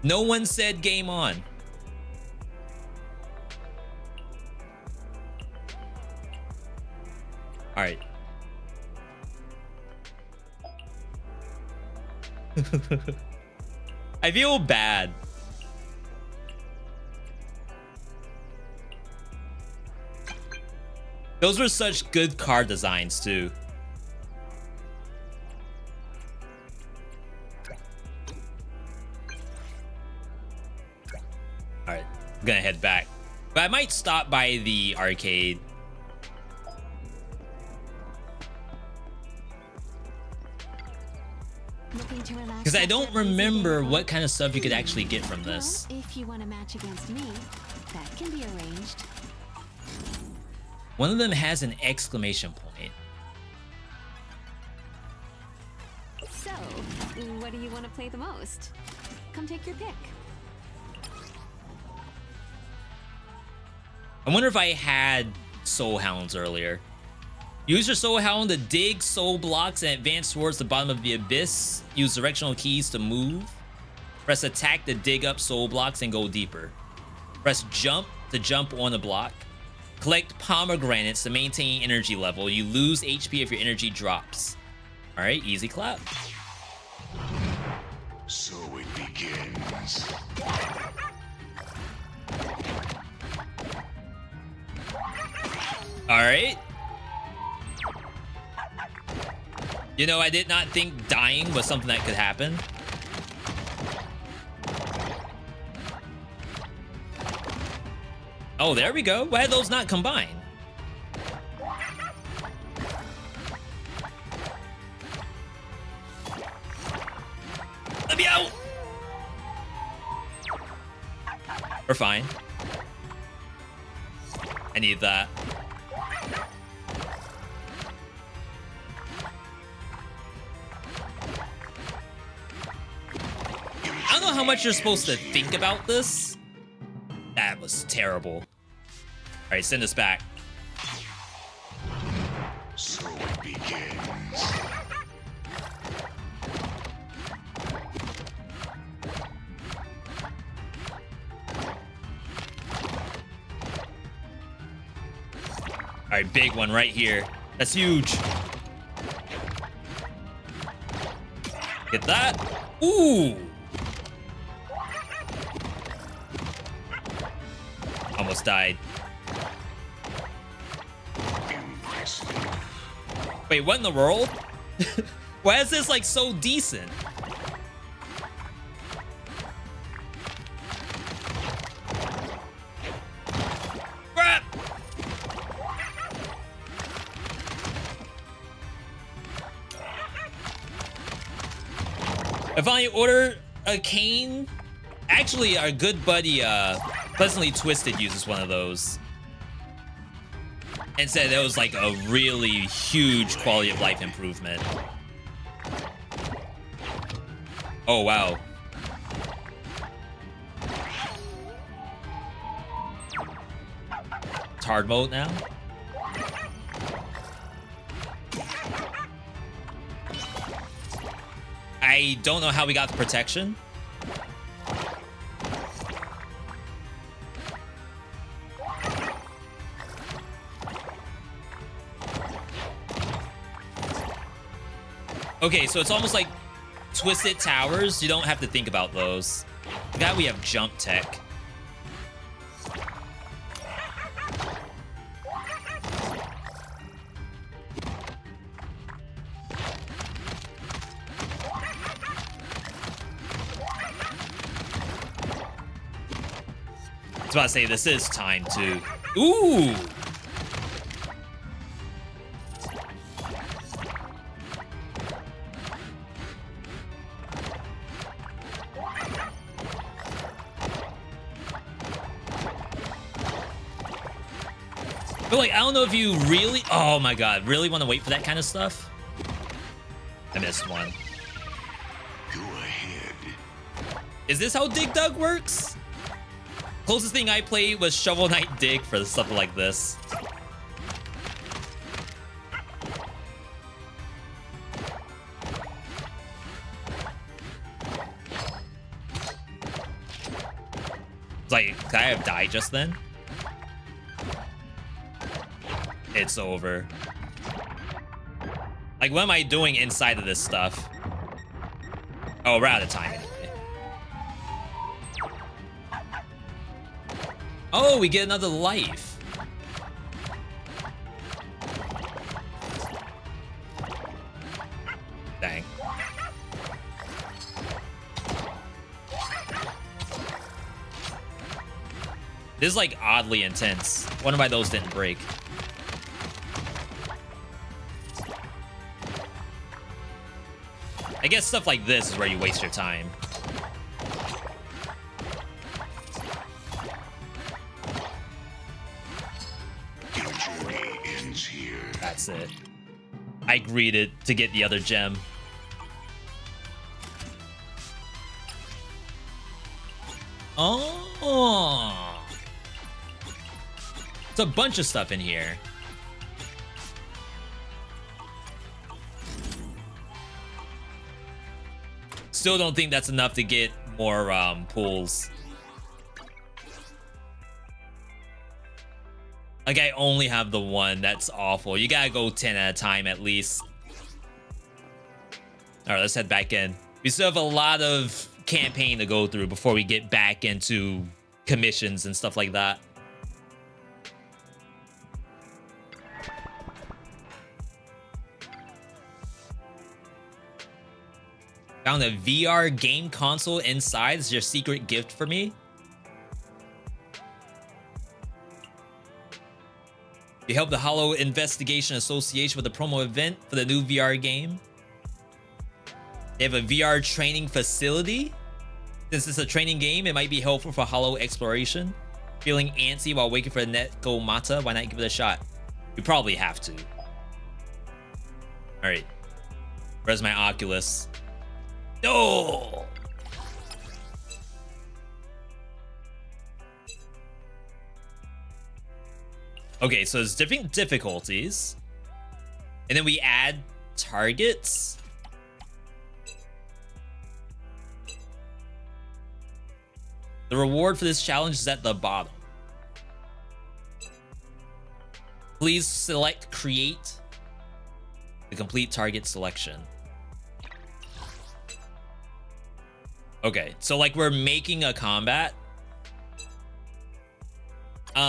No one said game on. All right. I feel bad. Those were such good card designs too. All right, I'm gonna head back, but I might stop by the arcade. Because I don't remember what kind of stuff you could actually get from this. Well, if you want a match against me, that can be arranged. One of them has an exclamation point. So, what do you want to play the most? Come take your pick. I wonder if I had Soul Hounds earlier. Use your Soul Hound to dig soul blocks and advance towards the bottom of the abyss. Use directional keys to move. Press attack to dig up soul blocks and go deeper. Press jump to jump on a block. Collect pomegranates to maintain energy level. You lose HP if your energy drops. All right, easy clap. So it begins. All right. You know, I did not think dying was something that could happen. Oh, there we go. Why are those not combined? Let me out! We're fine. I need that. I don't know how much you're supposed to think about this. That was terrible. All right, send us back. So it begins. All right, big one right here. That's huge. Get that. Ooh. Almost died. Wait, what in the world? Why is this like so decent? Crap! If I order a cane, actually our good buddy Pleasantly Twisted uses one of those and said that was like a really huge quality of life improvement. Oh wow. It's hard mode now. I don't know how we got the protection. Okay, so it's almost like Twisted Towers. You don't have to think about those. That we have jump tech. I was about to say, this is time to... Ooh! But like, I don't know if you really... Oh my god, really want to wait for that kind of stuff? I missed one. Go ahead. Is this how Dig Dug works? Closest thing I played was Shovel Knight Dig for something like this. It's like, could I have died just then? It's over. Like, what am I doing inside of this stuff? Oh, we're out of time anyway. Oh, we get another life. Dang. This is like oddly intense. Wonder why those didn't break. I guess stuff like this is where you waste your time. Your journey ends here. That's it. I greeted to get the other gem. Oh. It's a bunch of stuff in here. Still don't think that's enough to get more pulls. Like, I only have the one. That's awful. You gotta go 10 at a time at least. All right, let's head back in. We still have a lot of campaign to go through before we get back into commissions and stuff like that. Found a VR game console inside. Is your secret gift for me? You helped the Hollow Investigation Association with a promo event for the new VR game. They have a VR training facility. Since it's a training game, it might be helpful for Hollow exploration. Feeling antsy while waiting for the Netgo Mata? Why not give it a shot? You probably have to. All right. Where's my Oculus? No! Okay, so there's different difficulties. And then we add targets. The reward for this challenge is at the bottom. Please select Create to complete target selection. Okay, so like we're making a combat.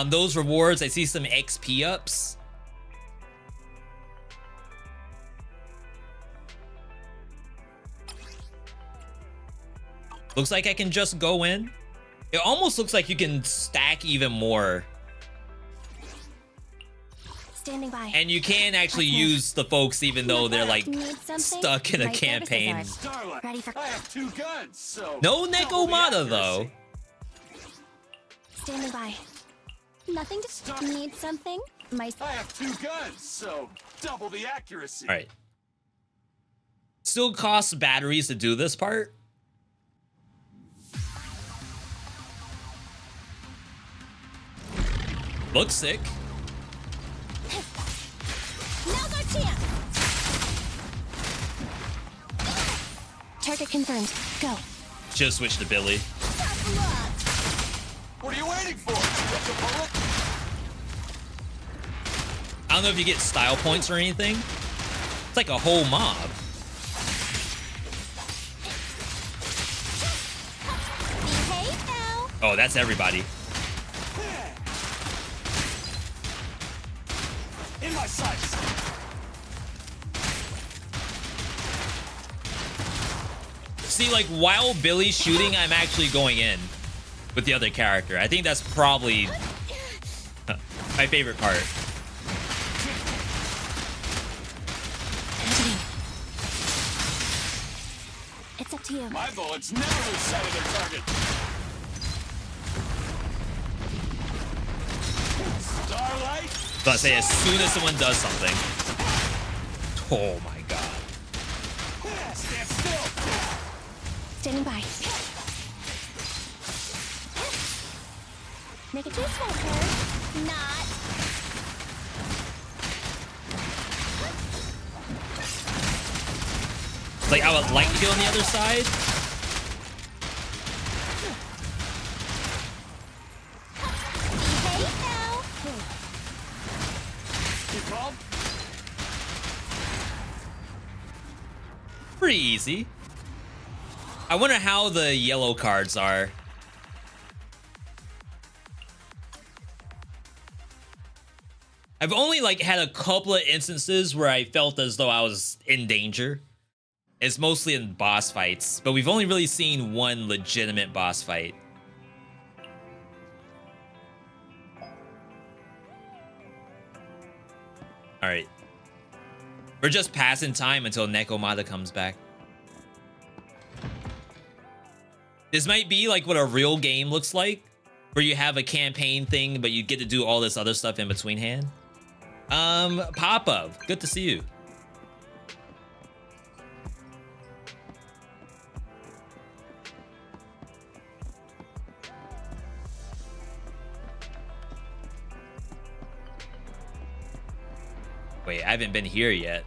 Those rewards, I see some XP ups. Looks like I can just go in. It almost looks like you can stack even more. Standing by. And you can actually use the folks even though they're like stuck in a campaign. Ready for... I have 2 guns, so No Nekomata though. Standing by. Nothing to... Need something? I have 2 guns, so double the accuracy. All right. Still costs batteries to do this part. Looks sick. Now's our chance. Target confirmed. Go. Just switch to Billy. What are you waiting for? Get the bullet? I don't know if you get style points or anything. It's like a whole mob. Oh, that's everybody. In my sights. See, like, while Billy's shooting, I'm actually going in with the other character. I think that's probably my favorite part. It's up to you. My bullets never lose sight of their target. Starlight. So I say as soon as someone does something. Oh my god. Stand still. Standing by. Make it useful, her. Not. Like, I would like to get on the other side. Behave now. You called? Pretty easy. I wonder how the yellow cards are. I've only like had a couple of instances where I felt as though I was in danger. It's mostly in boss fights, but we've only really seen one legitimate boss fight. All right. We're just passing time until Nekomata comes back. This might be like what a real game looks like, where you have a campaign thing, but you get to do all this other stuff in between hand. Papa, good to see you. Wait, I haven't been here yet.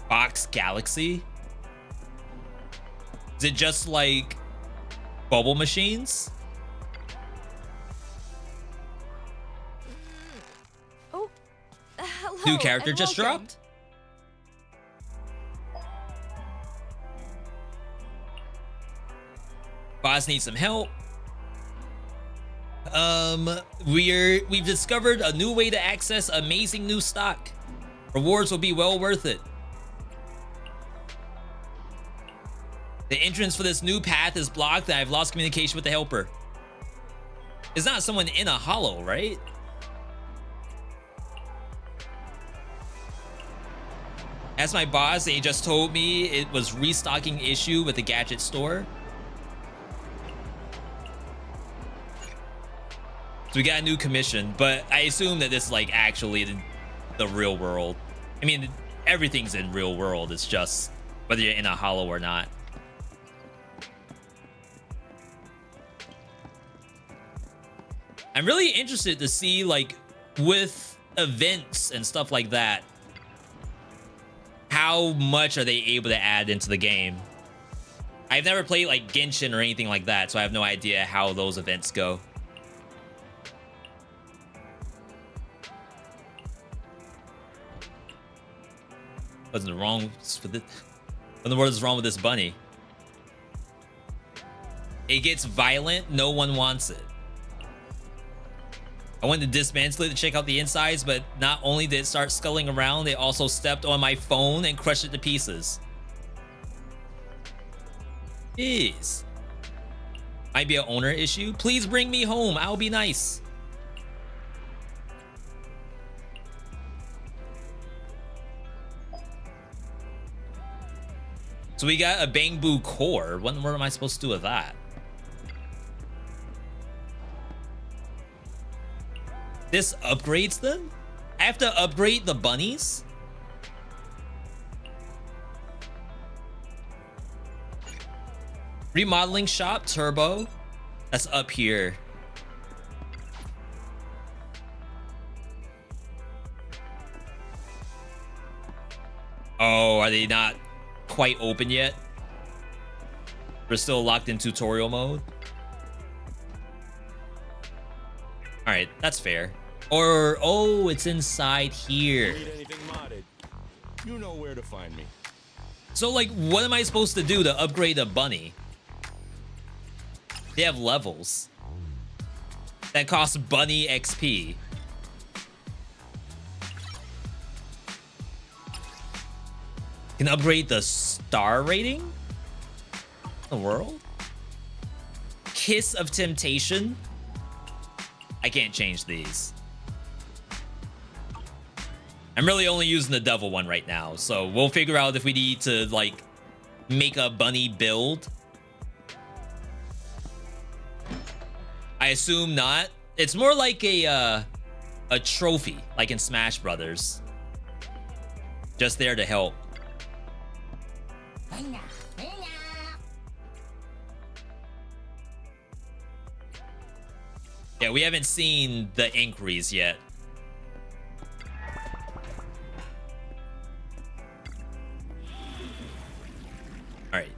Box Galaxy? Is it just like bubble machines? Oh, hello. New character and just welcome. dropped? Boss needs some help. We've discovered a new way to access amazing new stock. Rewards will be well worth it. The entrance for this new path is blocked and I've lost communication with the helper. It's not someone in a hollow, right? As my boss, he just told me it was restocking issue with the gadget store. So we got a new commission, but I assume that this is like actually the real world. I mean, everything's in real world. It's just whether you're in a hollow or not. I'm really interested to see, like, with events and stuff like that, how much are they able to add into the game? I've never played like Genshin or anything like that, so I have no idea how those events go. What's wrong with it? What in the world is wrong with this bunny? It gets violent. No one wants it. I went to dismantle it to check out the insides, but not only did it start sculling around, it also stepped on my phone and crushed it to pieces. Jeez. Might be an owner issue. Please bring me home. I'll be nice. So we got a Bamboo core. What am I supposed to do with that? This upgrades them? I have to upgrade the bunnies? Remodeling shop, turbo. That's up here. Oh, are they not quite open yet? We're still locked in tutorial mode. All right, that's fair. Or, oh, it's inside here. Need anything modded? You know where to find me. So, like, what am I supposed to do to upgrade a bunny? They have levels that cost bunny XP. Can upgrade the star rating in the world. Kiss of Temptation. I can't change these. I'm really only using the devil one right now, so we'll figure out if we need to like make a bunny build. I assume not. It's more like a trophy, like in Smash Brothers. Just there to help. Yeah, we haven't seen the inquiries yet. All right.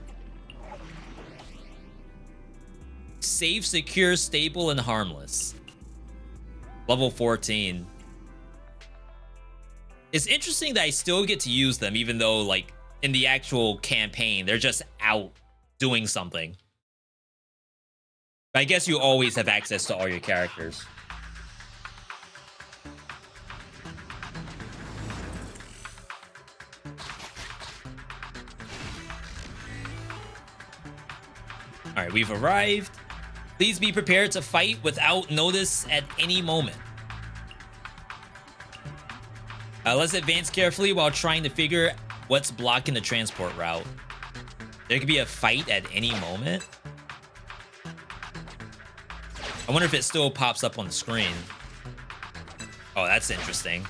Safe, secure, stable, and harmless. Level 14. It's interesting that I still get to use them, even though, like, in the actual campaign, they're just out doing something. I guess you always have access to all your characters. All right, we've arrived. Please be prepared to fight without notice at any moment. Let's advance carefully while trying to figure what's blocking the transport route. There could be a fight at any moment. I wonder if it still pops up on the screen. Oh, that's interesting.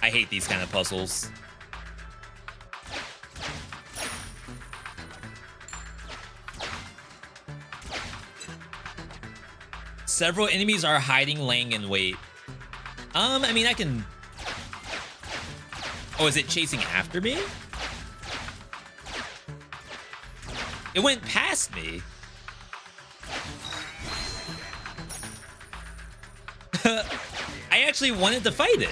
I hate these kind of puzzles. Several enemies are hiding, laying in wait. I mean, I can... Oh, is it chasing after me? It went past me. I actually wanted to fight it.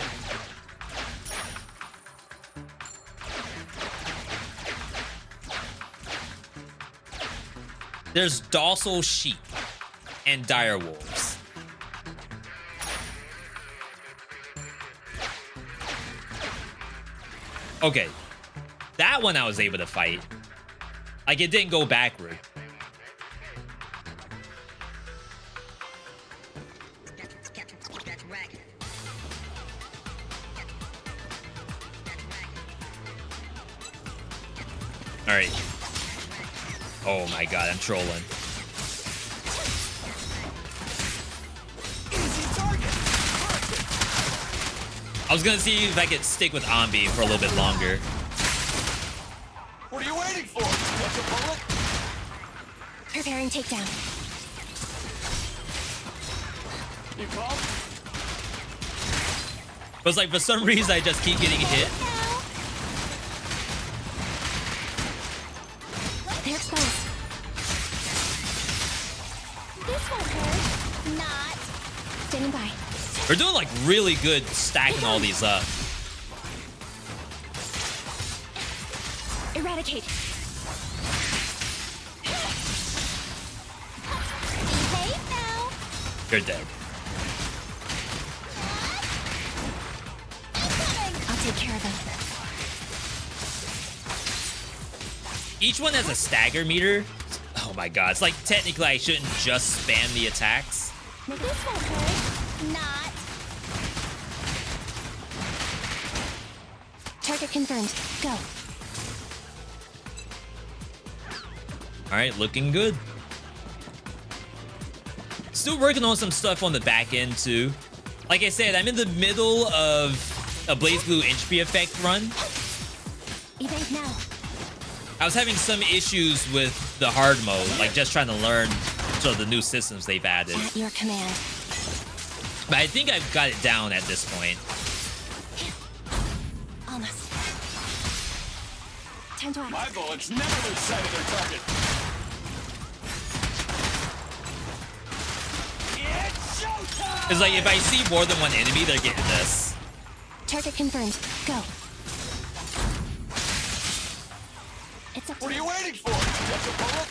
There's docile sheep and dire wolves. Okay, that one I was able to fight. Like, it didn't go backward. All right. Oh my god, I'm trolling. I was gonna see if I could stick with Ambi for a little bit longer. What are you waiting for? What's a bullet? Preparing takedown. You called? But it's like, for some reason, I just keep getting hit. They're exposed. This won't hurt. Not. Standing by. We're doing like really good stacking all these up. Eradicate. Behave now. You're dead. I'll take care of them. Each one has a stagger meter. Oh my god, it's like technically I shouldn't just spam the attacks. This won't hurt. Not. Target confirmed. Go. All right, looking good. Still working on some stuff on the back end too. Like I said, I'm in the middle of a Blazblue Entropy effect run. Evade now. I was having some issues with the hard mode, like just trying to learn sort of the new systems they've added. At your command. But I think I've got it down at this point. Almost. Time to act. My bullets never lose sight of their target. It's showtime! It's like if I see more than one enemy, they're getting this. Target confirmed. Go. It's up to What are you waiting for? That's a bullet?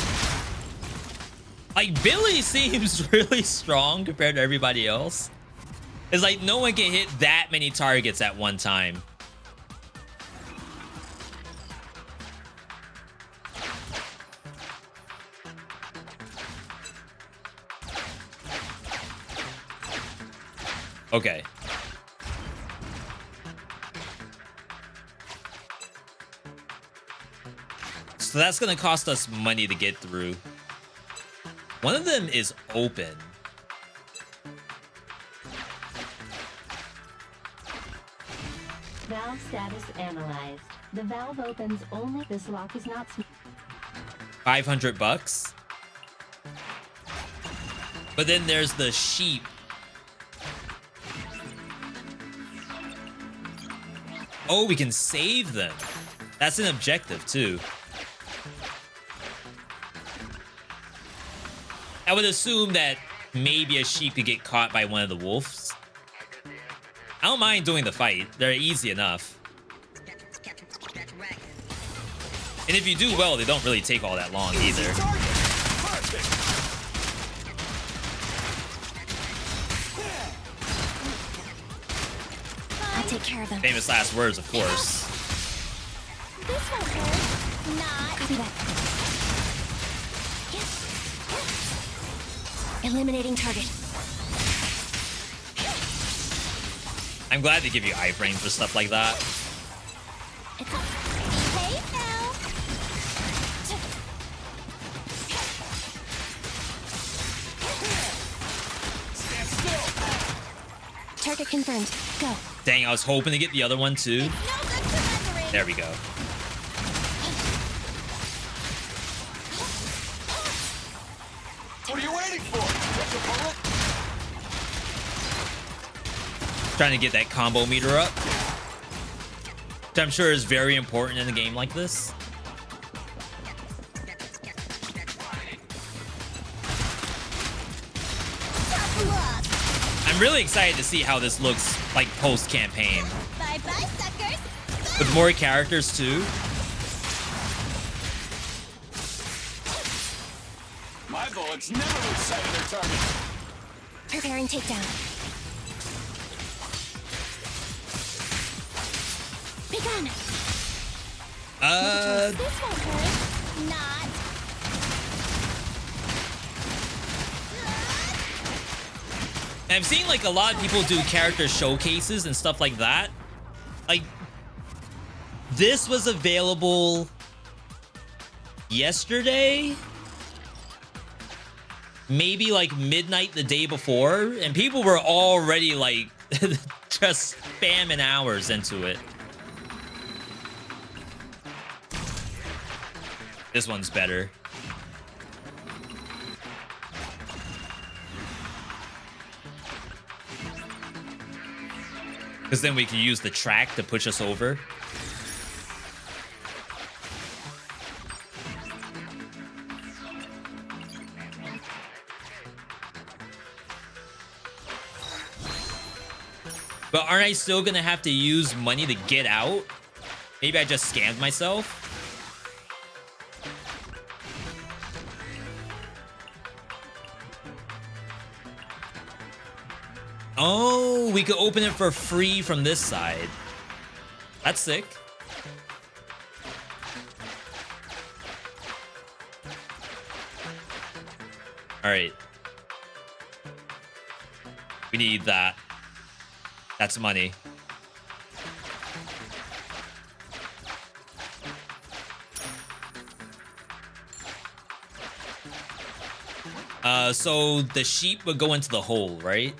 Like, Billy seems really strong compared to everybody else. It's like no one can hit that many targets at one time. Okay. So that's gonna cost us money to get through. One of them is open. Valve status analyzed. The valve opens only if this lock is not... $500. But then there's the sheep. Oh, we can save them. That's an objective too. I would assume that maybe a sheep could get caught by one of the wolves. I don't mind doing the fight. They're easy enough. And if you do well, they don't really take all that long either. I'll take care of them. Famous last words, of course. This won't hurt. Not. Copy that. Eliminating target. I'm glad they give you iframe for stuff like that. Hey, now. Stand still. Target confirmed. Go. Dang, I was hoping to get the other one too. There we go. What are you waiting for? That's a bullet? Trying to get that combo meter up, which I'm sure is very important in a game like this. I'm really excited to see how this looks like post-campaign. Bye-bye, suckers. With more characters too. My bullets never lose sight of their target. Preparing takedown. Begun. This won't hurt. Not. I've seen like a lot of people do character showcases and stuff like that. Like, this was available yesterday, maybe like midnight the day before, and people were already like just spamming hours into it. This one's better. Because then we can use the track to push us over. But aren't I still gonna have to use money to get out? Maybe I just scammed myself? Oh, we could open it for free from this side. That's sick. All right. We need that. That's money. So the sheep would go into the hole, right?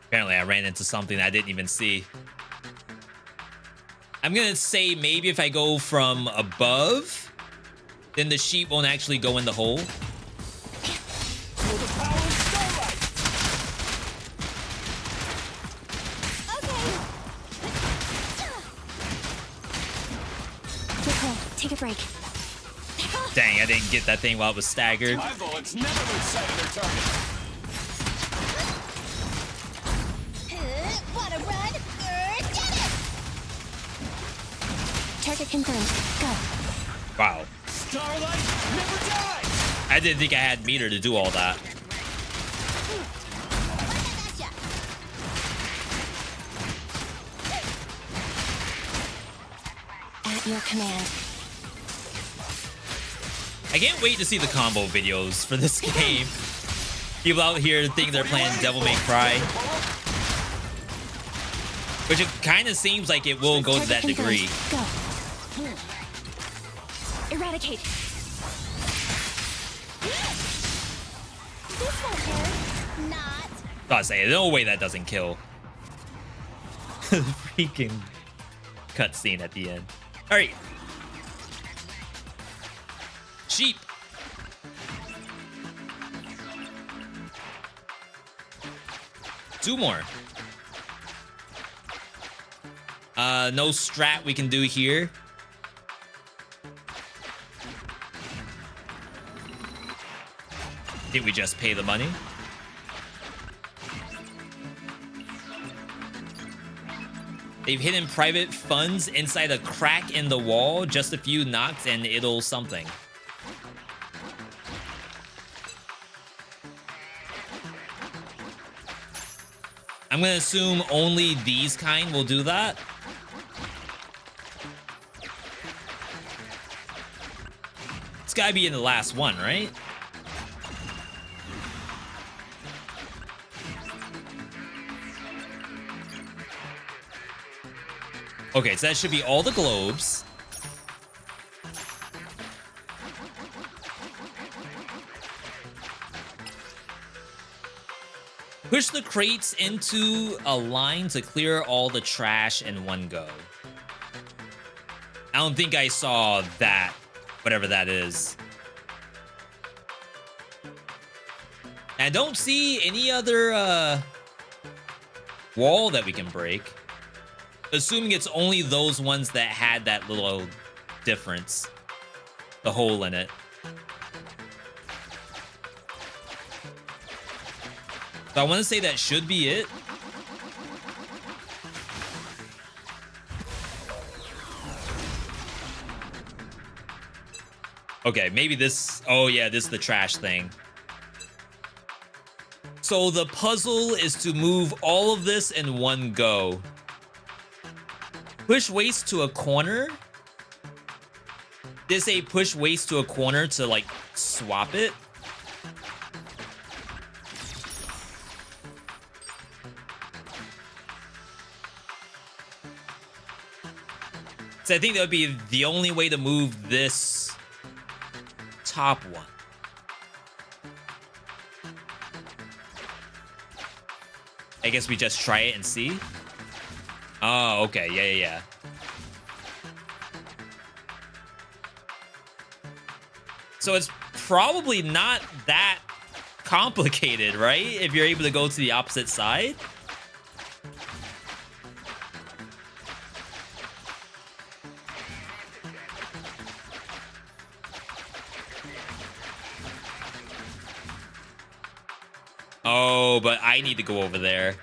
Apparently I ran into something I didn't even see. I'm gonna say maybe if I go from above, then the sheep won't actually go in the hole. Nicole, take a break. Back off. Dang, I didn't get that thing while it was staggered. My bullets never lose sight of their target. Wanna run? Get it! Target confirmed. Go. Wow. Starlight never dies! I didn't think I had meter to do all that. At your command. I can't wait to see the combo videos for this game. People out here think they're playing Devil May Cry. Which it kind of seems like it will go to that degree. Go. Eradicate. This won't hurt. Not. Gotta say, no way that doesn't kill. Freaking cutscene at the end. All right. Sheep. Two more. No strat we can do here. Think we just pay the money? They've hidden private funds inside a crack in the wall. Just a few knocks and it'll something. I'm gonna assume only these kind will do that. It's gotta be in the last one, right? Okay, so that should be all the globes. Push the crates into a line to clear all the trash in one go. I don't think I saw that, whatever that is. I don't see any other wall that we can break. Assuming it's only those ones that had that little difference. The hole in it. So I want to say that should be it. Okay, maybe this... Oh yeah, this is the trash thing. So the puzzle is to move all of this in one go. Push waste to a corner. Did it say push waste to a corner to like swap it? So I think that would be the only way to move this top one. I guess we just try it and see. Oh, okay. Yeah. So it's probably not that complicated, right? If you're able to go to the opposite side. Oh, but I need to go over there.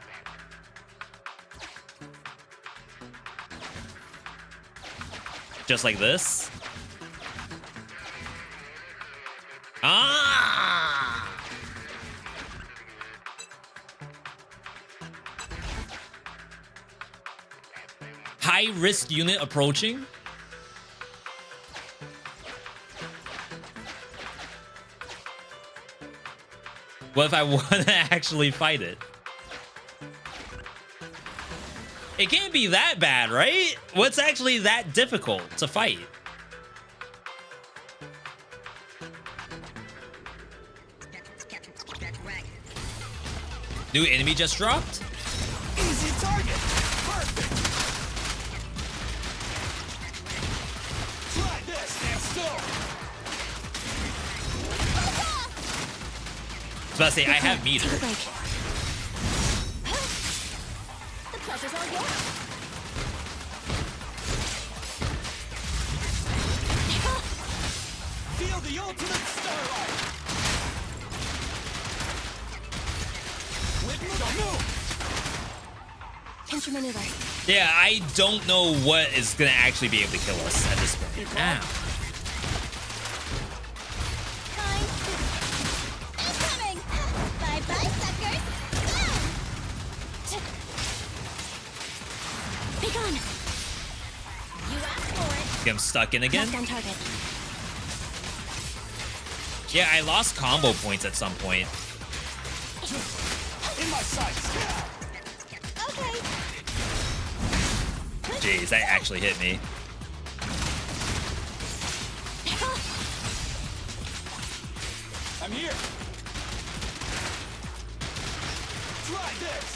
Just like this. Ah! High risk unit approaching. What if I want to actually fight it? It can't be that bad, right? What's actually that difficult to fight? New enemy just dropped? Easy target. Perfect. Try this. Stand still. I was about to say, I have meter. The pressure's all yours. Feel the Pinch your maneuver. Yeah, I don't know what is gonna actually be able to kill us at this point. Ow. Incoming! Bye-bye, suckers! Be gone. You asked for it. I'm stuck in again. Knocked on target. Yeah, I lost combo points at some point. In my sights. Okay. Jeez, that actually hit me. I'm here. Try this.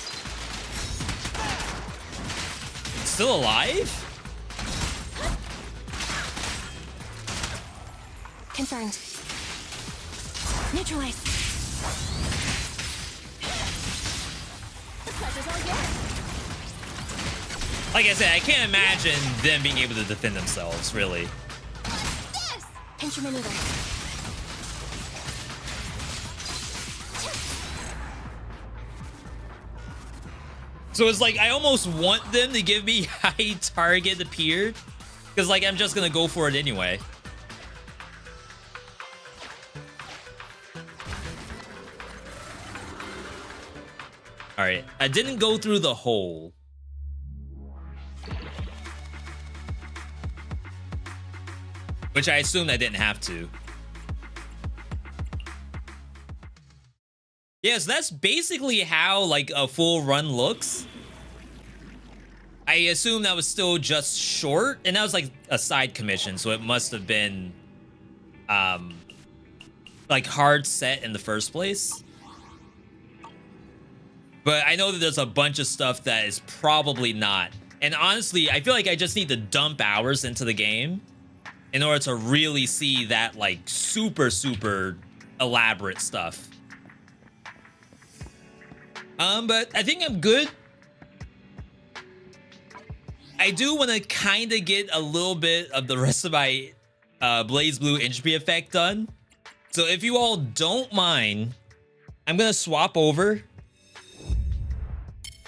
Still alive? Confirmed. Neutralize. The pleasure's all yours. Like I said, I can't imagine them being able to defend themselves, really. This! Pinch your maneuver. So it's like I almost want them to give me high target appeared, because like I'm just gonna go for it anyway. All right, I didn't go through the hole. Which I assumed I didn't have to. Yeah, so that's basically how like a full run looks. I assume that was still just short, and that was like a side commission, so it must have been like hard set in the first place. But I know that there's a bunch of stuff that is probably not. And honestly, I feel like I just need to dump hours into the game in order to really see that like super elaborate stuff. But I think I'm good. I do want to kind of get a little bit of the rest of my Blazblue entropy effect done. So if you all don't mind, I'm gonna swap over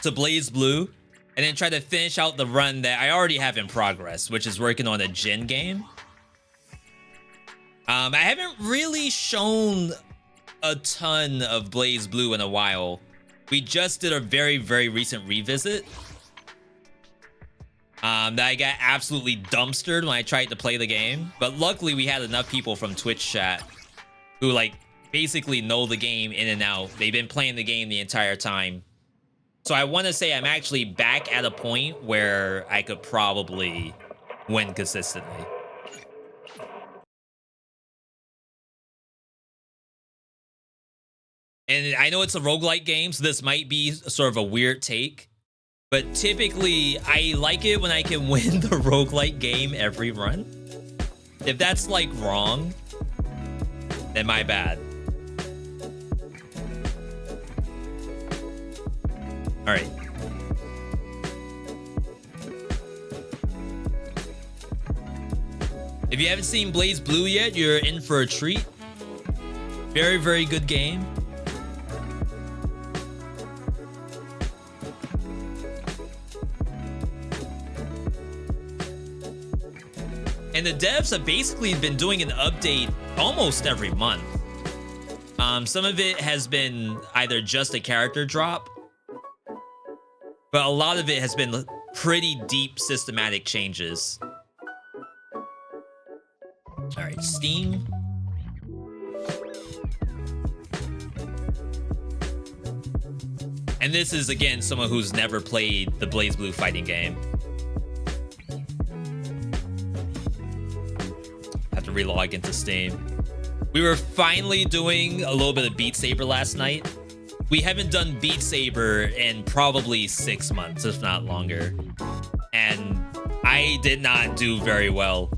to Blazblue and then try to finish out the run that I already have in progress, which is working on a Gen game. I haven't really shown a ton of Blazblue in a while. We just did a very recent revisit that I got absolutely dumpstered when I tried to play the game. But luckily we had enough people from Twitch chat who like basically know the game in and out. They've been playing the game the entire time. So I want to say I'm actually back at a point where I could probably win consistently. And I know it's a roguelike game, so this might be sort of a weird take. But typically, I like it when I can win the roguelike game every run. If that's like wrong, then my bad. All right. If you haven't seen Blazblue yet, you're in for a treat. Very good game. And the devs have basically been doing an update almost every month. Some of it has been either just a character drop, but a lot of it has been pretty deep systematic changes. All right, Steam. And this is, again, someone who's never played the Blazblue fighting game. Have to relog into Steam. We were finally doing a little bit of Beat Saber last night. We haven't done Beat Saber in probably 6 months, if not longer. And I did not do very well.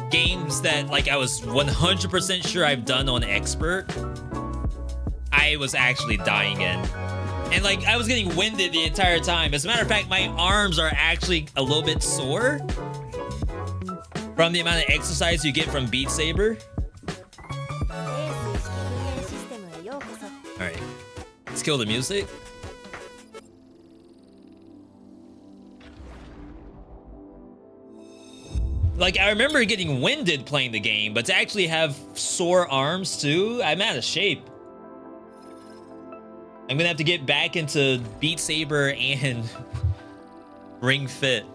Games that like I was 100% sure I've done on Expert, I was actually dying in. And like I was getting winded the entire time. As a matter of fact, my arms are actually a little bit sore from the amount of exercise you get from Beat Saber. Alright, let's kill the music. Like, I remember getting winded playing the game, but to actually have sore arms too, I'm out of shape. I'm gonna have to get back into Beat Saber and Ring Fit.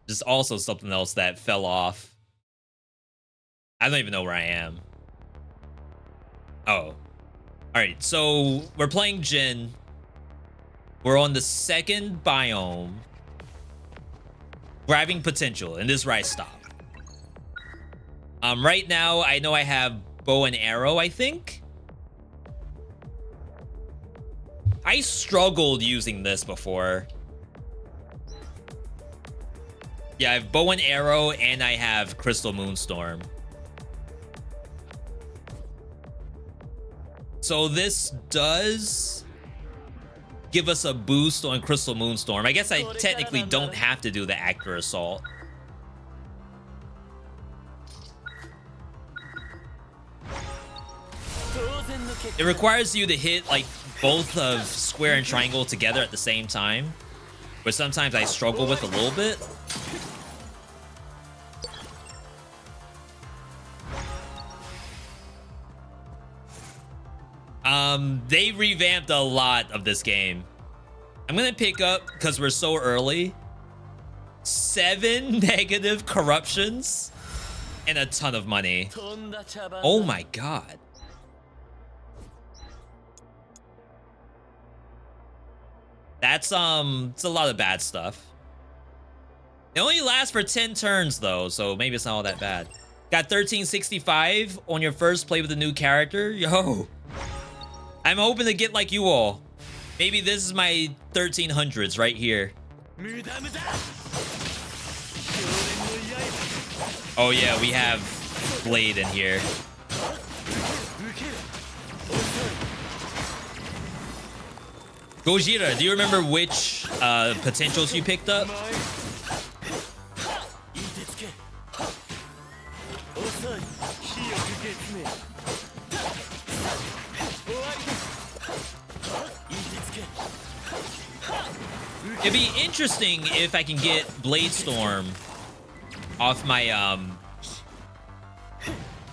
Just also something else that fell off. I don't even know where I am. Oh. Alright, so we're playing Jin. We're on the second biome. Grabbing potential, and this is where I stop. Right now, I know I have bow and arrow, I think. I struggled using this before. Yeah, I have bow and arrow, and I have Crystal Moonstorm. So this does give us a boost on Crystal Moonstorm. I guess I technically don't have to do the Actor Assault. It requires you to hit like both of square and triangle together at the same time, which sometimes I struggle with a little bit. They revamped a lot of this game. I'm gonna pick up, because we're so early, 7 negative corruptions and a ton of money. Oh my god. That's it's a lot of bad stuff. It only lasts for 10 turns though, so maybe it's not all that bad. Got 1365 on your first play with a new character. Yo. I'm hoping to get like you all. Maybe this is my 1300s right here. Oh yeah, we have Blade in here. Gojira, do you remember which potentials you picked up? It'd be interesting if I can get Blade Storm off my I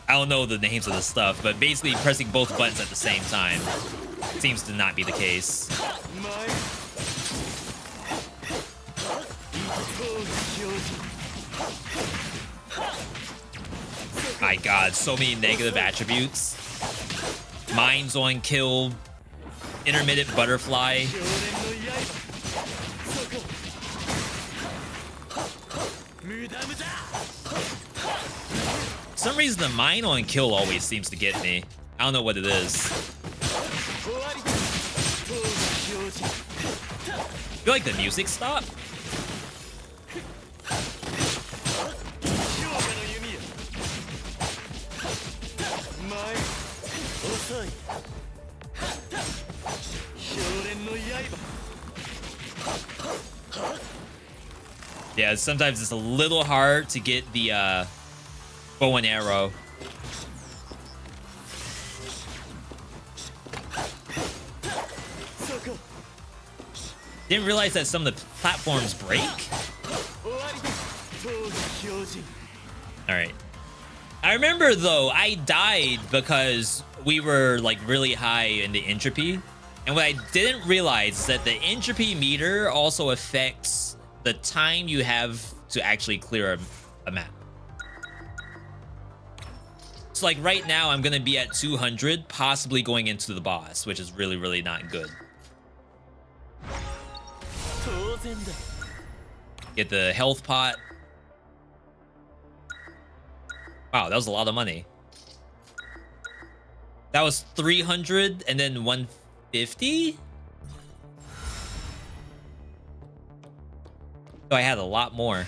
don't know the names of the stuff, but basically pressing both buttons at the same time seems to not be the case. My god, so many negative attributes. Mind's on kill, intermittent butterfly. For some reason the mine on kill always seems to get me. I don't know what it is. I feel like the music stopped. Yeah, sometimes it's a little hard to get the bow and arrow. Didn't realize that some of the platforms break. All right. I remember though, I died because we were like really high in the entropy. And what I didn't realize is that the entropy meter also affects the time you have to actually clear a map. So like right now, I'm gonna be at 200, possibly going into the boss, which is really, really not good. Get the health pot. Wow, that was a lot of money. That was 300 and then 150? So I had a lot more.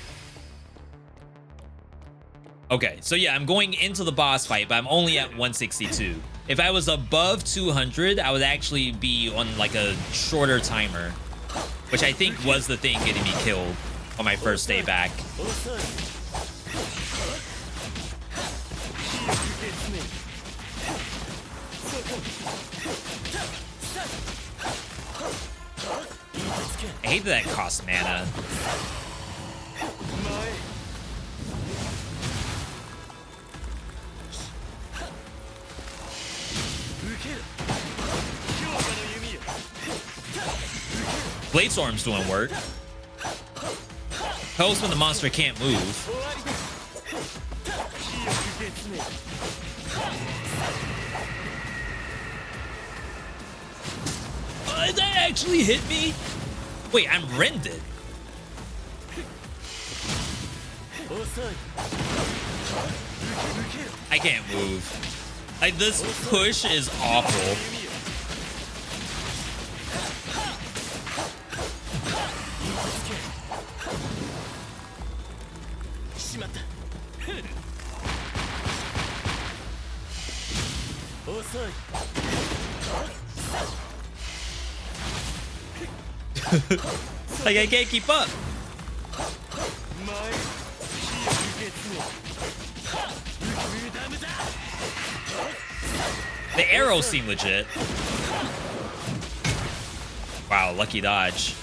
Okay, so yeah, I'm going into the boss fight, but I'm only at 162. If I was above 200, I would actually be on like a shorter timer, which I think was the thing getting me killed on my first day back. I hate that it costs mana. Blade Storm's doing work. Helps when the monster can't move. That actually hit me? Wait, I'm rended. I can't move. Like, this push is awful. Like, I can't keep up. The arrows seem legit. Wow, lucky dodge.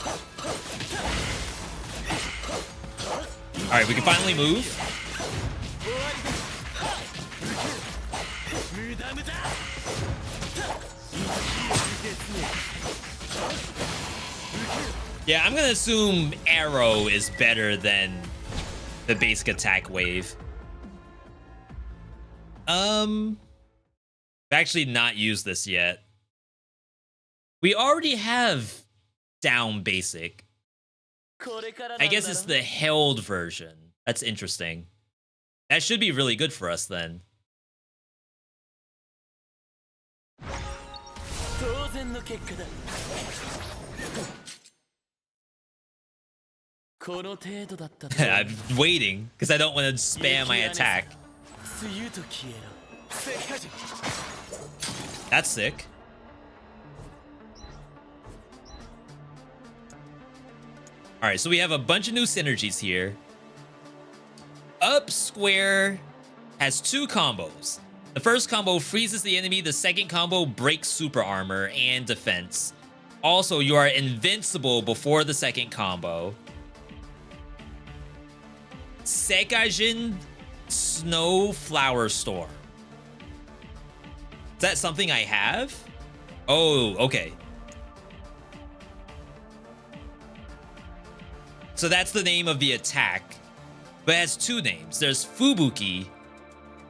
Alright, we can finally move. Yeah, I'm gonna assume arrow is better than the basic attack wave. I've actually not used this yet. We already have down basic. I guess it's the held version. That's interesting. That should be really good for us then. I'm waiting because I don't want to spam my attack. That's sick. Alright, so we have a bunch of new synergies here. Up square has 2 combos. The first combo freezes the enemy, the second combo breaks super armor and defense. Also, you are invincible before the second combo. Sekajin Snow Flower Storm. Is that something I have? Oh, okay. So that's the name of the attack, but it has 2 names. There's Fubuki,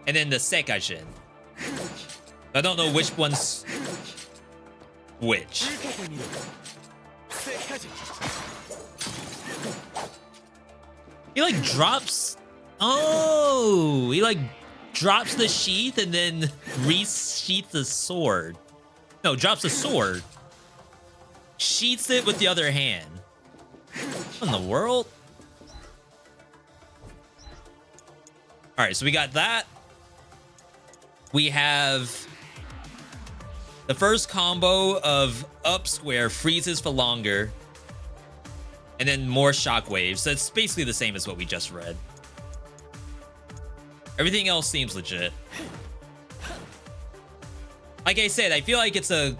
and then the Sekajin. I don't know which one's which. He like drops. Oh, he like drops the sheath and then resheaths the sword. No, drops the sword, sheaths it with the other hand. What in the world? All right, so we got that. We have the first combo of up square freezes for longer, and then more shockwaves. So it's basically the same as what we just read. Everything else seems legit. Like I said, I feel like it's a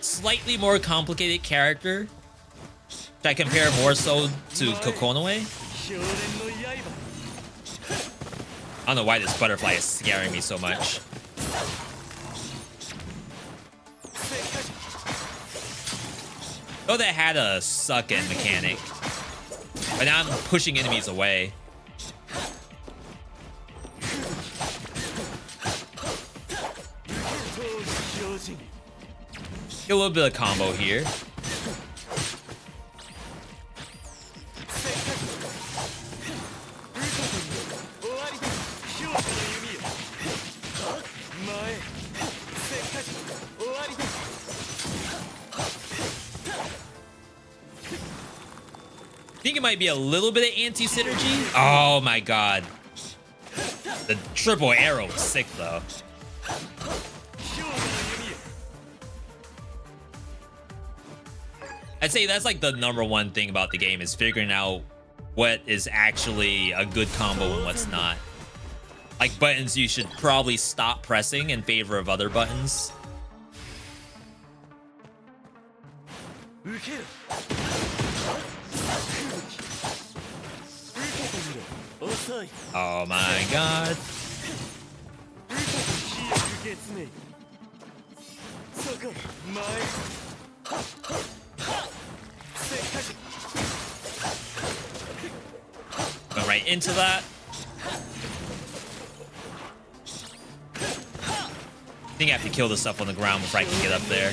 slightly more complicated character. Should I compare more so to Kokonoe? I don't know why this butterfly is scaring me so much. Oh, that had a suck-in mechanic. But now I'm pushing enemies away. Get a little bit of combo here. I think it might be a little bit of anti-synergy. Oh my god. The triple arrow is sick though. I'd say that's like the #1 thing about the game is figuring out what is actually a good combo and what's not. Like buttons you should probably stop pressing in favor of other buttons. Oh my god. right into that. I think I have to kill the stuff on the ground before I can get up there.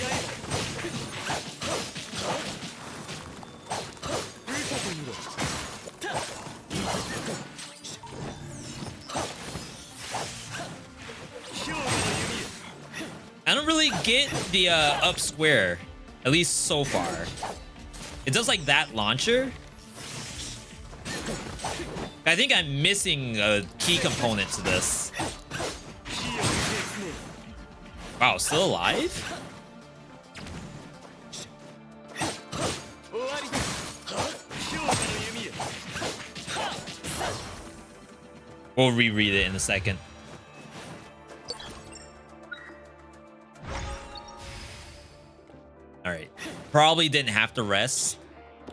I don't really get the up square, at least so far. It does like that launcher. I think I'm missing a key component to this. Wow, still alive? We'll reread it in a second. All right. Probably didn't have to rest,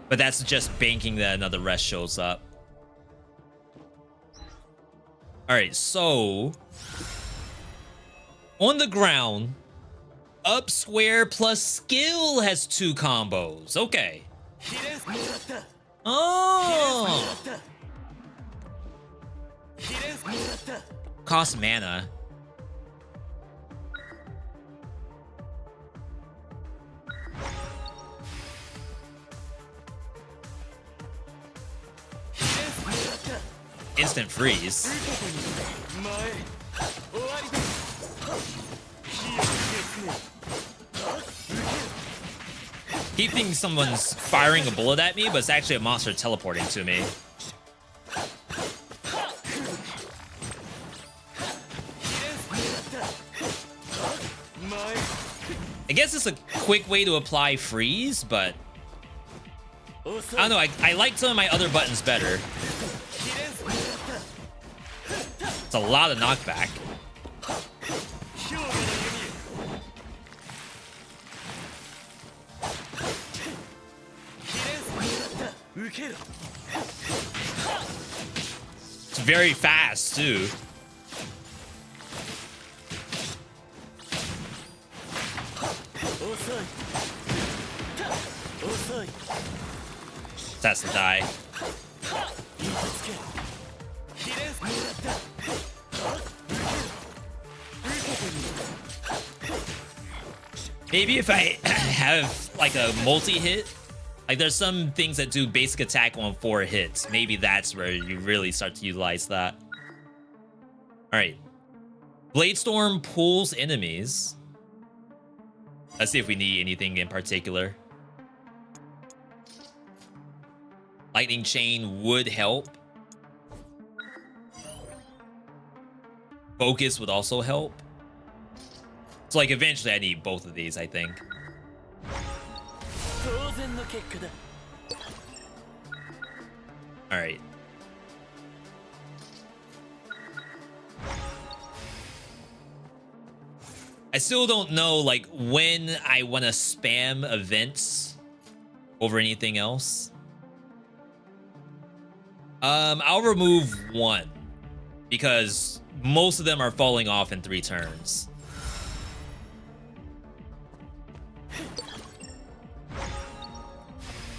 but that's just banking that another rest shows up. All right, so on the ground, up square plus skill has 2 combos. Okay. Oh. Cost mana. Instant freeze. Keep thinking someone's firing a bullet at me, but it's actually a monster teleporting to me. I guess it's a quick way to apply freeze, but I don't know, I like some of my other buttons better. It's a lot of knockback. It's very fast, too. That's to die. Maybe if I have like a multi-hit, like there's some things that do basic attack on 4 hits. Maybe that's where you really start to utilize that. All right. Bladestorm pulls enemies. Let's see if we need anything in particular. Lightning Chain would help. Focus would also help. So like eventually I need both of these, I think. All right. I still don't know like when I want to spam events over anything else. I'll remove 1 because most of them are falling off in 3 turns.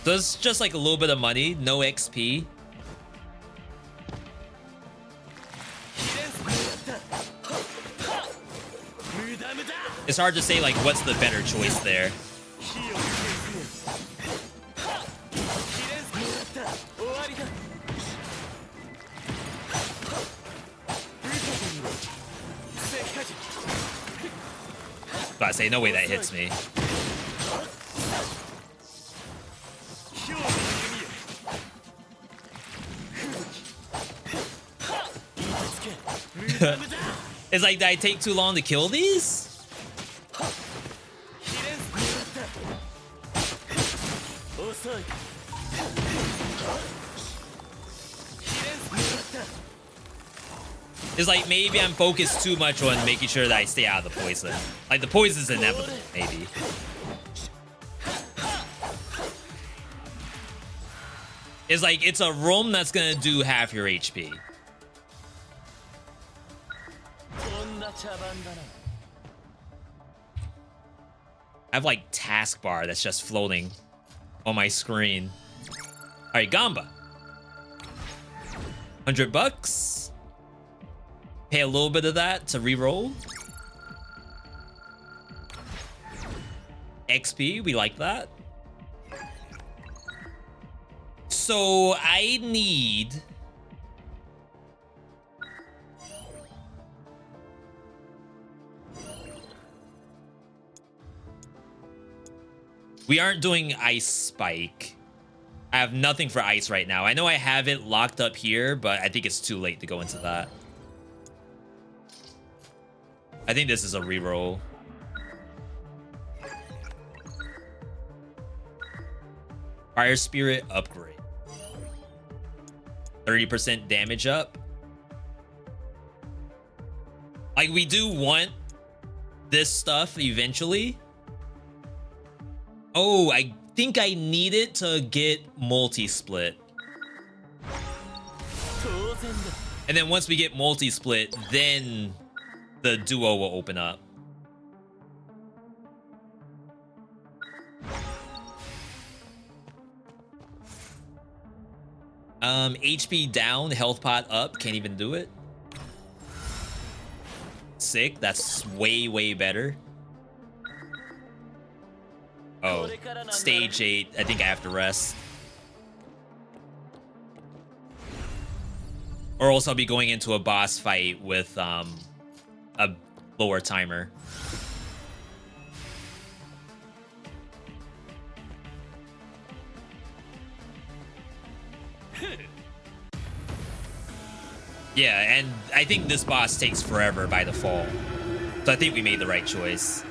So it's just like a little bit of money, no XP. It's hard to say like what's the better choice there. But I say no way that hits me. It's like, did I take too long to kill these? It's like maybe I'm focused too much on making sure that I stay out of the poison. Like the poison's inevitable, maybe. It's like it's a roam that's gonna do half your HP. I have like taskbar that's just floating on my screen. All right, Gamba. $100. Pay a little bit of that to re-roll. XP, we like that. So I need... We aren't doing Ice Spike. I have nothing for Ice right now. I know I have it locked up here, but I think it's too late to go into that. I think this is a reroll. Fire Spirit upgrade. 30% damage up. Like, we do want this stuff eventually. Oh, I think I need it to get multi-split. And then once we get multi-split, then the duo will open up. HP down, health pot up, can't even do it. Sick, that's way, way better. Oh, stage 8, I think I have to rest. Or else I'll be going into a boss fight with a lower timer. Yeah, and I think this boss takes forever by default. So I think we made the right choice.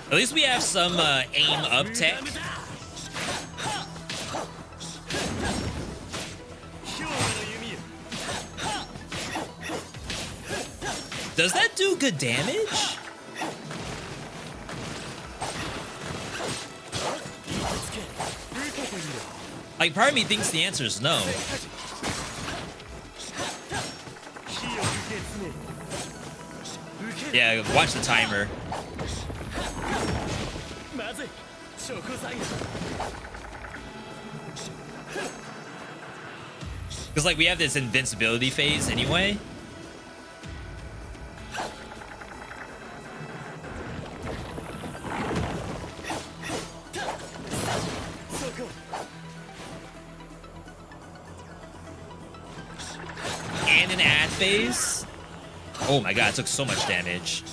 At least we have some aim up tech. Does that do good damage? Like, part of me thinks the answer is no. Yeah, watch the timer. Because, like, we have this invincibility phase anyway. And an ad phase. Oh my god, it took so much damage.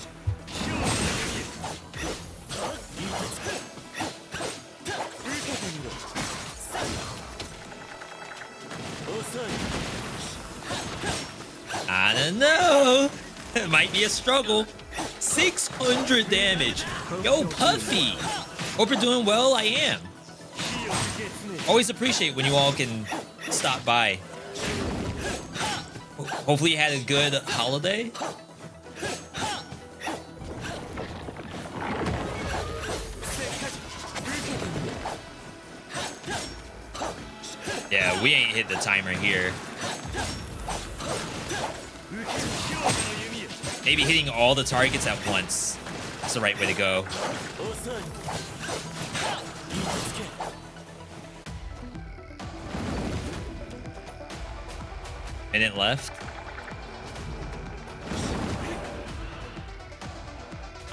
I don't know. It might be a struggle. 600 damage. Yo, Puffy. Hope you're doing well. I am. Always appreciate when you all can stop by. Hopefully you had a good holiday. Yeah, we ain't hit the timer here. Maybe hitting all the targets at once. That's the right way to go. Minute left.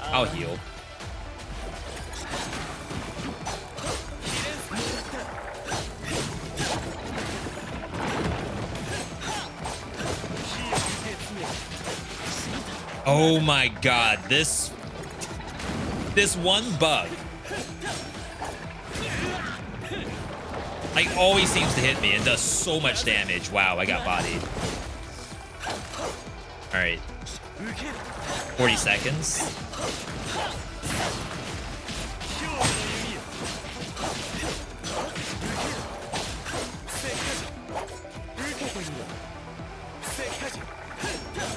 I'll heal. Oh my god, this one bug like always seems to hit me and does so much damage. Wow, I got bodied. All right, 40 seconds.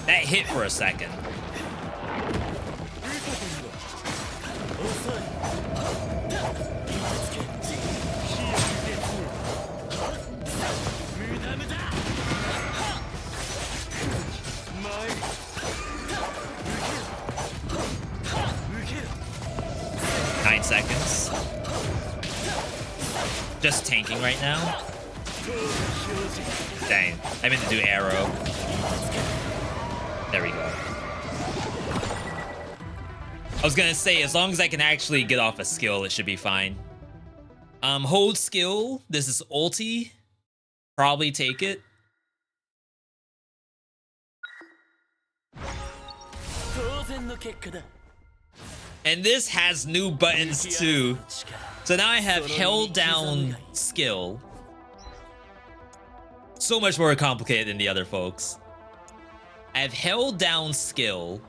That hit for a second. just tanking right now. Dang, I meant to do arrow. There we go. I was gonna say, as long as I can actually get off a skill, it should be fine. Hold skill. This is ulti. Probably take it. And this has new buttons too. So now I have held down skill. So much more complicated than the other folks. I have held down skill.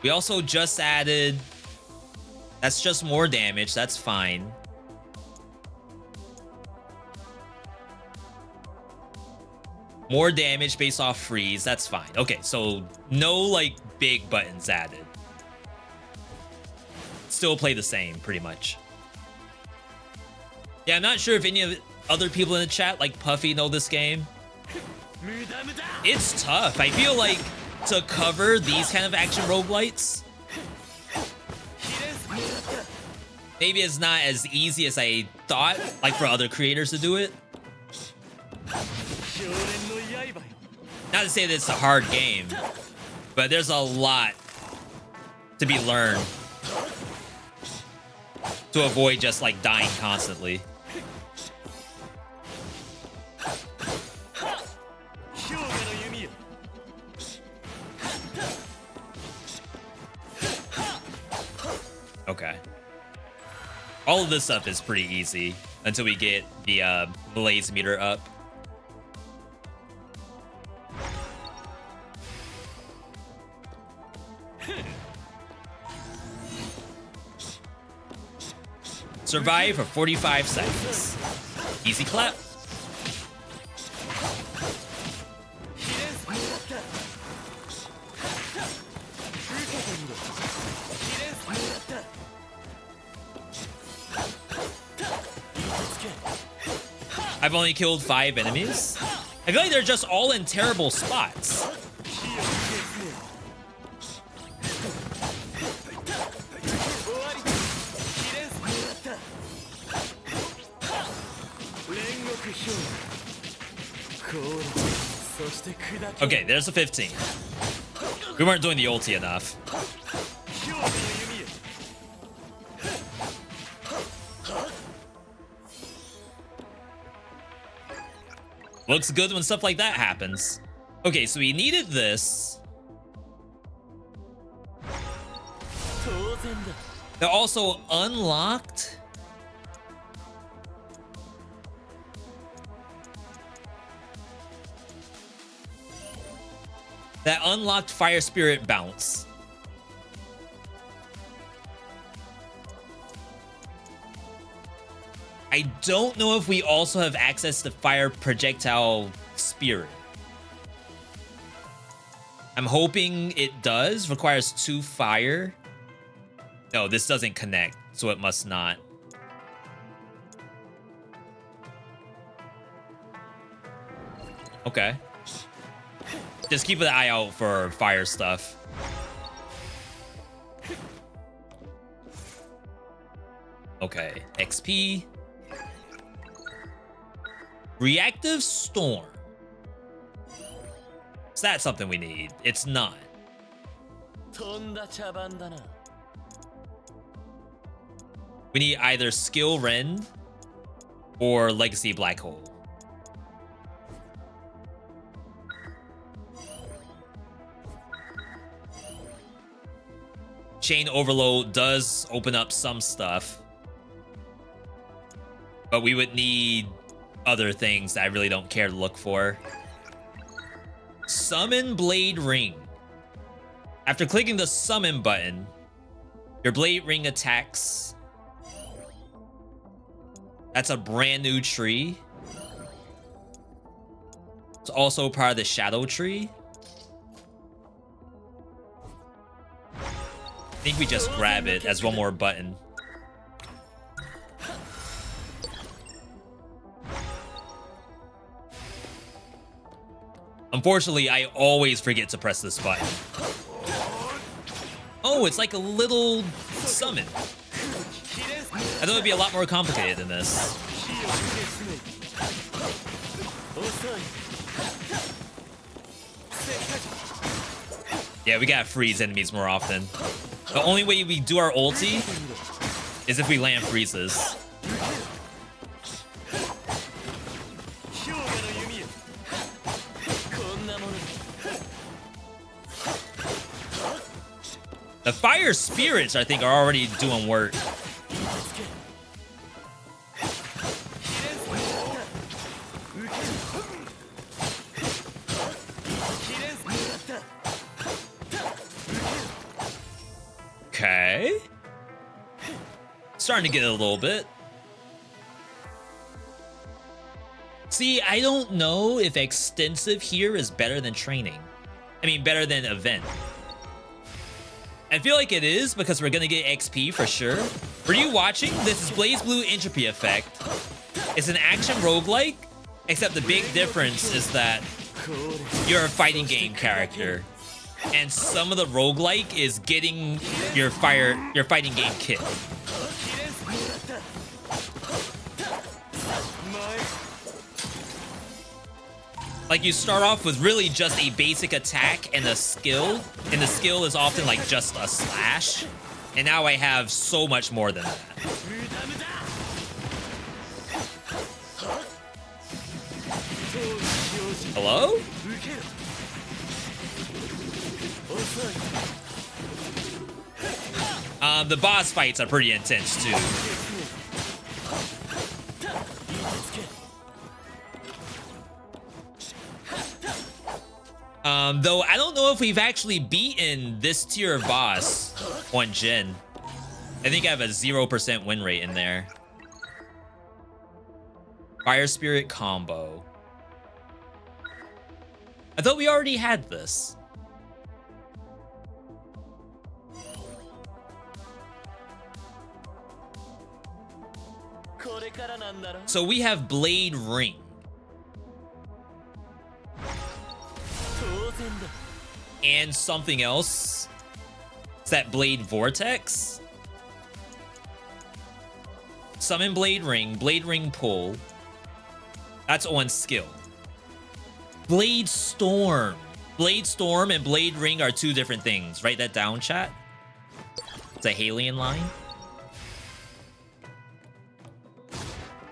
We also just added... That's just more damage. That's fine. More damage based off freeze. That's fine. Okay, so no, like, big buttons added. Still play the same, pretty much. Yeah, I'm not sure if any of the other people in the chat, like Puffy, know this game. It's tough. I feel like to cover these kind of action roguelites, maybe it's not as easy as I thought, like for other creators to do it. Not to say that it's a hard game, but there's a lot to be learned to avoid just like dying constantly. Okay. All of this stuff is pretty easy until we get the blaze meter up. Survive for 45 seconds. Easy clap. I've only killed 5 enemies. I feel like they're just all in terrible spots. Okay, there's a 15. We weren't doing the ulti enough. Looks good when stuff like that happens. Okay, so we needed this. They're also unlocked. That unlocked Fire Spirit bounce. I don't know if we also have access to Fire Projectile Spirit. I'm hoping it does. Requires 2 fire. No, this doesn't connect, so it must not. Okay. Just keep an eye out for fire stuff. Okay, XP. Reactive Storm. Is that something we need? It's not. We need either Skill Rend or Legacy Black Hole. Chain Overload does open up some stuff, but we would need other things that I really don't care to look for. Summon Blade Ring. After clicking the summon button, your Blade Ring attacks. That's a brand new tree. It's also part of the Shadow Tree. I think we just grab it as one more button. Unfortunately, I always forget to press this button. Oh, it's like a little summon. That's thought it'd be a lot more complicated than this. Yeah, we gotta freeze enemies more often. The only way we do our ulti is if we land freezes. The fire spirits, I think, are already doing work. Okay. Starting to get a little bit. See, I don't know if extensive here is better than training. I mean, better than event. I feel like it is because we're gonna get XP for sure. For you watching, this is Blazblue Entropy Effect. It's an action roguelike, except the big difference is that you're a fighting game character. And some of the roguelike is getting your fighting game kit. Like, you start off with really just a basic attack and a skill, and the skill is often like just a slash. And now I have so much more than that. Hello? The boss fights are pretty intense too. Though I don't know if we've actually beaten this tier of boss on Gen. I think I have a 0% win rate in there. Fire Spirit combo. I thought we already had this. So we have Blade Ring. And something else. Is that Blade Vortex? Summon Blade Ring pull. That's on skill. Blade Storm. Blade Storm and Blade Ring are two different things. Write that down, chat. It's a Halian line.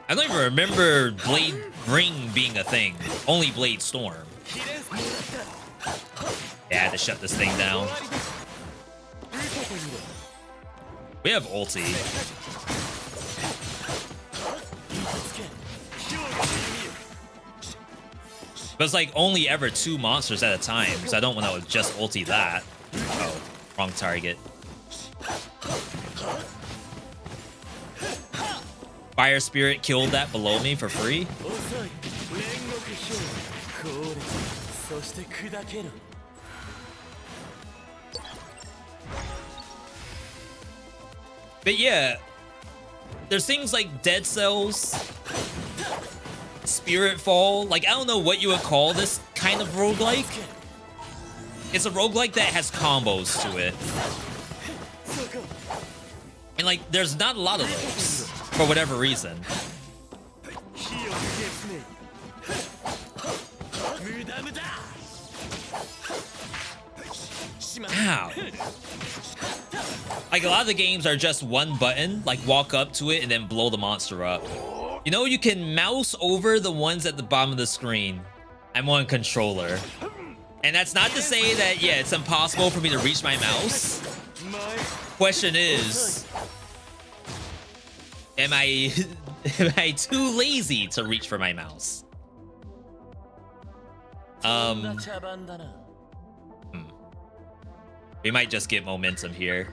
I don't even remember Blade Ring being a thing. Only Blade Storm. Yeah, I had to shut this thing down. We have ulti. But it's like only ever 2 monsters at a time, so I don't want to just ulti that. Oh, wrong target. Fire Spirit killed that below me for free. But yeah, there's things like Dead Cells, Spirit Fall. Like, I don't know what you would call this kind of roguelike. It's a roguelike that has combos to it. And like, there's not a lot of those, for whatever reason. Ow. Like, a lot of the games are just one button, like walk up to it and then blow the monster up. You know, you can mouse over the ones at the bottom of the screen. I'm on controller. And that's not to say that, yeah, it's impossible for me to reach my mouse. Question is, am I too lazy to reach for my mouse? We might just get momentum here.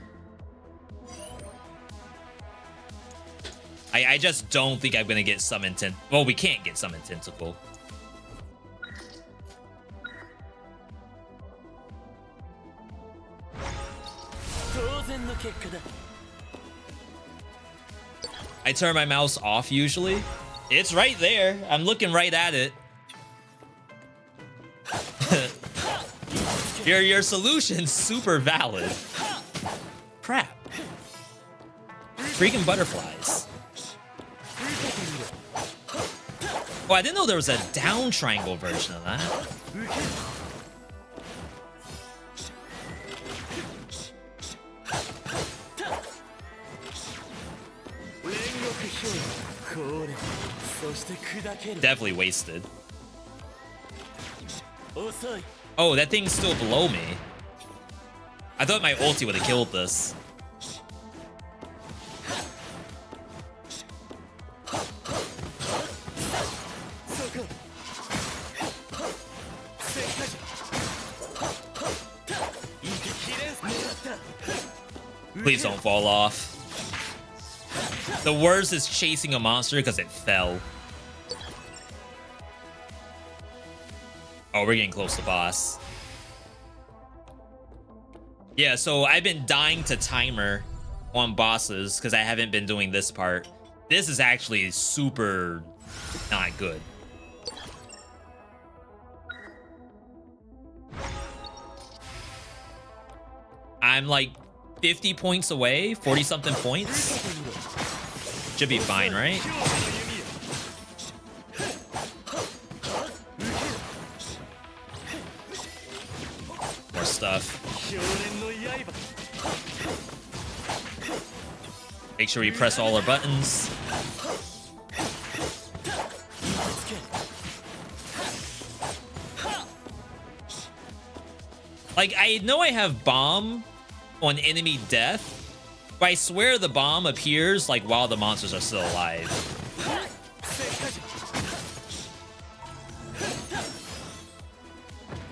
I just don't think I'm gonna get Summon Tentacle. Well, we can't get Summon Tentacle. I turn my mouse off usually. It's right there. I'm looking right at it. Your solution's super valid. Crap. Freaking butterflies. Oh, I didn't know there was a down triangle version of that. Definitely wasted. Oh, that thing's still below me. I thought my ulti would have killed this. Please don't fall off. The worst is chasing a monster because it fell. Oh, we're getting close to boss. Yeah, so I've been dying to timer on bosses because I haven't been doing this part. This is actually super not good. I'm like 50 points away, 40 something points. Should be fine, right? More stuff. Make sure we press all our buttons. Like, I know I have bomb on enemy death, but I swear the bomb appears like while the monsters are still alive.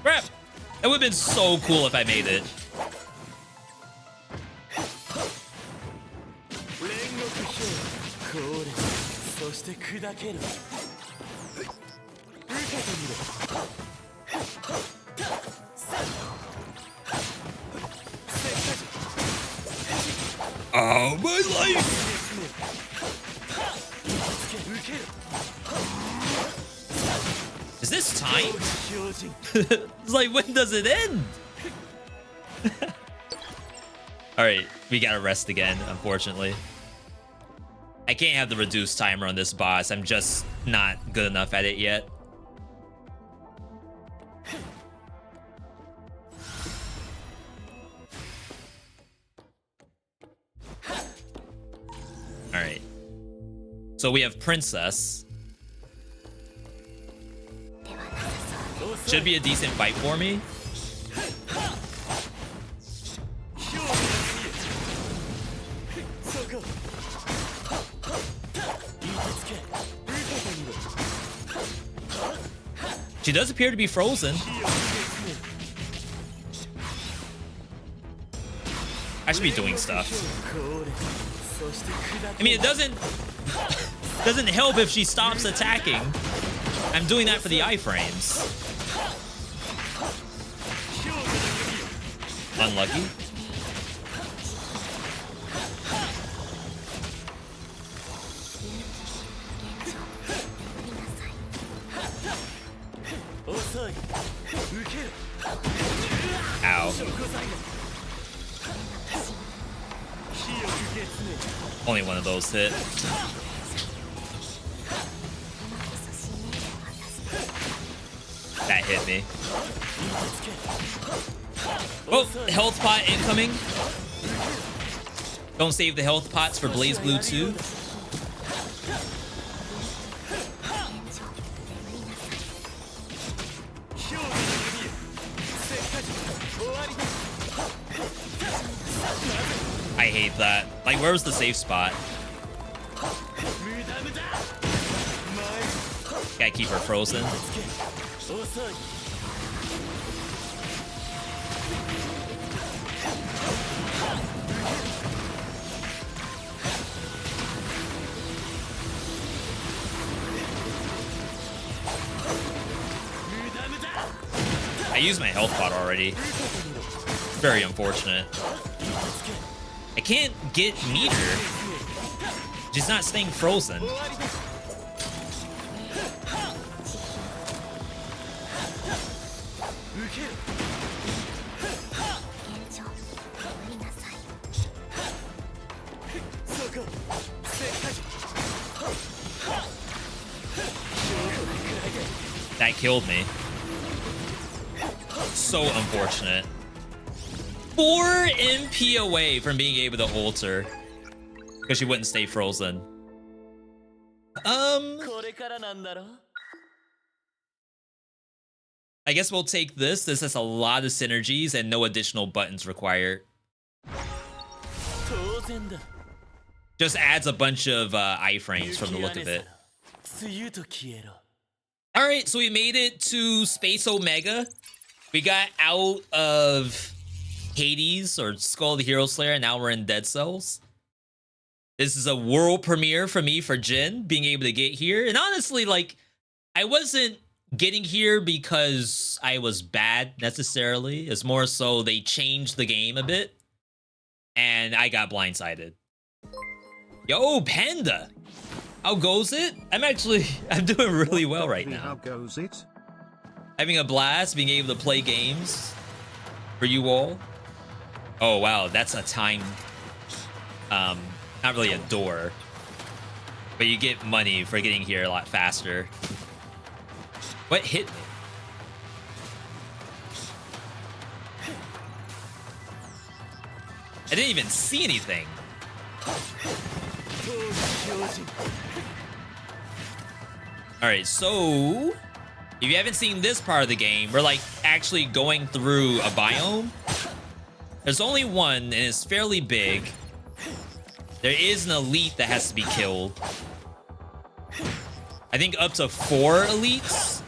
Crap! That would have been so cool if I made it. Oh, my life! Is this time? It's like, when does it end? Alright, we gotta rest again, unfortunately. I can't have the reduced timer on this boss. I'm just not good enough at it yet. Alright. So we have Princess. Should be a decent fight for me. She does appear to be frozen. I should be doing stuff. I mean, it doesn't help if she stops attacking. I'm doing that for the iframes. Unlucky. Ow. Only one of those hit. That hit me. Oh, health pot incoming. Don't save the health pots for Blazblue 2. I hate that. Like, where was the safe spot? Gotta keep her frozen. I used my health pot already. Very unfortunate. I can't get meter. She's not staying frozen. That killed me. So unfortunate. 4 MP away from being able to ult her. Because she wouldn't stay frozen. I guess we'll take this. This has a lot of synergies and no additional buttons required. Just adds a bunch of iframes from the look of it. Alright, so we made it to Space Omega. We got out of Hades, or Skull of the Hero Slayer, and now we're in Dead Cells. This is a world premiere for me, for Jin, being able to get here. And honestly, like, I wasn't getting here because I was bad, necessarily. It's more so they changed the game a bit. And I got blindsided. Yo, Panda! How goes it? I'm doing really well right now. How goes it? Having a blast, being able to play games for you all. Oh, wow, that's a time, not really a door, but you get money for getting here a lot faster. What hit me? I didn't even see anything. Alright, so if you haven't seen this part of the game, we're like actually going through a biome. There's only one, and it's fairly big. There is an elite that has to be killed. I think up to 4 elites.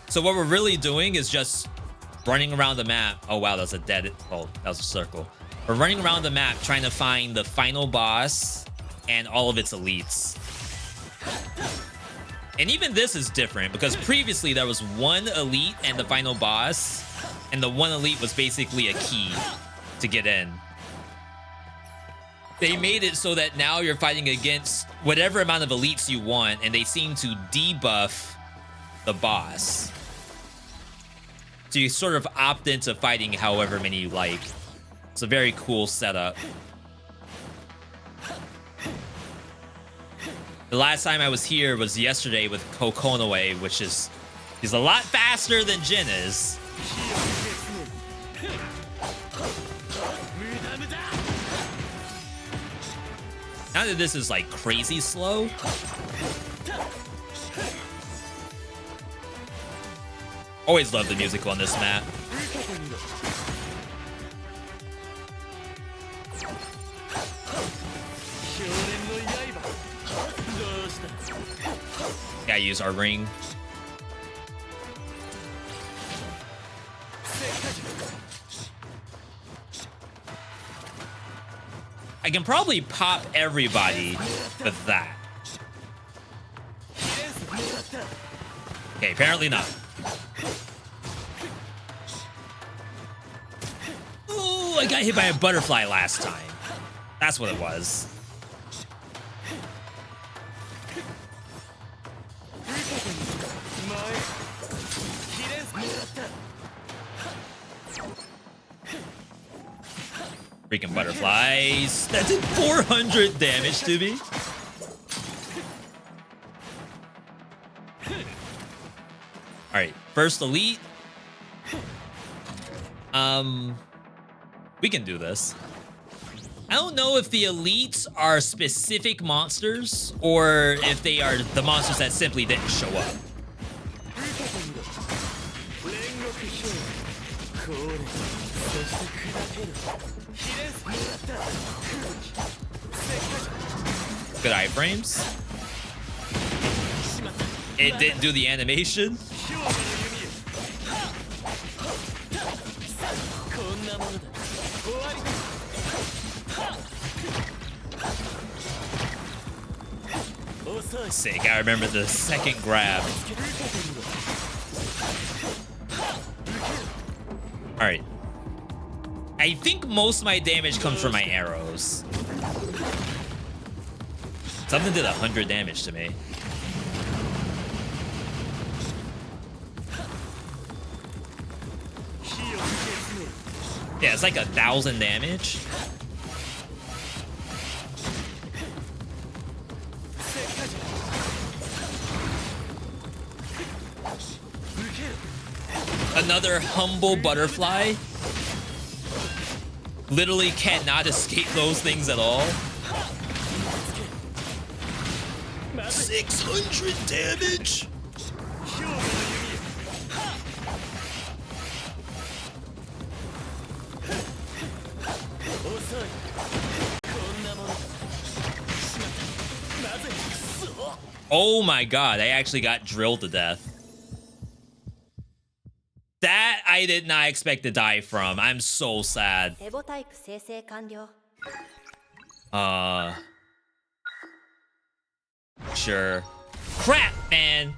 So what we're really doing is just running around the map. Oh wow, that's a dead. Oh, that was a circle. We're running around the map trying to find the final boss and all of its elites. And even this is different because previously there was one elite and the final boss, and the one elite was basically a key to get in. They made it so that now you're fighting against whatever amount of elites you want, and they seem to debuff the boss. So you sort of opt into fighting however many you like. It's a very cool setup. The last time I was here was yesterday with Kokonoe, which is he's a lot faster than Jin is. Now that this is like crazy slow. Always love the music on this map. Gotta use our ring. I can probably pop everybody with that. Okay, apparently not. Ooh, I got hit by a butterfly last time. That's what it was. Freaking butterflies. That did 400 damage to me. Alright, first elite. We can do this. I don't know if the elites are specific monsters or if they are the monsters that simply didn't show up. Good iframes. It didn't do the animation. Sick, I remember the second grab. Alright. I think most of my damage comes from my arrows. Something did 100 damage to me. Yeah, it's like 1,000 damage. Another humble butterfly. Literally cannot escape those things at all. 600 damage. Oh my god, I actually got drilled to death. That I did not expect to die from. I'm so sad. Sure. Crap, man.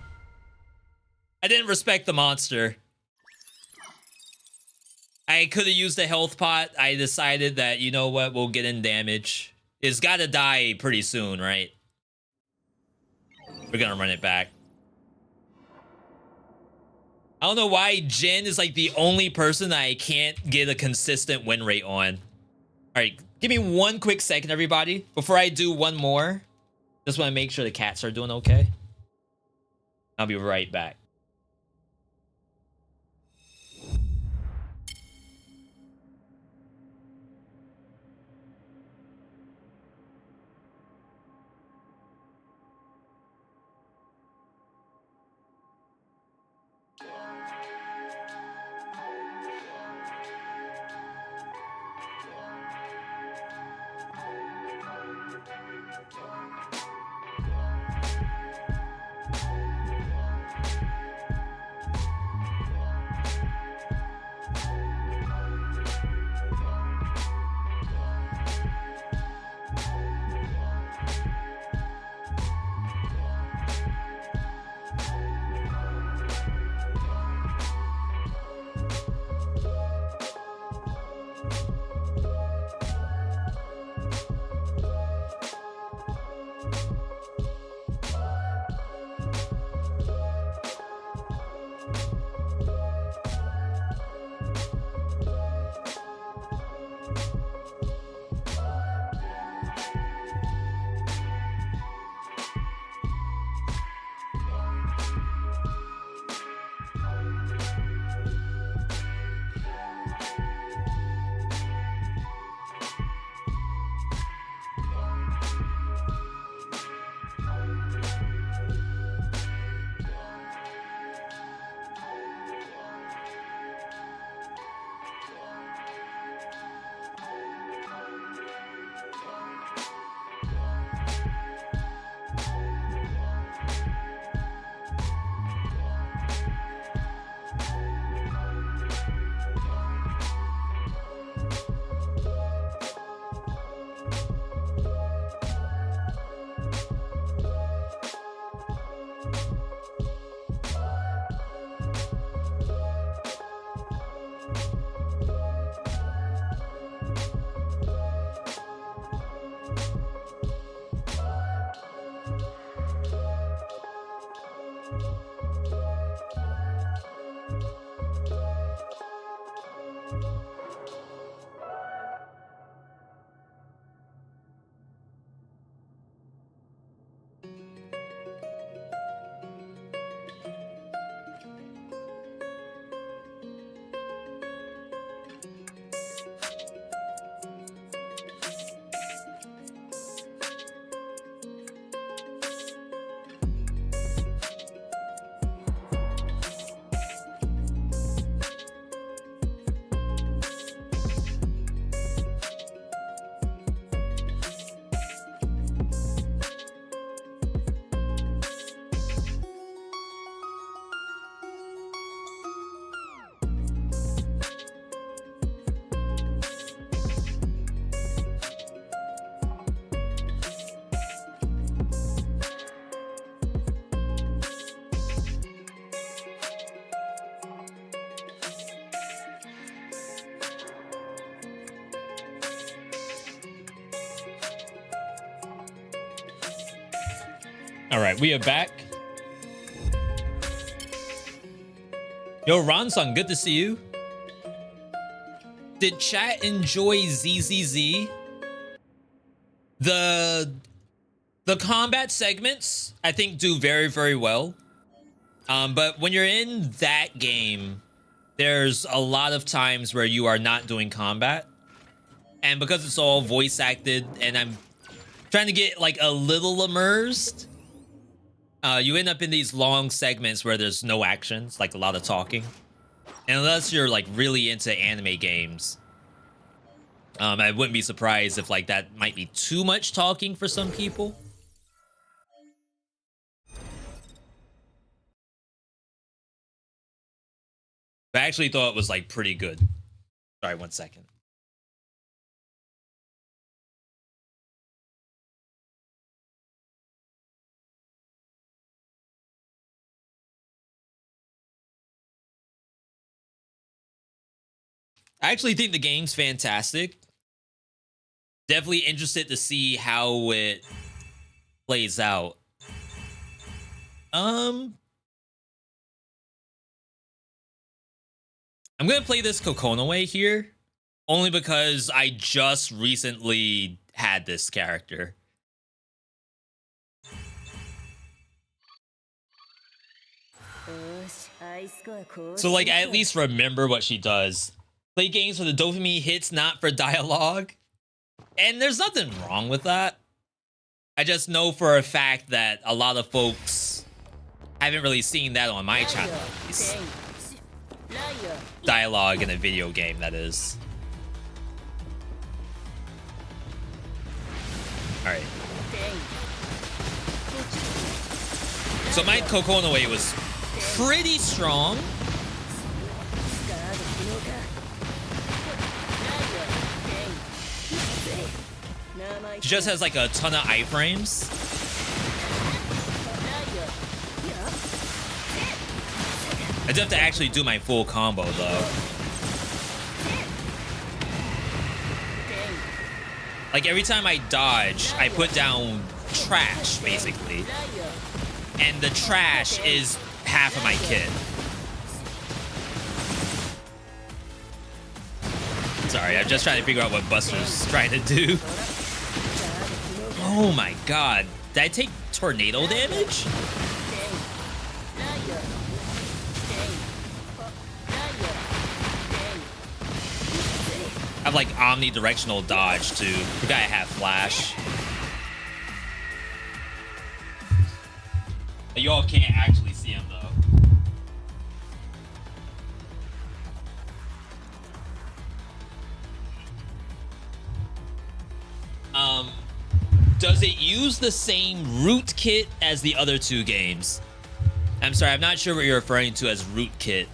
I didn't respect the monster. I could have used a health pot. I decided that, you know what, we'll get in damage. It's gotta die pretty soon, right? We're gonna run it back. I don't know why Jin is like the only person that I can't get a consistent win rate on. All right, give me one quick second, everybody. Before I do one more, just want to make sure the cats are doing okay. I'll be right back. All right, we are back. Yo, Ronson, good to see you. Did chat enjoy ZZZ? The combat segments, I think, do very, very well. But when you're in that game, there's a lot of times where you are not doing combat. And because it's all voice acted and I'm trying to get like a little immersed, you end up in these long segments where there's no actions, like a lot of talking. And unless you're like really into anime games, I wouldn't be surprised if like that might be too much talking for some people. But I actually thought it was like pretty good. Sorry, 1 second. I actually think the game's fantastic. Definitely interested to see how it plays out. I'm gonna play this Kokonoway here, only because I just recently had this character. So like I at least remember what she does. Play games for the dopamine hits, not for dialogue. And there's nothing wrong with that. I just know for a fact that a lot of folks haven't really seen that on my channel. Dialogue in a video game, that is. Alright. So my Kokonoway was pretty strong. She just has like a ton of iframes. I do have to actually do my full combo though. Like every time I dodge, I put down trash basically. And the trash is half of my kit. Sorry, I'm just trying to figure out what Buster's trying to do. Oh my god. Did I take tornado damage? I have like omnidirectional dodge too. Forgot I have flash. Y'all can't actually see him though. Does it use the same root kit as the other two games? I'm sorry, I'm not sure what you're referring to as root kit.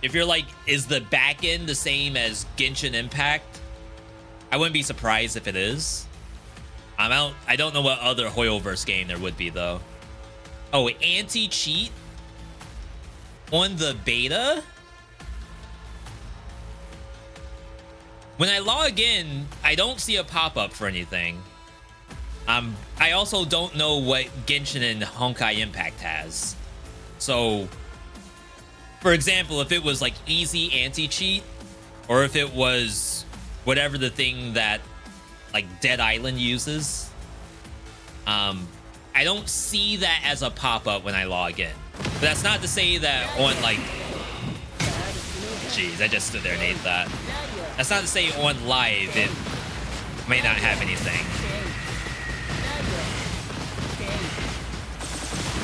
If you're like, is the back end the same as Genshin Impact? I wouldn't be surprised if it is. I don't know what other Hoyoverse game there would be though. Oh, anti-cheat on the beta? When I log in, I don't see a pop-up for anything. I also don't know what Genshin and Honkai Impact has. So, for example, if it was like easy anti-cheat, or if it was whatever the thing that like Dead Island uses, I don't see that as a pop-up when I log in. But that's not to say that on like, jeez, I just stood there and ate that. That's not to say on live it may not have anything.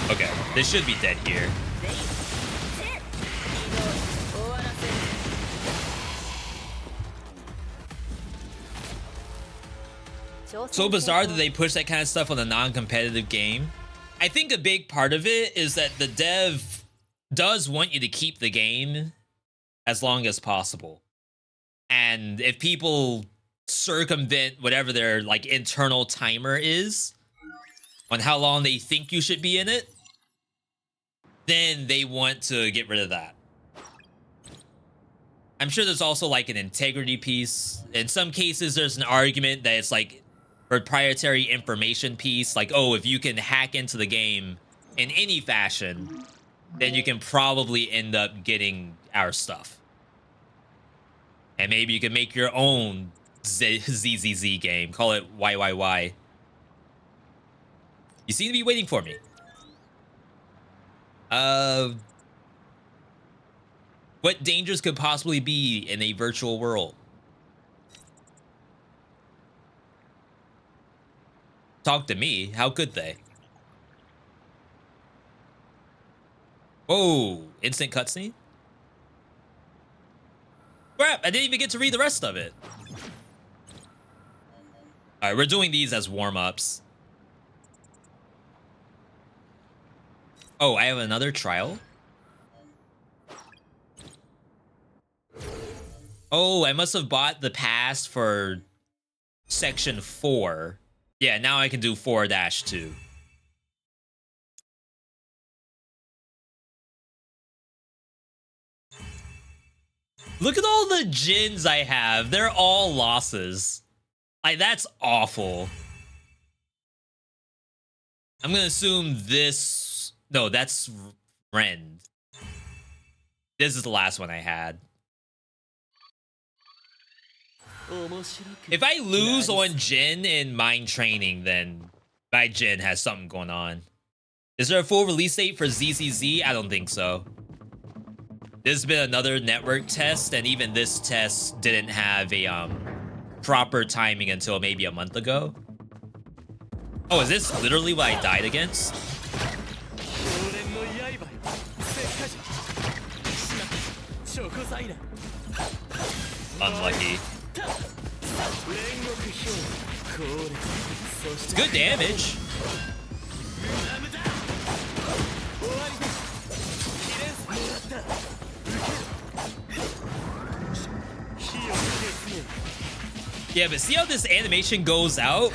Okay, this should be dead here. So bizarre that they push that kind of stuff on a non-competitive game. I think a big part of it is that the dev does want you to keep the game as long as possible. And if people circumvent whatever their like internal timer is on how long they think you should be in it, then they want to get rid of that. I'm sure there's also like an integrity piece. In some cases, there's an argument that it's like proprietary information piece. Like, oh, if you can hack into the game in any fashion, then you can probably end up getting our stuff. And maybe you can make your own ZZZ game. Call it YYY. You seem to be waiting for me. What dangers could possibly be in a virtual world? Talk to me. How could they? Whoa, instant cutscene? Crap, I didn't even get to read the rest of it. All right, we're doing these as warm-ups. Oh, I have another trial? Oh, I must have bought the pass for section 4. Yeah, now I can do 4-2. Look at all the gins I have. They're all losses. Like, that's awful. I'm gonna assume this... No, that's Rend. This is the last one I had. If I lose on Jin in Mind Training, then my Jin has something going on. Is there a full release date for ZZZ? I don't think so. This has been another network test, and even this test didn't have a proper timing until maybe a month ago. Oh, is this literally what I died against? Unlucky. Good damage. Yeah, but see how this animation goes out?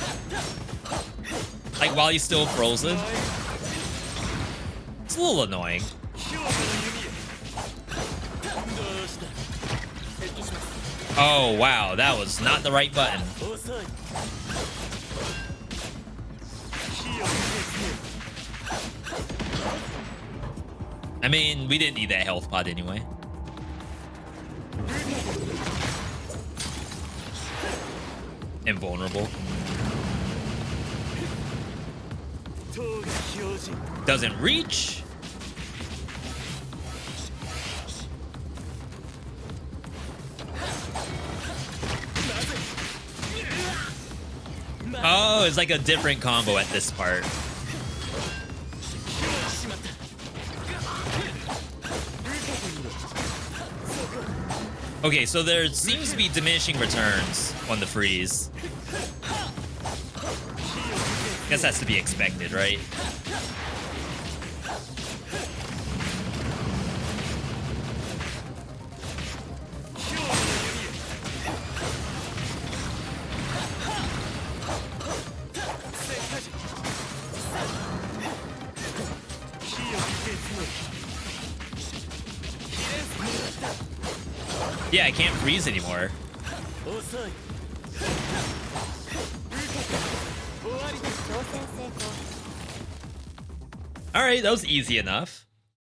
Like while he's still frozen? It's a little annoying. Oh, wow, that was not the right button. I mean, we didn't need that health pod anyway. Invulnerable. Doesn't reach. Oh, it's like a different combo at this part. Okay, so there seems to be diminishing returns on the freeze. Guess that's to be expected, right? Yeah, I can't freeze anymore. Alright, that was easy enough.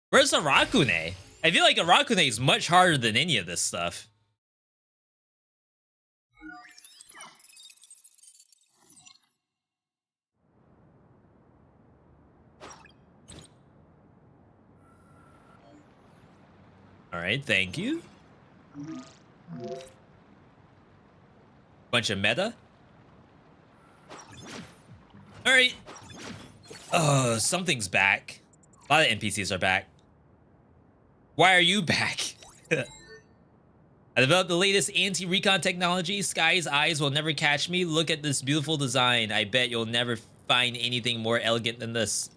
Where's Arakune? I feel like Arakune is much harder than any of this stuff. Alright, thank you. Bunch of meta. Alright. Oh, something's back. A lot of NPCs are back. Why are you back? I developed the latest anti-recon technology. Sky's eyes will never catch me. Look at this beautiful design. I bet you'll never find anything more elegant than this.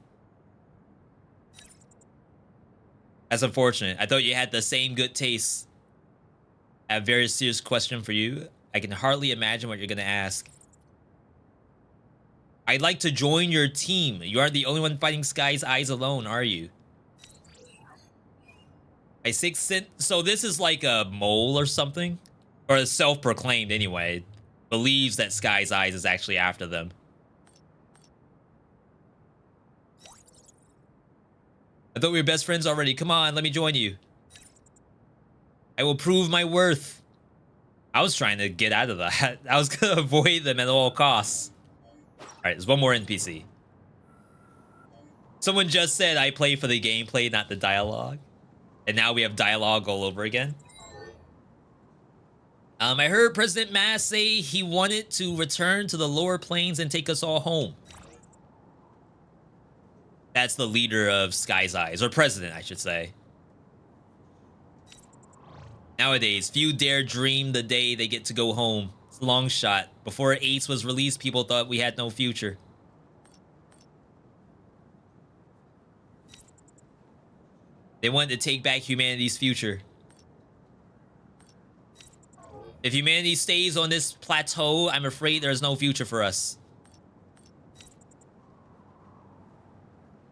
That's unfortunate. I thought you had the same good taste. I have a very serious question for you. I can hardly imagine what you're going to ask. I'd like to join your team. You aren't the only one fighting Sky's eyes alone, are you? I sixth sense. So this is like a mole or something? Or a self-proclaimed anyway. Believes that Sky's eyes is actually after them. I thought we were best friends already. Come on, let me join you. I will prove my worth. I was trying to get out of that. I was going to avoid them at all costs. All right, there's one more NPC. Someone just said I play for the gameplay, not the dialogue. And now we have dialogue all over again. I heard President Mass say he wanted to return to the lower planes and take us all home. That's the leader of Sky's Eyes, or president, I should say. Nowadays, few dare dream the day they get to go home. It's a long shot. Before Ace was released, people thought we had no future. They wanted to take back humanity's future. If humanity stays on this plateau, I'm afraid there's no future for us.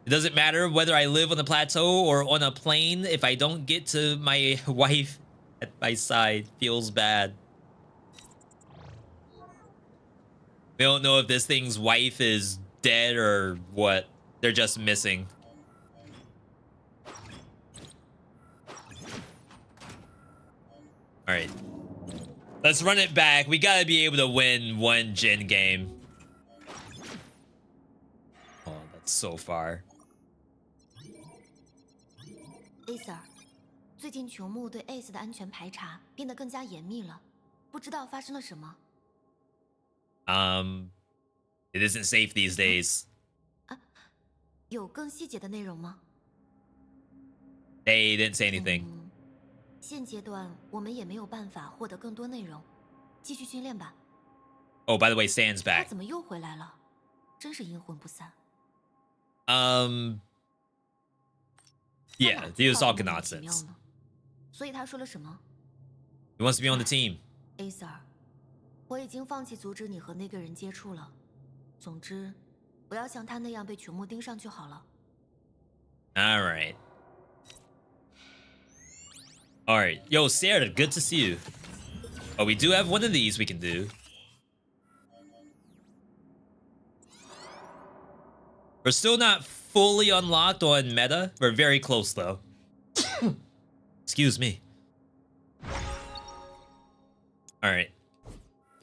It doesn't matter whether I live on the plateau or on a plane. If I don't get to my wife at my side, feels bad. We don't know if this thing's wife is dead or what. They're just missing. All right. Let's run it back. We gotta be able to win one Jin game. Oh, that's so far. Acer， 最近球幕对 Ace 的安全排查变得更加严密了，不知道发生了什么。It isn't safe these days. 有更细节的内容吗？ They didn't say anything. 现阶段我们也没有办法获得更多内容，继续训练吧。Oh, by the way, Stan's 他 back. 怎么又回来了？真是阴魂不散。Yeah, he was talking nonsense. 所以他说了什么 He wants to be on the team.？Acer， 我已经放弃阻止你和那个人接触了。总之，不要像他那样被球幕盯上就好了。All right. All right. Yo, Sarah, good to see you. Oh, we do have one of these we can do. We're still not fully unlocked on meta. We're very close, though. Excuse me. All right.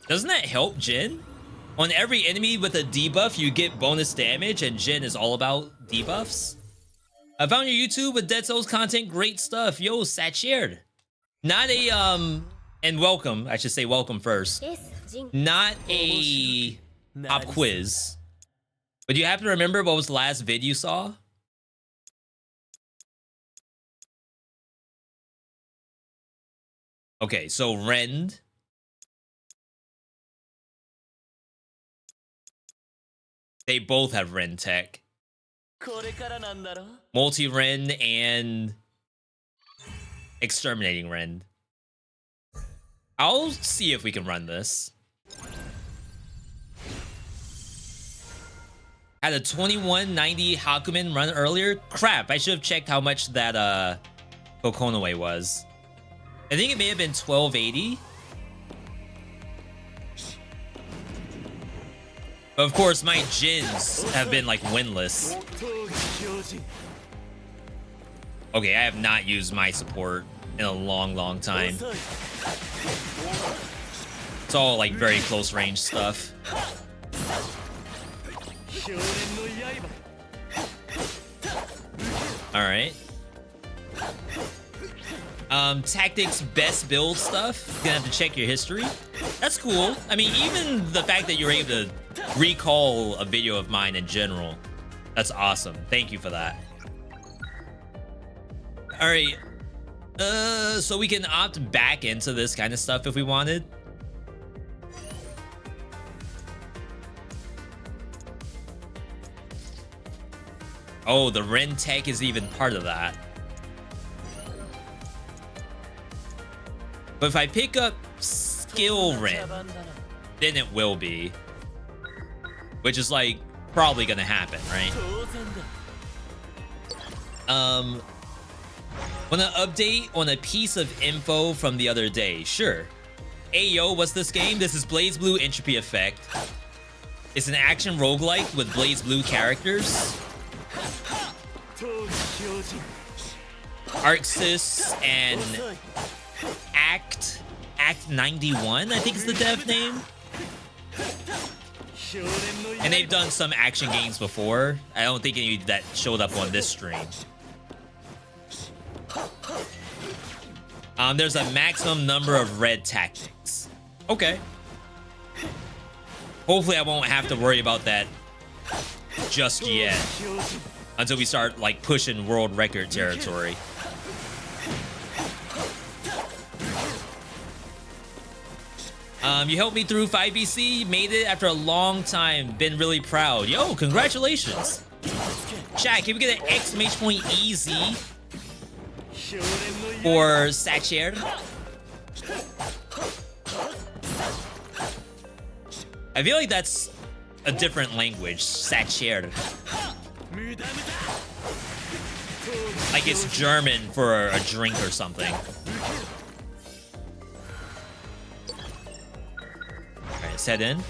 Doesn't that help Jin? On every enemy with a debuff, you get bonus damage, and Jin is all about debuffs. I found your YouTube with Dead Souls content. Great stuff. Yo, Satchered. Not a, and welcome. I should say welcome first. Not a pop quiz. But do you happen to remember what was the last vid you saw? Okay, so Rend. They both have Rend tech. Multi-Rend and Exterminating Rend. I'll see if we can run this. Had a 2190 Hakumen run earlier. Crap, I should have checked how much that Kokonoe was. I think it may have been 1280. But of course, my Jins have been like winless. Okay, I have not used my support in a long time. It's all like very close range stuff. All right. Tactics best build stuff. You're gonna have to check your history. That's cool. I mean, even the fact that you're able to recall a video of mine in general, that's awesome. Thank you for that. All right. So we can opt back into this kind of stuff if we wanted. Oh, the Ren tech is even part of that. But if I pick up skill Ren, then it will be. Which is like probably gonna happen, right? Want to update on a piece of info from the other day? Sure. Hey yo, what's this game? This is Blazblue Entropy Effect. It's an action roguelike with Blazblue characters. Arxis and Act 91, I think is the dev name. And they've done some action games before. I don't think any that showed up on this stream. There's a maximum number of red tactics. Okay. Hopefully I won't have to worry about that just yet. Until we start, like, pushing world record territory. You helped me through 5BC, made it after a long time, been really proud. Yo, congratulations. Chat, can we get an exclamation point easy for Satcher? I feel like that's a different language, Satcher. Like it's German for a drink or something. Alright, let's head in.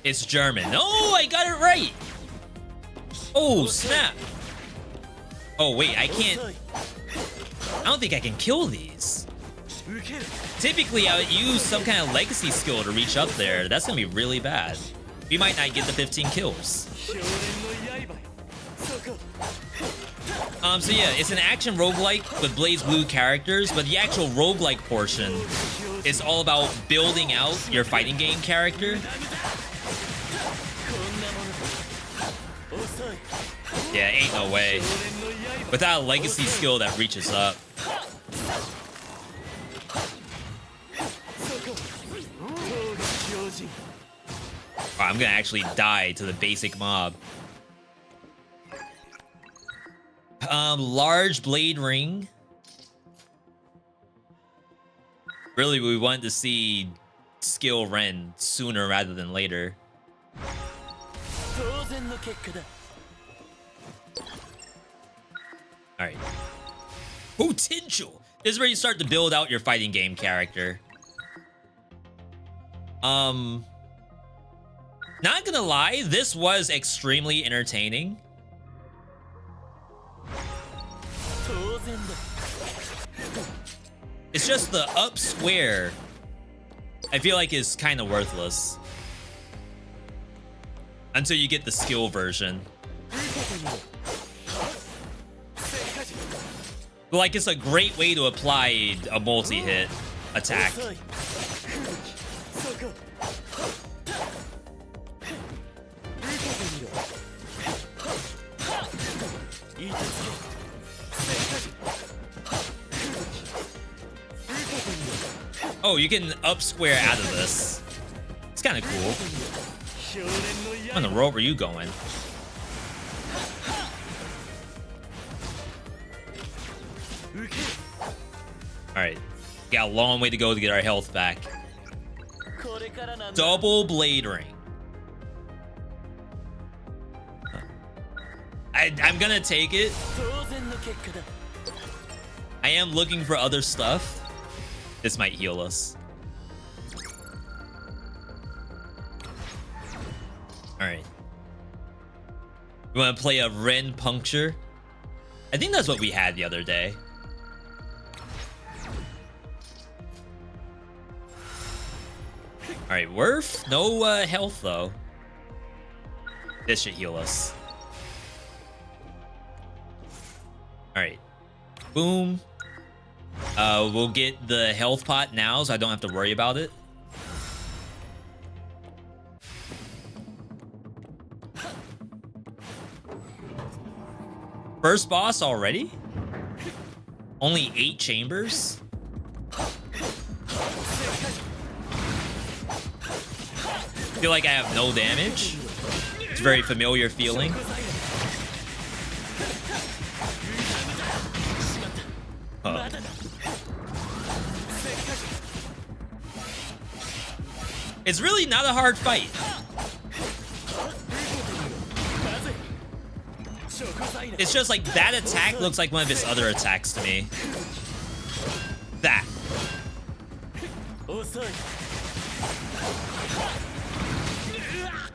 It's German. Oh, I got it right! Oh, snap! Oh, wait, I can't... I don't think I can kill these. Typically, I would use some kind of legacy skill to reach up there. That's gonna be really bad. We might not get the 15 kills. So yeah, it's an action roguelike with Blazblue characters, but the actual roguelike portion is all about building out your fighting game character. Yeah, ain't no way. Without a legacy skill that reaches up. Oh, I'm gonna actually die to the basic mob. Large blade ring. Really, we wanted to see skill Ren sooner rather than later. Alright. Potential! This is where you start to build out your fighting game character. Not gonna lie, this was extremely entertaining. It's just the up square, I feel like, is kind of worthless. Until you get the skill version. But like, it's a great way to apply a multi-hit attack. Oh, you can up square out of this. It's kind of cool. Where in the world were you going? Alright. Got a long way to go to get our health back. Double blade ring. I'm gonna take it. I am looking for other stuff. This might heal us. Alright. We want to play a Ren Puncture? I think that's what we had the other day. Alright, Worf? No health, though. This should heal us. Alright. Boom. We'll get the health pot now, so I don't have to worry about it. First boss already? Only 8 chambers? Feel like I have no damage. It's a very familiar feeling. Huh. It's really not a hard fight. It's just like that attack looks like one of his other attacks to me. That.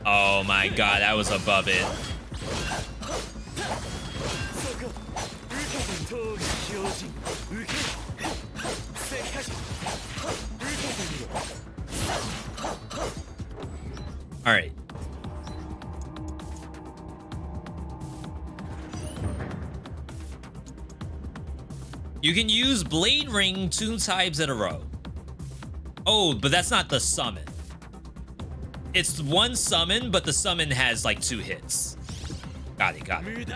Oh my god, that was above it. All right. You can use Blade Ring 2 times in a row. Oh, but that's not the summon. It's one summon, but the summon has like 2 hits. Got it, got it.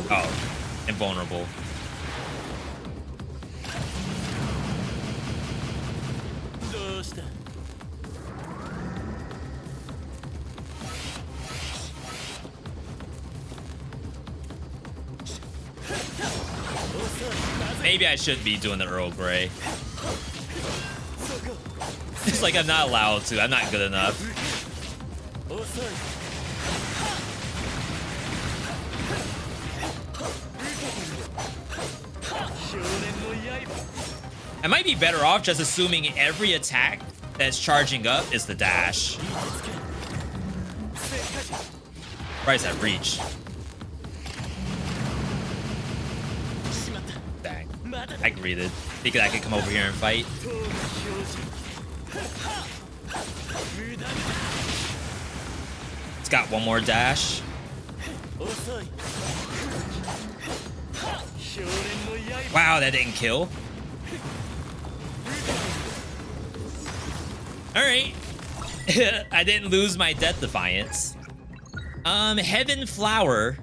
Oh, invulnerable. Maybe I should be doing the Earl Grey. It's like I'm not allowed to. I'm not good enough. I might be better off just assuming every attack that's charging up is the dash. Price at reach. Dang. I greeted. Thinking I could come over here and fight. It's got one more dash. Wow, that didn't kill. Alright. I didn't lose my Death Defiance. Heaven Flower.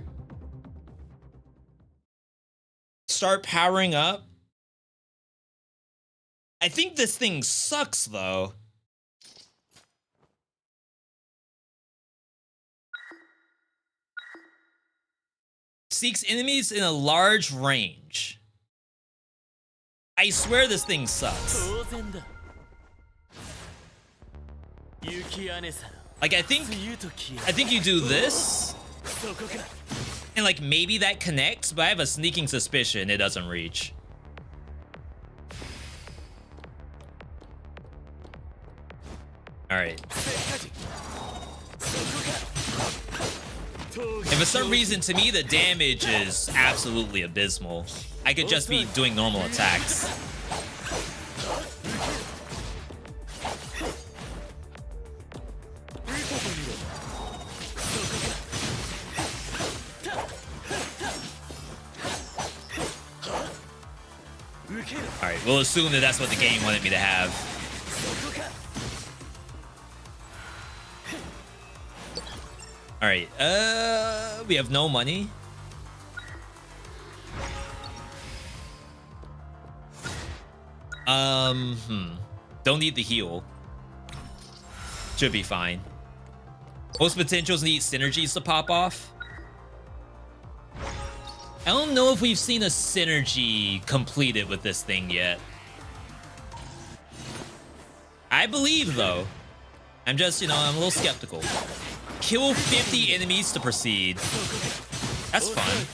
Start powering up. I think this thing sucks, though. Seeks enemies in a large range. I swear this thing sucks. Like, I think you do this, and like maybe that connects, but I have a sneaking suspicion it doesn't reach. All right. And for some reason, to me, the damage is absolutely abysmal. I could just be doing normal attacks. Alright, we'll assume that that's what the game wanted me to have. Alright, we have no money. Don't need the heal. Should be fine. Most potentials need synergies to pop off. I don't know if we've seen a synergy completed with this thing yet. I believe, though. I'm just, you know, I'm a little skeptical. Kill 50 enemies to proceed. That's fun.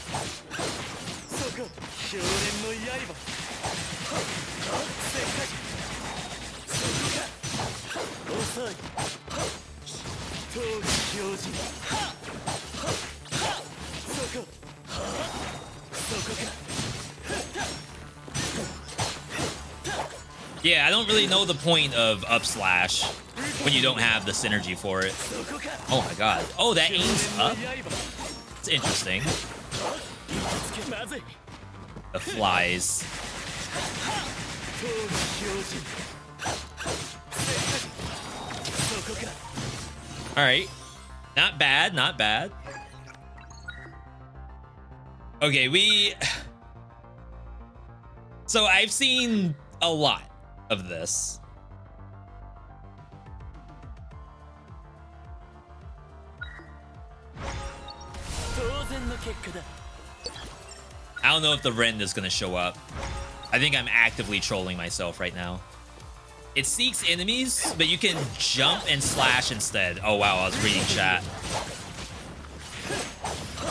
Yeah, I don't really know the point of up slash when you don't have the synergy for it. Oh my god. Oh, that aims up? It's interesting. The flies. Alright. Not bad, not bad. Okay, So I've seen a lot of this. I don't know if the rend is gonna show up. I think I'm actively trolling myself right now. It seeks enemies, but you can jump and slash instead. Oh wow, I was reading chat.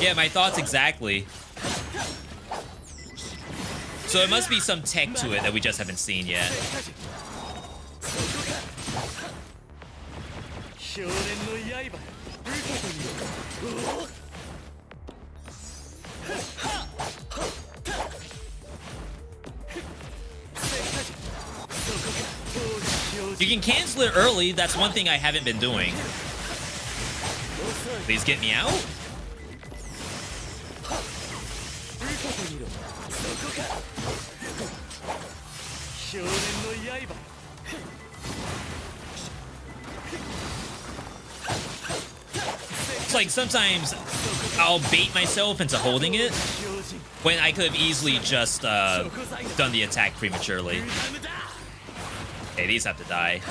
Yeah, my thoughts exactly. So it must be some tech to it that we just haven't seen yet. You can cancel it early. That's one thing I haven't been doing. Please get me out. It's like sometimes I'll bait myself into holding it when I could have easily just done the attack prematurely. Okay, these have to die.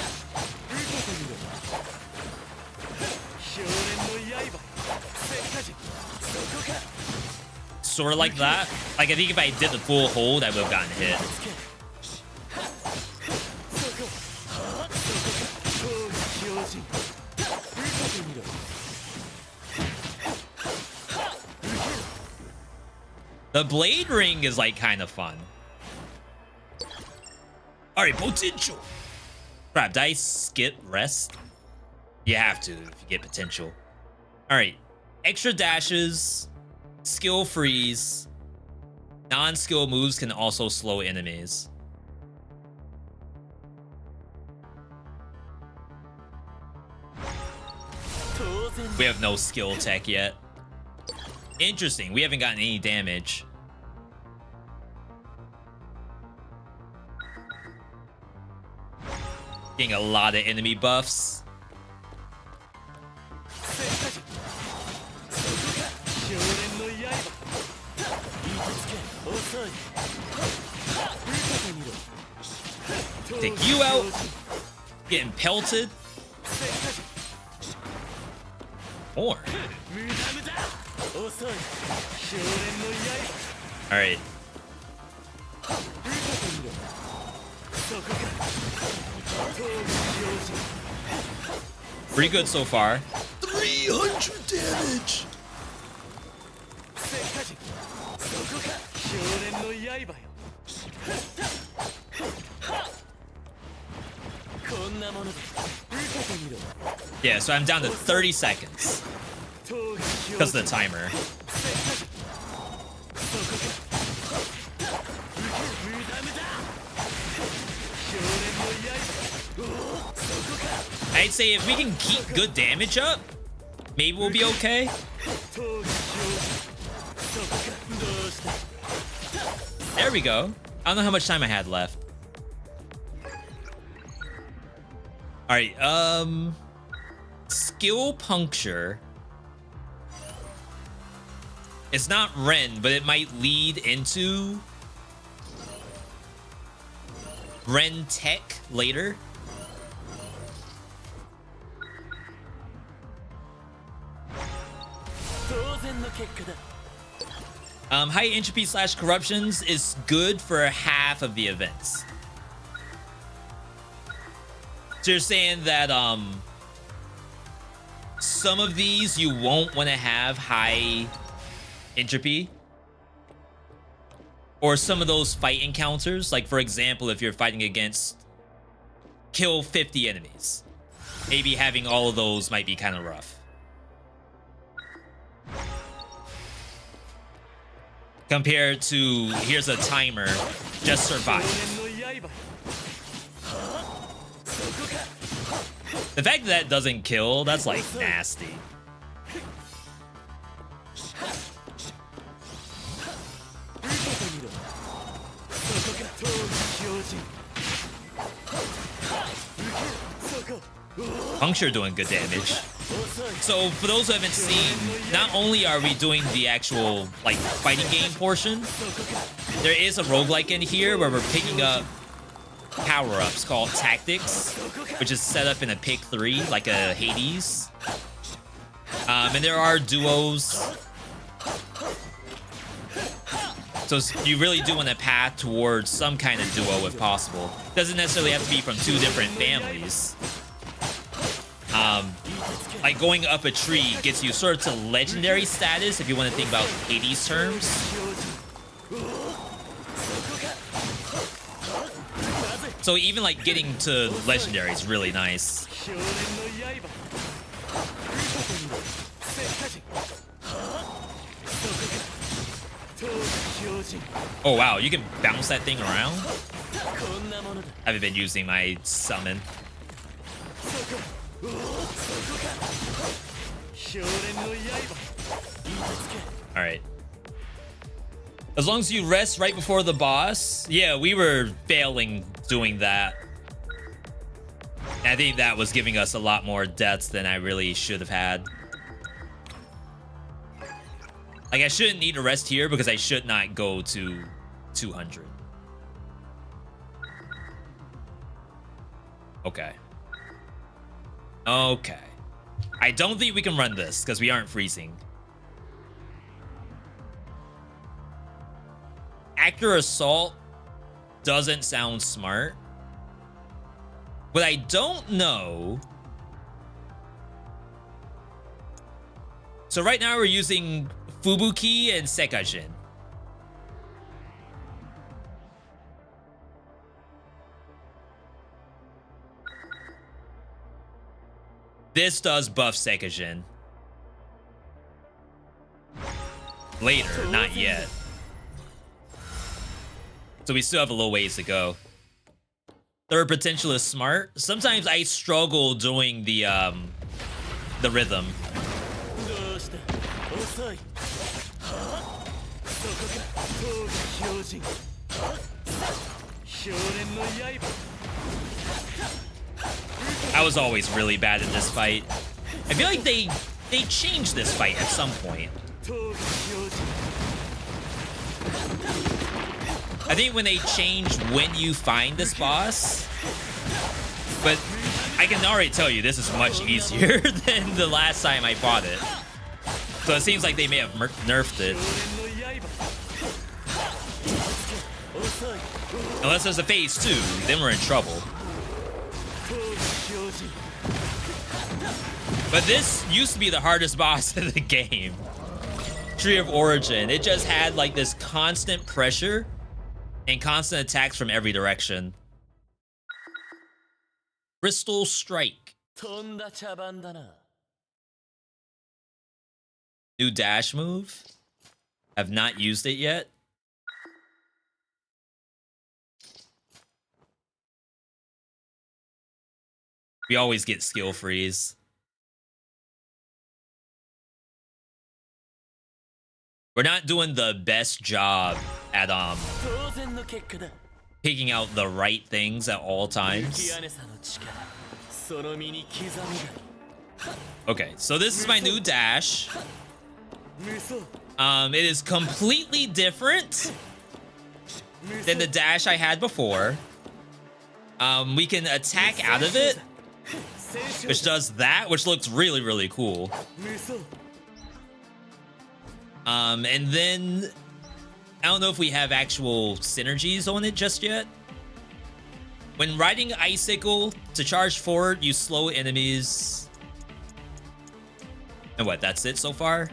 Sort of like that. Like, I think if I did the full hold, I would have gotten hit. The blade ring is like kind of fun. All right, potential. Crap, did I skip rest? You have to if you get potential. All right, extra dashes, skill freeze, non-skill moves can also slow enemies. We have no skill tech yet. Interesting, we haven't gotten any damage. Getting a lot of enemy buffs. Take you out. Getting pelted. More. All right. Pretty good so far. 300 damage. Yeah, so I'm down to 30 seconds because of the timer. I'd say if we can keep good damage up, maybe we'll be okay. There we go. I don't know how much time I had left. All right, skill puncture. It's not Ren, but it might lead into Ren Tech later. High entropy / corruptions is good for half of the events. So you're saying that some of these you won't want to have high entropy, or some of those fight encounters, like for example, if you're fighting against kill 50 enemies, maybe having all of those might be kind of rough. Compared to, here's a timer, just survive. The fact that that doesn't kill, that's like nasty. Puncture doing good damage. So for those who haven't seen, not only are we doing the actual like fighting game portion, there is a roguelike in here where we're picking up power-ups called tactics, which is set up in a pick 3, like a Hades. And there are duos. So you really do want to path towards some kind of duo if possible. Doesn't necessarily have to be from 2 different families. Like going up a tree gets you sort of to legendary status if you want to think about Hades terms. So even like getting to legendary is really nice. Oh wow, you can bounce that thing around? I haven't been using my summon. Alright. As long as you rest right before the boss. Yeah, we were failing doing that. I think that was giving us a lot more deaths than I really should have had. Like, I shouldn't need to rest here because I should not go to 200. Okay. Okay. I don't think we can run this because we aren't freezing. Actor Assault doesn't sound smart. But I don't know. So right now we're using Fubuki and Sekajin. This does buff Sekajin. Later, not yet. So we still have a little ways to go. Third potential is smart. Sometimes I struggle doing the rhythm. I was always really bad at this fight. I feel like they changed this fight at some point. I think when they changed when you find this boss, but I can already tell you this is much easier than the last time I fought it. So it seems like they may have nerfed it. Unless there's a phase 2, then we're in trouble. But this used to be the hardest boss in the game. Tree of Origin. It just had like this constant pressure and constant attacks from every direction. Crystal Strike. New dash move. Have not used it yet. We always get skill freeze. We're not doing the best job at picking out the right things at all times. Okay, so this is my new dash. It is completely different than the dash I had before. We can attack out of it, which does that, which looks really, really cool. And then I don't know if we have actual synergies on it just yet. When riding Icicle, to charge forward, you slow enemies. And what, that's it so far?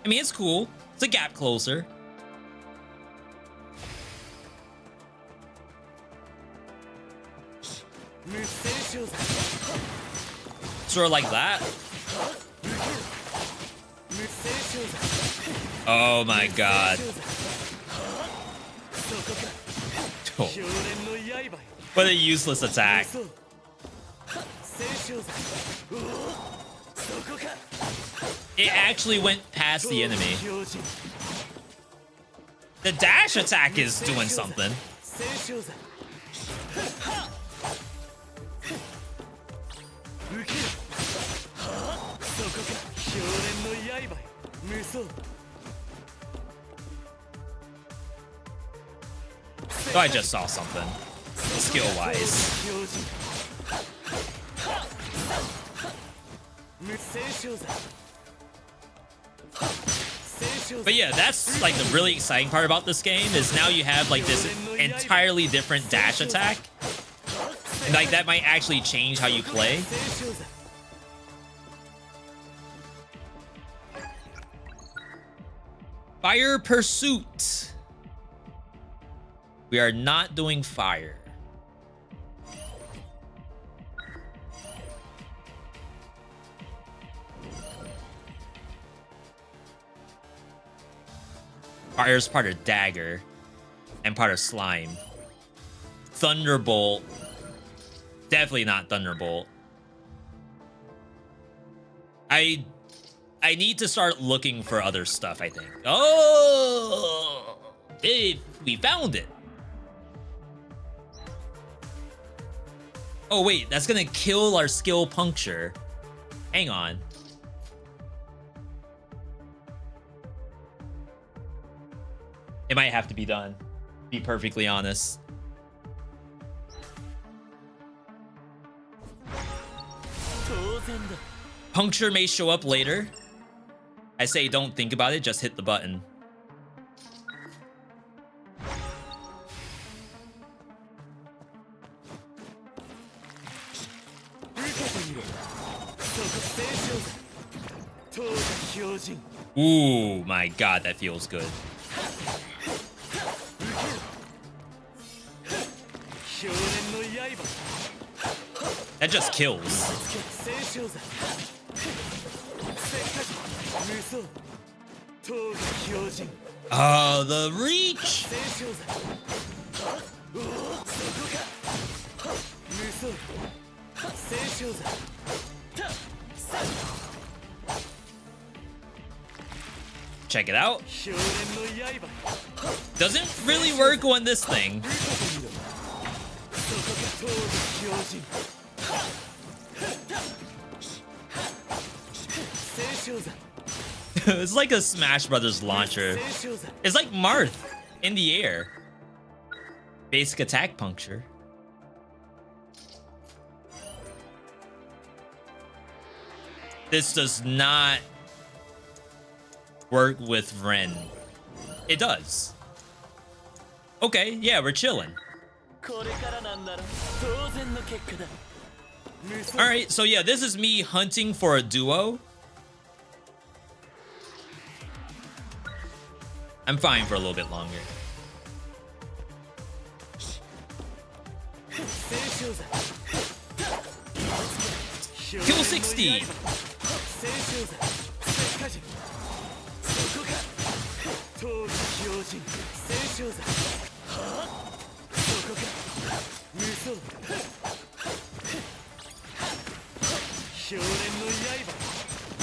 I mean, it's cool. It's a gap closer. Sort of like that. Oh my god. Oh. What a useless attack. It actually went past the enemy. The dash attack is doing something. So I just saw something, skill-wise. But yeah, that's like the really exciting part about this game is now you have like this entirely different dash attack. And like that might actually change how you play. Fire Pursuit. We are not doing fire. Fire is part of Dagger and part of Slime. Thunderbolt. Definitely not Thunderbolt. I need to start looking for other stuff, I think. Oh, hey, we found it. Oh, wait, that's gonna kill our skill puncture. Hang on. It might have to be done, be perfectly honest. Puncture may show up later. I say don't think about it, just hit the button. Ooh, my god, that feels good. That just kills. Oh, the reach! Check it out. Doesn't really work on this thing. It's like a Smash Brothers launcher. It's like Marth in the air. Basic attack puncture. This does not work with Ren. It does. Okay, yeah, we're chilling. Alright, so yeah, this is me hunting for a duo. I'm fine for a little bit longer. Kill 60!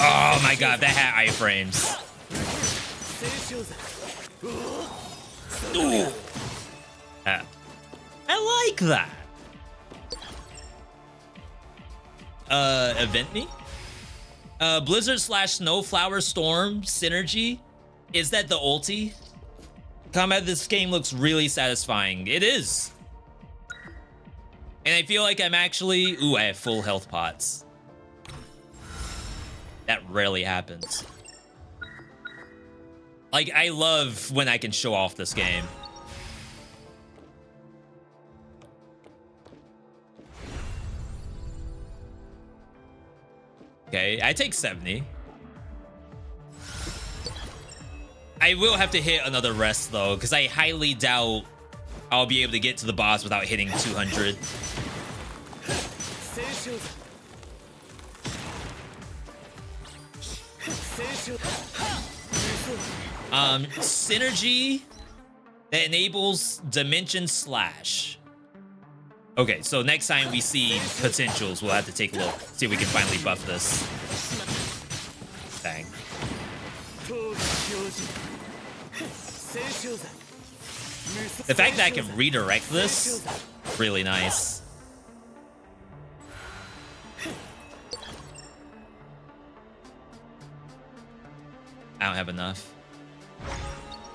Oh my god, that had iframes. Ooh. I like that. Event me? Blizzard / Snowflower Storm synergy. Is that the ulti? Combat of this game looks really satisfying. It is. And I feel like I'm actually... Ooh, I have full health pots. That rarely happens. Like, I love when I can show off this game. Okay, I take 70. I will have to hit another rest, though, because I highly doubt I'll be able to get to the boss without hitting 200. Synergy that enables Dimension Slash. Okay, so next time we see potentials, we'll have to take a look, see if we can finally buff this. Dang. The fact that I can redirect this, really nice. I don't have enough.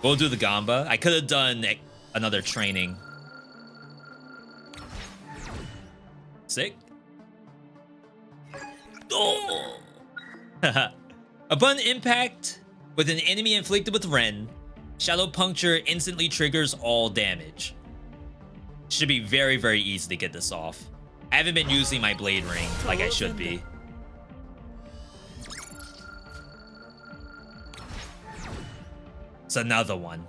We'll do the Gamba. I could have done another training. Sick. Oh! Upon impact with an enemy inflicted with Ren, Shadow Puncture instantly triggers all damage. Should be very, very easy to get this off. I haven't been using my Blade Ring like I should be. It's another one.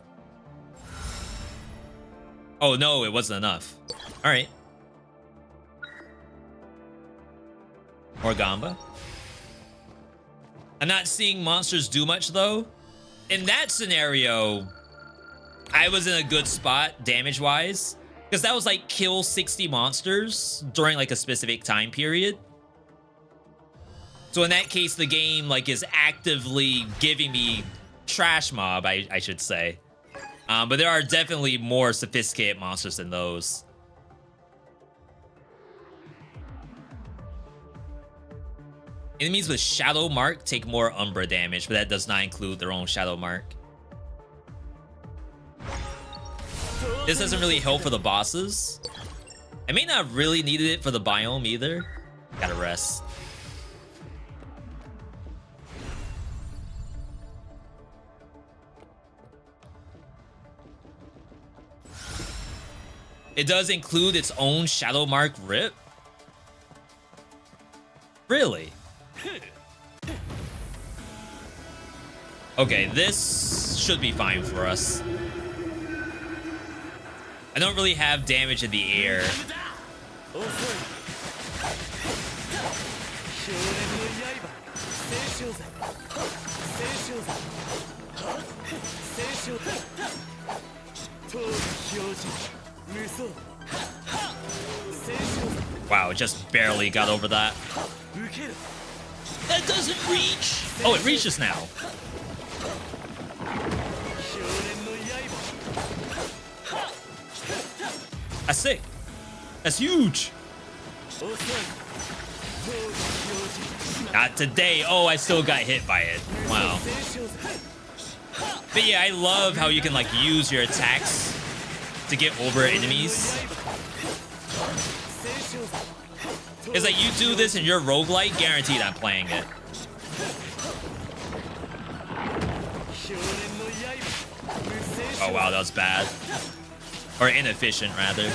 Oh no, it wasn't enough. All right. More Gamba. I'm not seeing monsters do much though. In that scenario, I was in a good spot damage-wise, because that was like kill 60 monsters during like a specific time period. So in that case, the game like is actively giving me trash mob, I should say. But there are definitely more sophisticated monsters than those. Enemies with Shadow Mark take more Umbra damage, but that does not include their own Shadow Mark. This doesn't really help for the bosses. I may not really needed it for the biome either. Gotta rest. It does include its own Shadow Mark rip? Really? Okay, this should be fine for us. I don't really have damage in the air. Wow, just barely got over that. That doesn't reach! Oh, it reaches now. That's sick. That's huge. Not today. Oh, I still got hit by it. Wow. But yeah, I love how you can like use your attacks to get over enemies. It's like you do this in your roguelike, guaranteed I'm playing it. Oh wow, that was bad. Or inefficient, rather.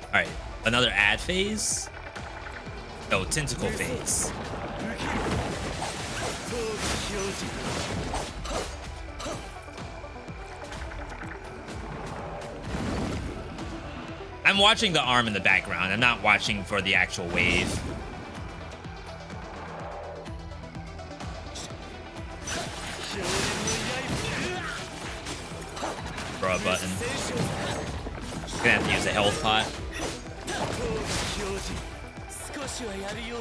Alright, another ad phase? No, tentacle phase. I'm watching the arm in the background. I'm not watching for the actual wave. Throw a button. Gonna have to use a health pot.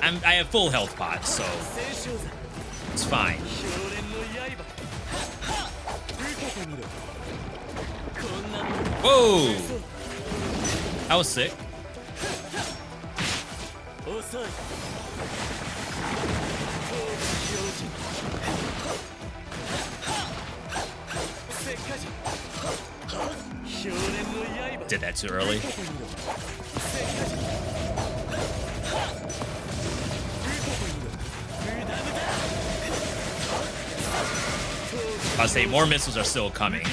I have full health pot, so it's fine. Whoa! That was sick. Did that too early. I'll say more missiles are still coming.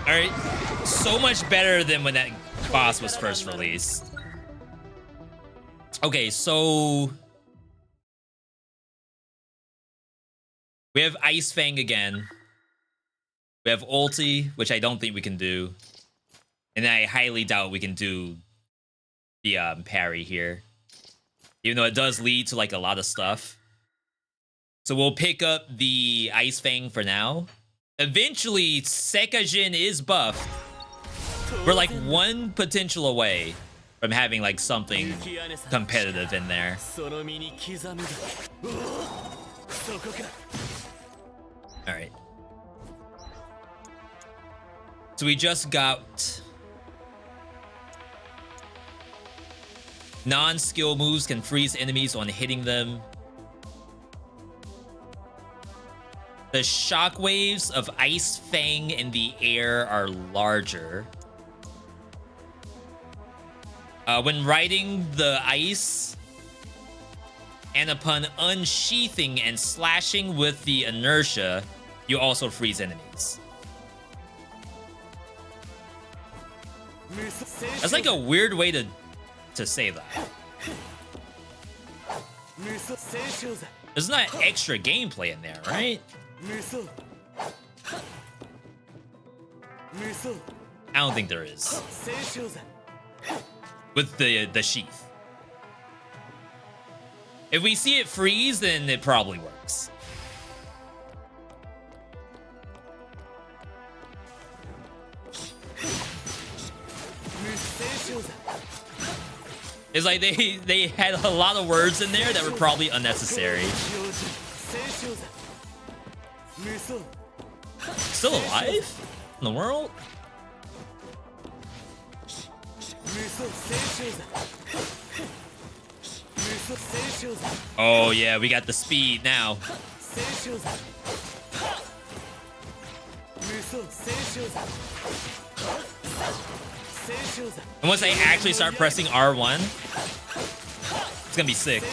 Alright, so much better than when that boss was first released. Okay, so we have Ice Fang again. We have ulti, which I don't think we can do. And I highly doubt we can do the parry here. Even though it does lead to like a lot of stuff. So we'll pick up the Ice Fang for now. Eventually, Sekajin is buffed. We're like one potential away from having like something competitive in there. Alright. So we just got non-skill moves can freeze enemies on hitting them. The shockwaves of Ice Fang in the air are larger. When riding the ice, and upon unsheathing and slashing with the inertia, you also freeze enemies. That's like a weird way to say that. There's not extra gameplay in there, right? I don't think there is. With the sheath. If we see it freeze, then it probably works. It's like they had a lot of words in there that were probably unnecessary. Still alive? In the world? Oh yeah, we got the speed now. And once I actually start pressing R1, it's gonna be sick.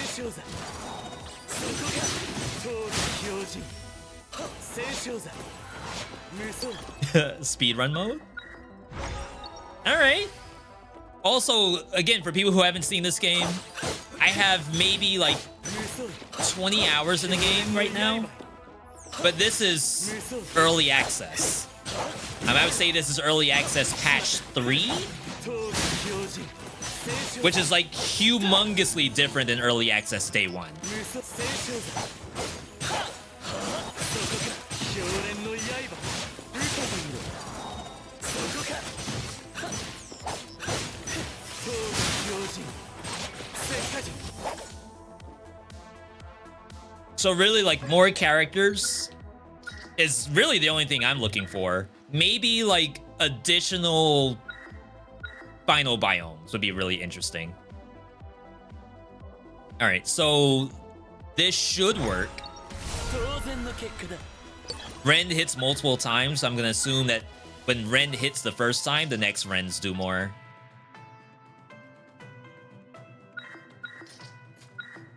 Speedrun mode? Alright. Also, again, for people who haven't seen this game, I have maybe like 20 hours in the game right now. But this is early access. I would say this is early access patch 3, which is like humongously different than early access day 1. So really, like, more characters is really the only thing I'm looking for. Maybe like additional final biomes would be really interesting. All right, so this should work. Rend hits multiple times, so I'm gonna assume that when Rend hits the first time, the next Rends do more.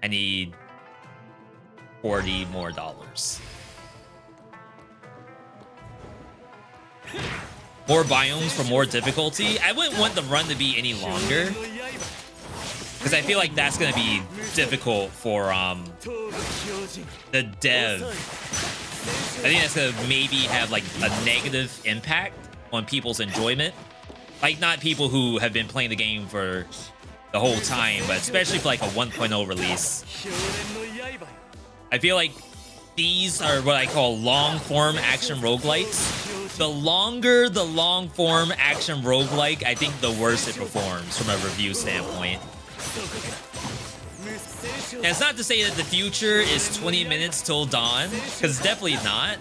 I need $40 more. More biomes for more difficulty. I wouldn't want the run to be any longer, because I feel like that's gonna be difficult for the dev. I think that's gonna maybe have like a negative impact on people's enjoyment. Like, not people who have been playing the game for the whole time, but especially for like a 1.0 release. I feel like these are what I call long-form action roguelites. The longer the long-form action roguelike, I think the worse it performs from a review standpoint. And it's not to say that the future is 20 minutes till dawn, because it's definitely not.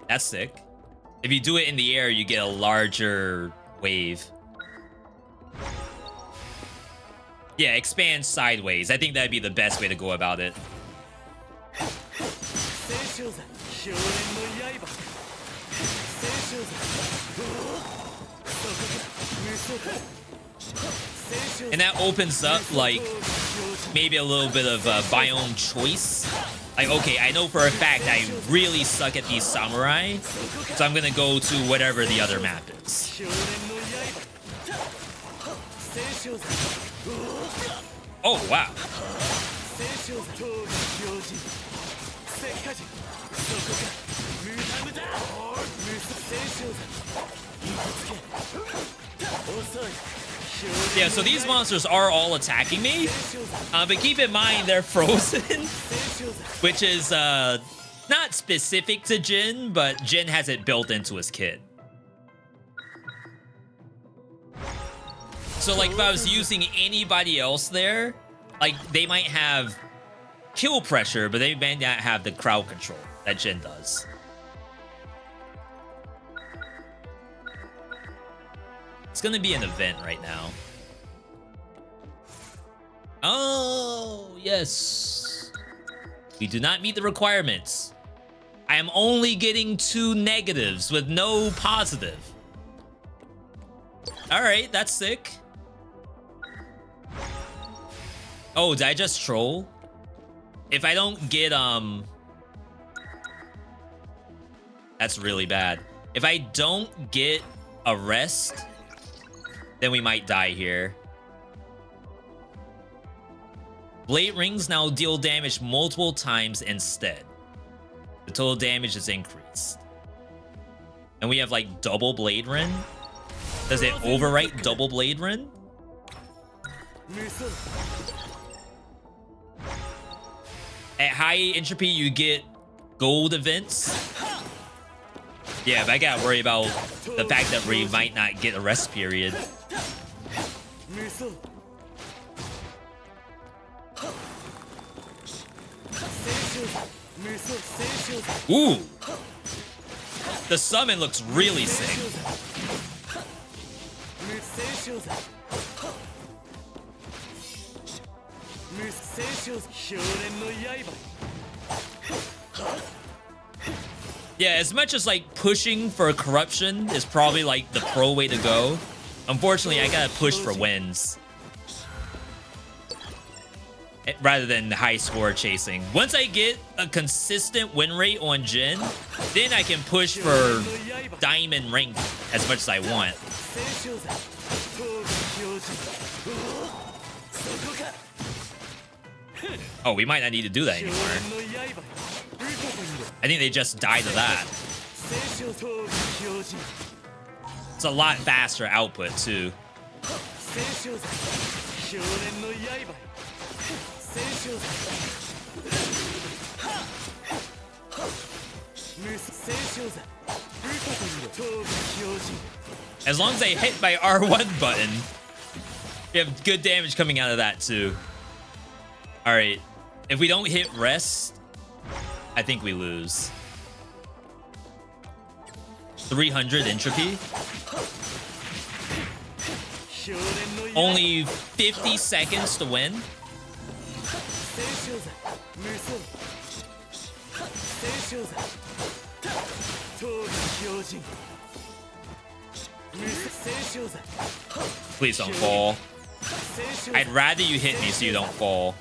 That's sick. If you do it in the air, you get a larger wave. Yeah, expand sideways. I think that'd be the best way to go about it. And that opens up, like, maybe a little bit of biome choice. Like, okay, I know for a fact I really suck at these samurai, so I'm gonna go to whatever the other map is. Oh, wow. Yeah, so these monsters are all attacking me, but keep in mind they're frozen, which is not specific to Jin, but Jin has it built into his kit. So like if I was using anybody else there, like they might have kill pressure, but they may not have the crowd control that Jin does. It's gonna be an event right now. Oh, yes. We do not meet the requirements. I am only getting 2 negatives with no positive. All right, that's sick. Oh, did I just troll? If I don't get, that's really bad. If I don't get a rest, then we might die here. Blade rings now deal damage multiple times instead. The total damage is increased. And we have like double Blade Rin. Does it overwrite double Blade Rin? At high entropy, you get gold events. Yeah, but I gotta worry about the fact that we might not get a rest period. Ooh! The summon looks really sick. Yeah, as much as like pushing for corruption is probably like the pro way to go, unfortunately I gotta push for wins rather than high score chasing. Once I get a consistent win rate on Jin, then I can push for diamond rank as much as I want. Oh, we might not need to do that anymore. I think they just died to that. It's a lot faster output too. As long as I hit my R1 button, we have good damage coming out of that too. All right, if we don't hit rest, I think we lose. 300 entropy. Only 50 seconds to win. Please don't fall. I'd rather you hit me so you don't fall.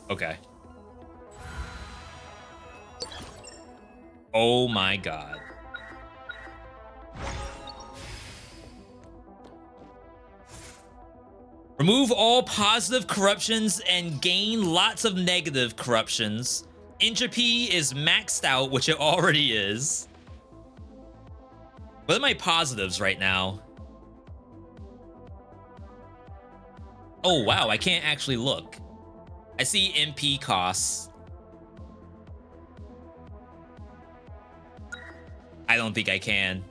Okay. Oh my god. Remove all positive corruptions and gain lots of negative corruptions. Entropy is maxed out, which it already is. What are my positives right now? Oh, wow, I can't actually look. I see MP costs. I don't think I can.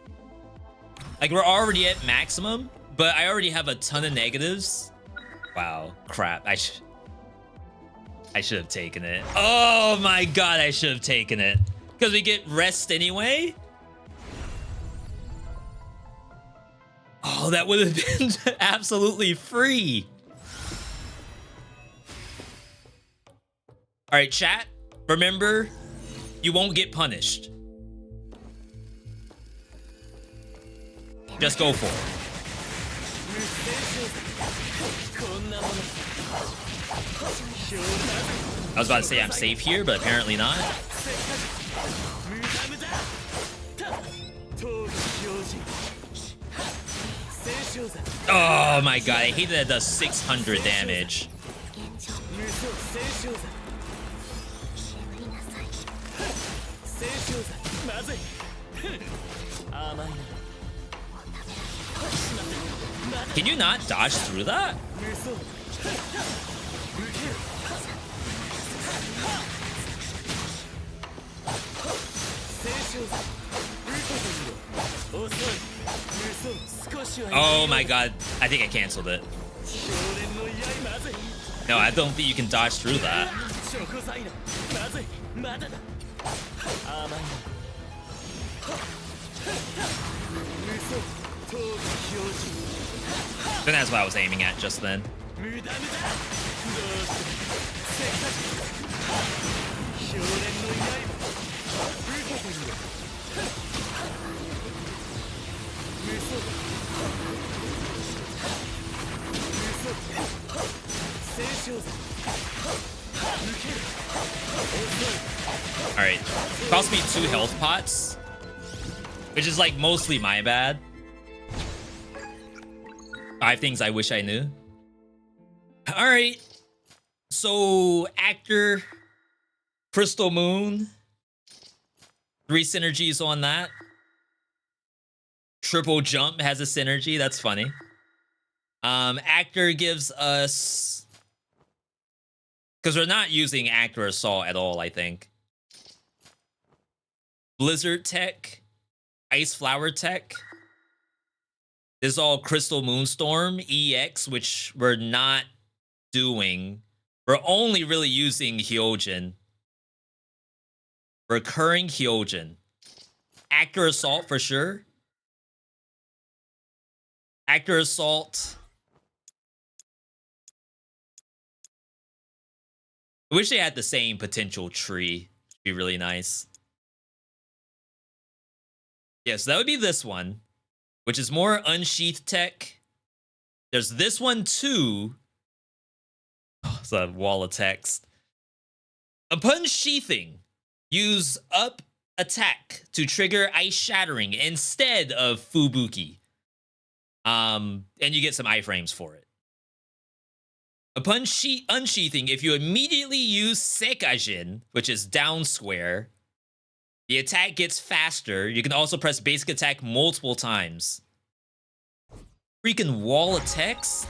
Like, we're already at maximum, but I already have a ton of negatives. Wow, crap. I should have taken it. Oh my god, I should have taken it. Because we get rest anyway? Oh, that would have been absolutely free. All right, chat. Remember, you won't get punished. Just go for it. I was about to say I'm safe here, but apparently not. Oh my god, I hate that it does 600 damage. Can you not dodge through that? Oh my god, I think I canceled it. No, I don't think you can dodge through that. Then that's what I was aiming at just then. Alright. Cost me 2 health pots. Which is like mostly my bad. 5 things I wish I knew. Alright. So, actor, Crystal Moon. 3 synergies on that. Triple jump has a synergy. That's funny. Actor gives us... Because we're not using actor assault at all, I think. Blizzard tech. Ice flower tech. This is all Crystal Moonstorm EX, which we're not doing. We're only really using Hyojin. Recurring Hyojin. Actor assault for sure. Actor assault. I wish they had the same potential tree. It'd be really nice. Yes, that would be this one, which is more unsheath tech. There's this one too. Oh, it's a wall of text. Upon sheathing, use up attack to trigger ice shattering instead of Fubuki. And you get some iframes for it. Upon unsheathing, if you immediately use Sekajin, which is down square, the attack gets faster. You can also press basic attack multiple times. Freaking wall of text?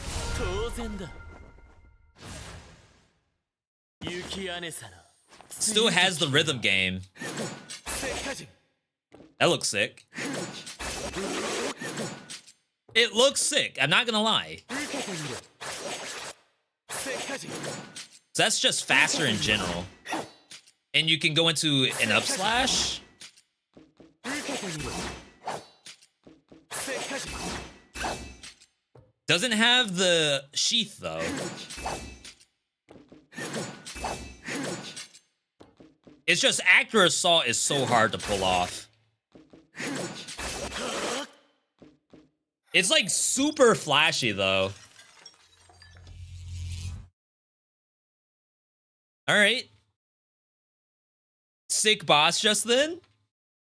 Still has the rhythm game. That looks sick. It looks sick, I'm not gonna lie. So that's just faster in general. And you can go into an up slash. Doesn't have the sheath though. It's just actor assault is so hard to pull off. It's like super flashy though. All right. Sick boss just then.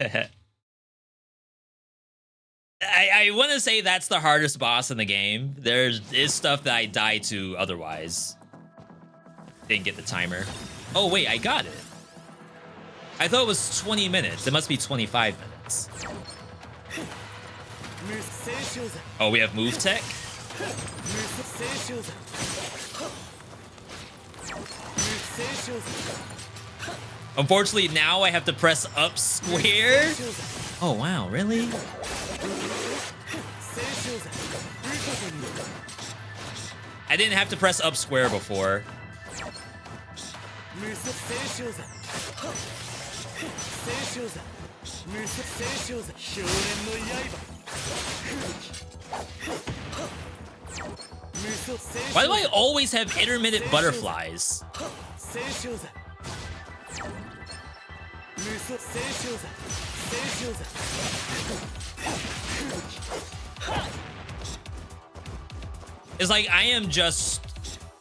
I want to say that's the hardest boss in the game. There is stuff that I die to otherwise. Didn't get the timer. Oh wait, I got it. I thought it was 20 minutes. It must be 25 minutes. Oh, we have move tech? Unfortunately, now I have to press up square. Oh, wow, really? I didn't have to press up square before. Why do I always have intermittent butterflies? It's like I am just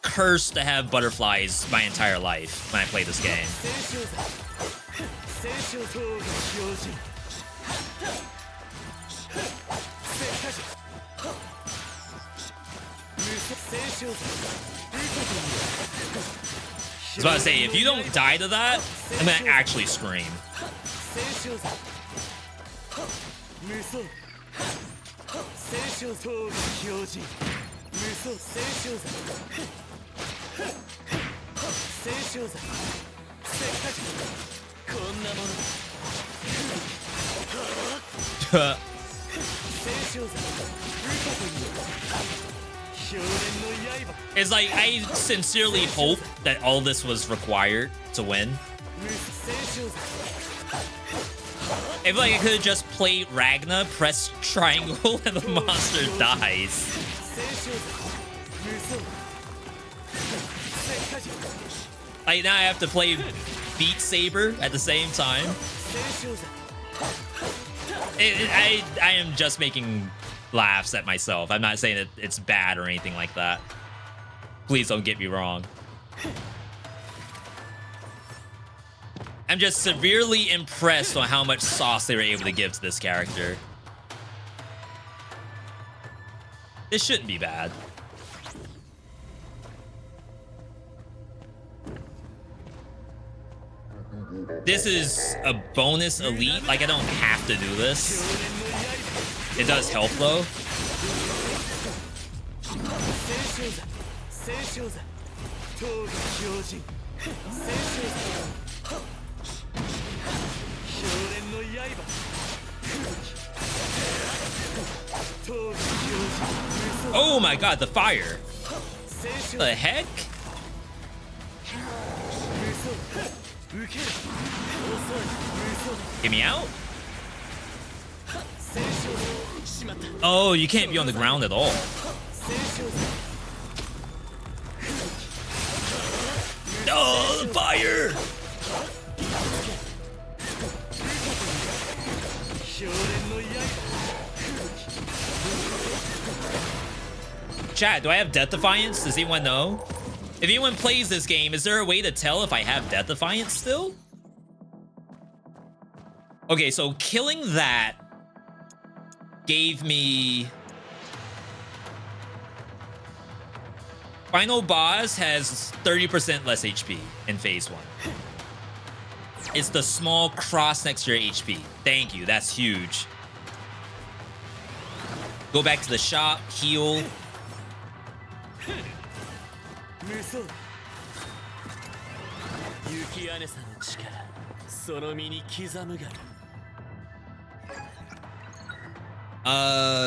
cursed to have butterflies my entire life when I play this game. I was about to say, if you don't die to that, I'm gonna actually scream. It's like, I sincerely hope that all this was required to win. If like I could have just played Ragna, press triangle, and the monster dies. Like now I have to play Beat Saber at the same time. I am just making laughs at myself. I'm not saying that it's bad or anything like that. Please don't get me wrong. I'm just severely impressed on how much sauce they were able to give to this character. This shouldn't be bad. This is a bonus elite. Like, I don't have to do this. It does help, though. Oh my god, the fire. What the heck? Get me out? Oh, you can't be on the ground at all. Oh, fire! Chat, do I have Death Defiance? Does anyone know? If anyone plays this game, is there a way to tell if I have Death Defiance still? Okay, so killing that gave me... Final boss has 30% less HP in phase 1. It's the small cross next to your HP. Thank you, that's huge. Go back to the shop, heal.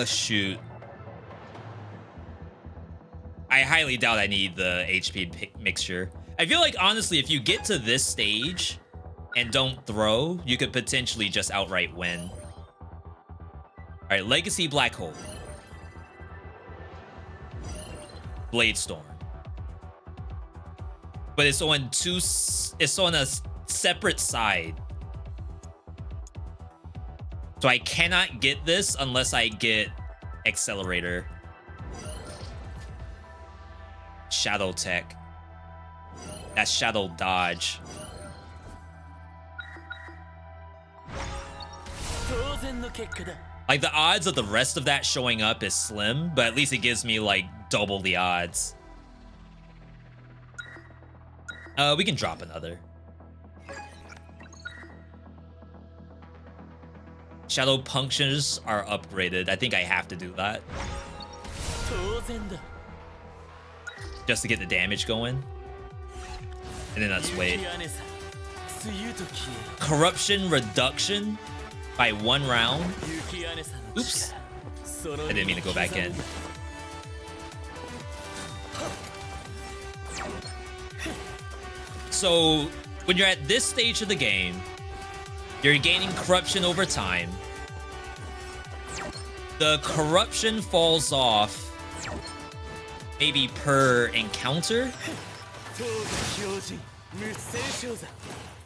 Shoot. I highly doubt I need the HP mixture. I feel like, honestly, if you get to this stage and don't throw, you could potentially just outright win. All right, Legacy Black Hole. Blade Storm. But it's on it's on a separate side. So I cannot get this unless I get Accelerator. Shadow Tech. That's Shadow Dodge. Like, the odds of the rest of that showing up is slim, but at least it gives me like double the odds. We can drop another. Shadow Punctures are upgraded. I think I have to do that. Just to get the damage going. And then let's wait. Corruption Reduction by 1 round. Oops. I didn't mean to go back in. So, when you're at this stage of the game, you're gaining corruption over time. The corruption falls off maybe per encounter.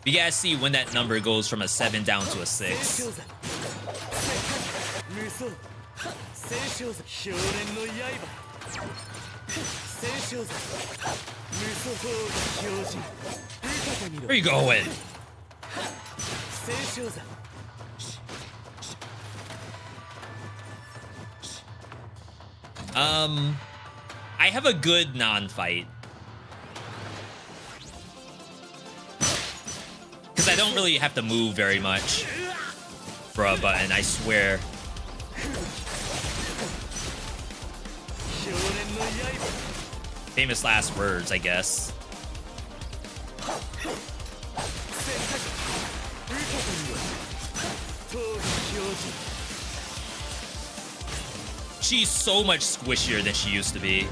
You guys see when that number goes from a 7 down to a 6. Where are you going? I have a good non-fight. Because I don't really have to move very much for a button, I swear. Famous last words, I guess. She's so much squishier than she used to be.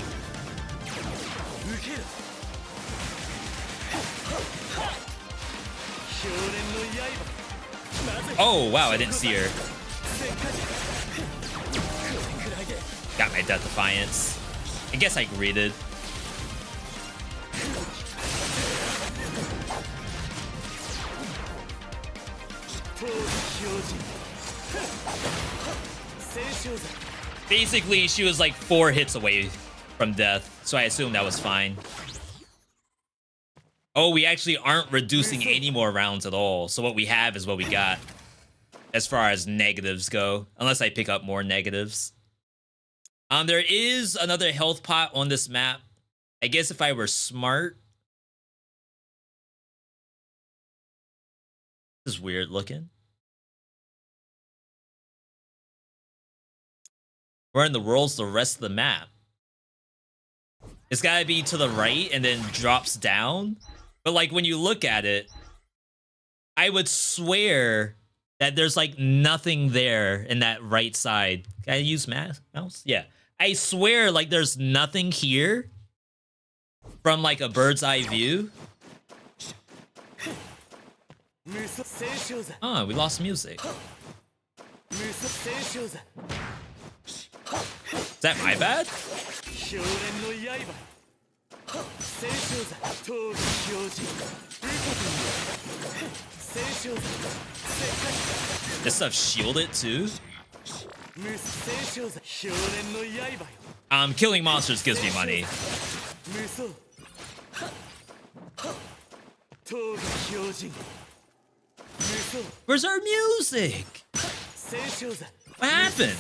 Oh, wow, I didn't see her. Got my Death Defiance. I guess I greeted. Basically, she was like 4 hits away from death, so I assumed that was fine. Oh, we actually aren't reducing any more rounds at all. So what we have is what we got as far as negatives go. Unless I pick up more negatives. There is another health pot on this map. I guess if I were smart. This is weird looking. Where in the world's the rest of the map? It's gotta be to the right and then drops down. But like when you look at it, I would swear that there's like nothing there in that right side. Can I use mouse? Yeah. I swear like there's nothing here from like a bird's eye view. Oh, we lost music. Is that my bad? This stuff shielded too? Killing monsters gives me money. Where's our music? What happened?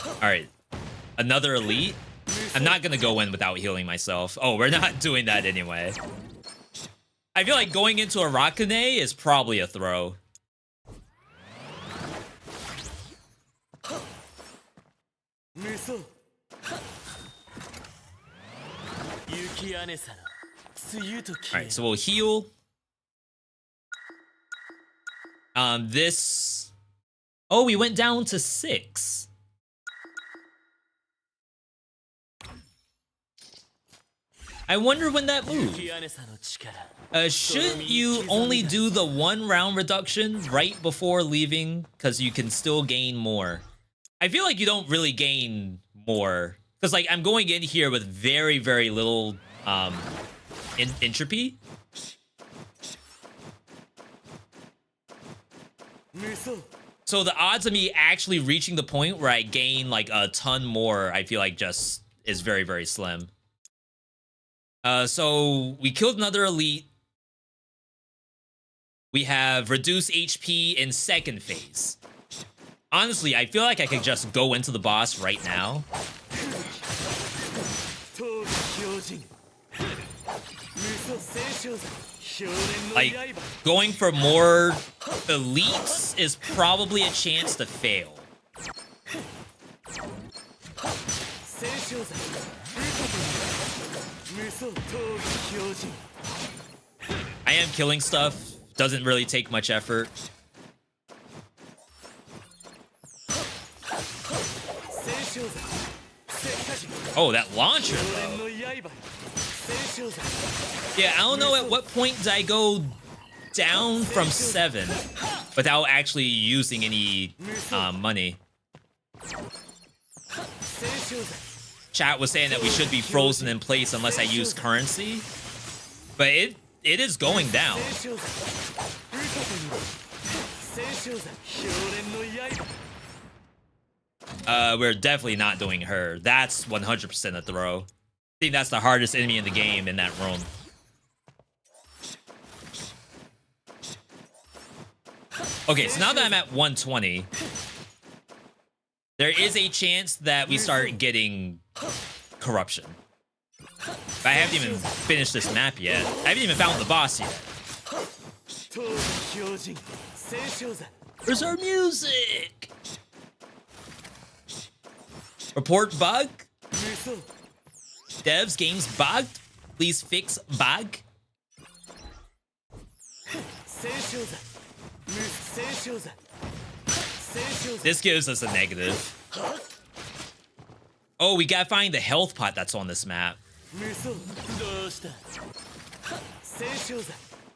Alright. Another elite? I'm not gonna go in without healing myself. Oh, we're not doing that anyway. I feel like going into a Rakune is probably a throw. Alright, so we'll heal. This... Oh, we went down to 6. I wonder when that moved. Shouldn't you only do the 1 round reduction right before leaving? Because you can still gain more. I feel like you don't really gain more. Because like I'm going in here with very, very little entropy. So the odds of me actually reaching the point where I gain like a ton more, I feel like just is very, very slim. So we killed another elite. We have reduced HP in second phase. Honestly, I feel like I could just go into the boss right now. Like, going for more elites is probably a chance to fail. I am killing stuff. Doesn't really take much effort. Oh, that launcher, though. Yeah, I don't know at what point did I go down from 7 without actually using any money. Chat was saying that we should be frozen in place unless I use currency. But it is going down. We're definitely not doing her. That's 100% a throw. I think that's the hardest enemy in the game in that room. Okay, so now that I'm at 120, there is a chance that we start getting corruption. But I haven't even finished this map yet. I haven't even found the boss yet. Where's our music? Report bug? Devs, games bugged? Please fix bug. This gives us a negative. Oh, we gotta find the health pot that's on this map.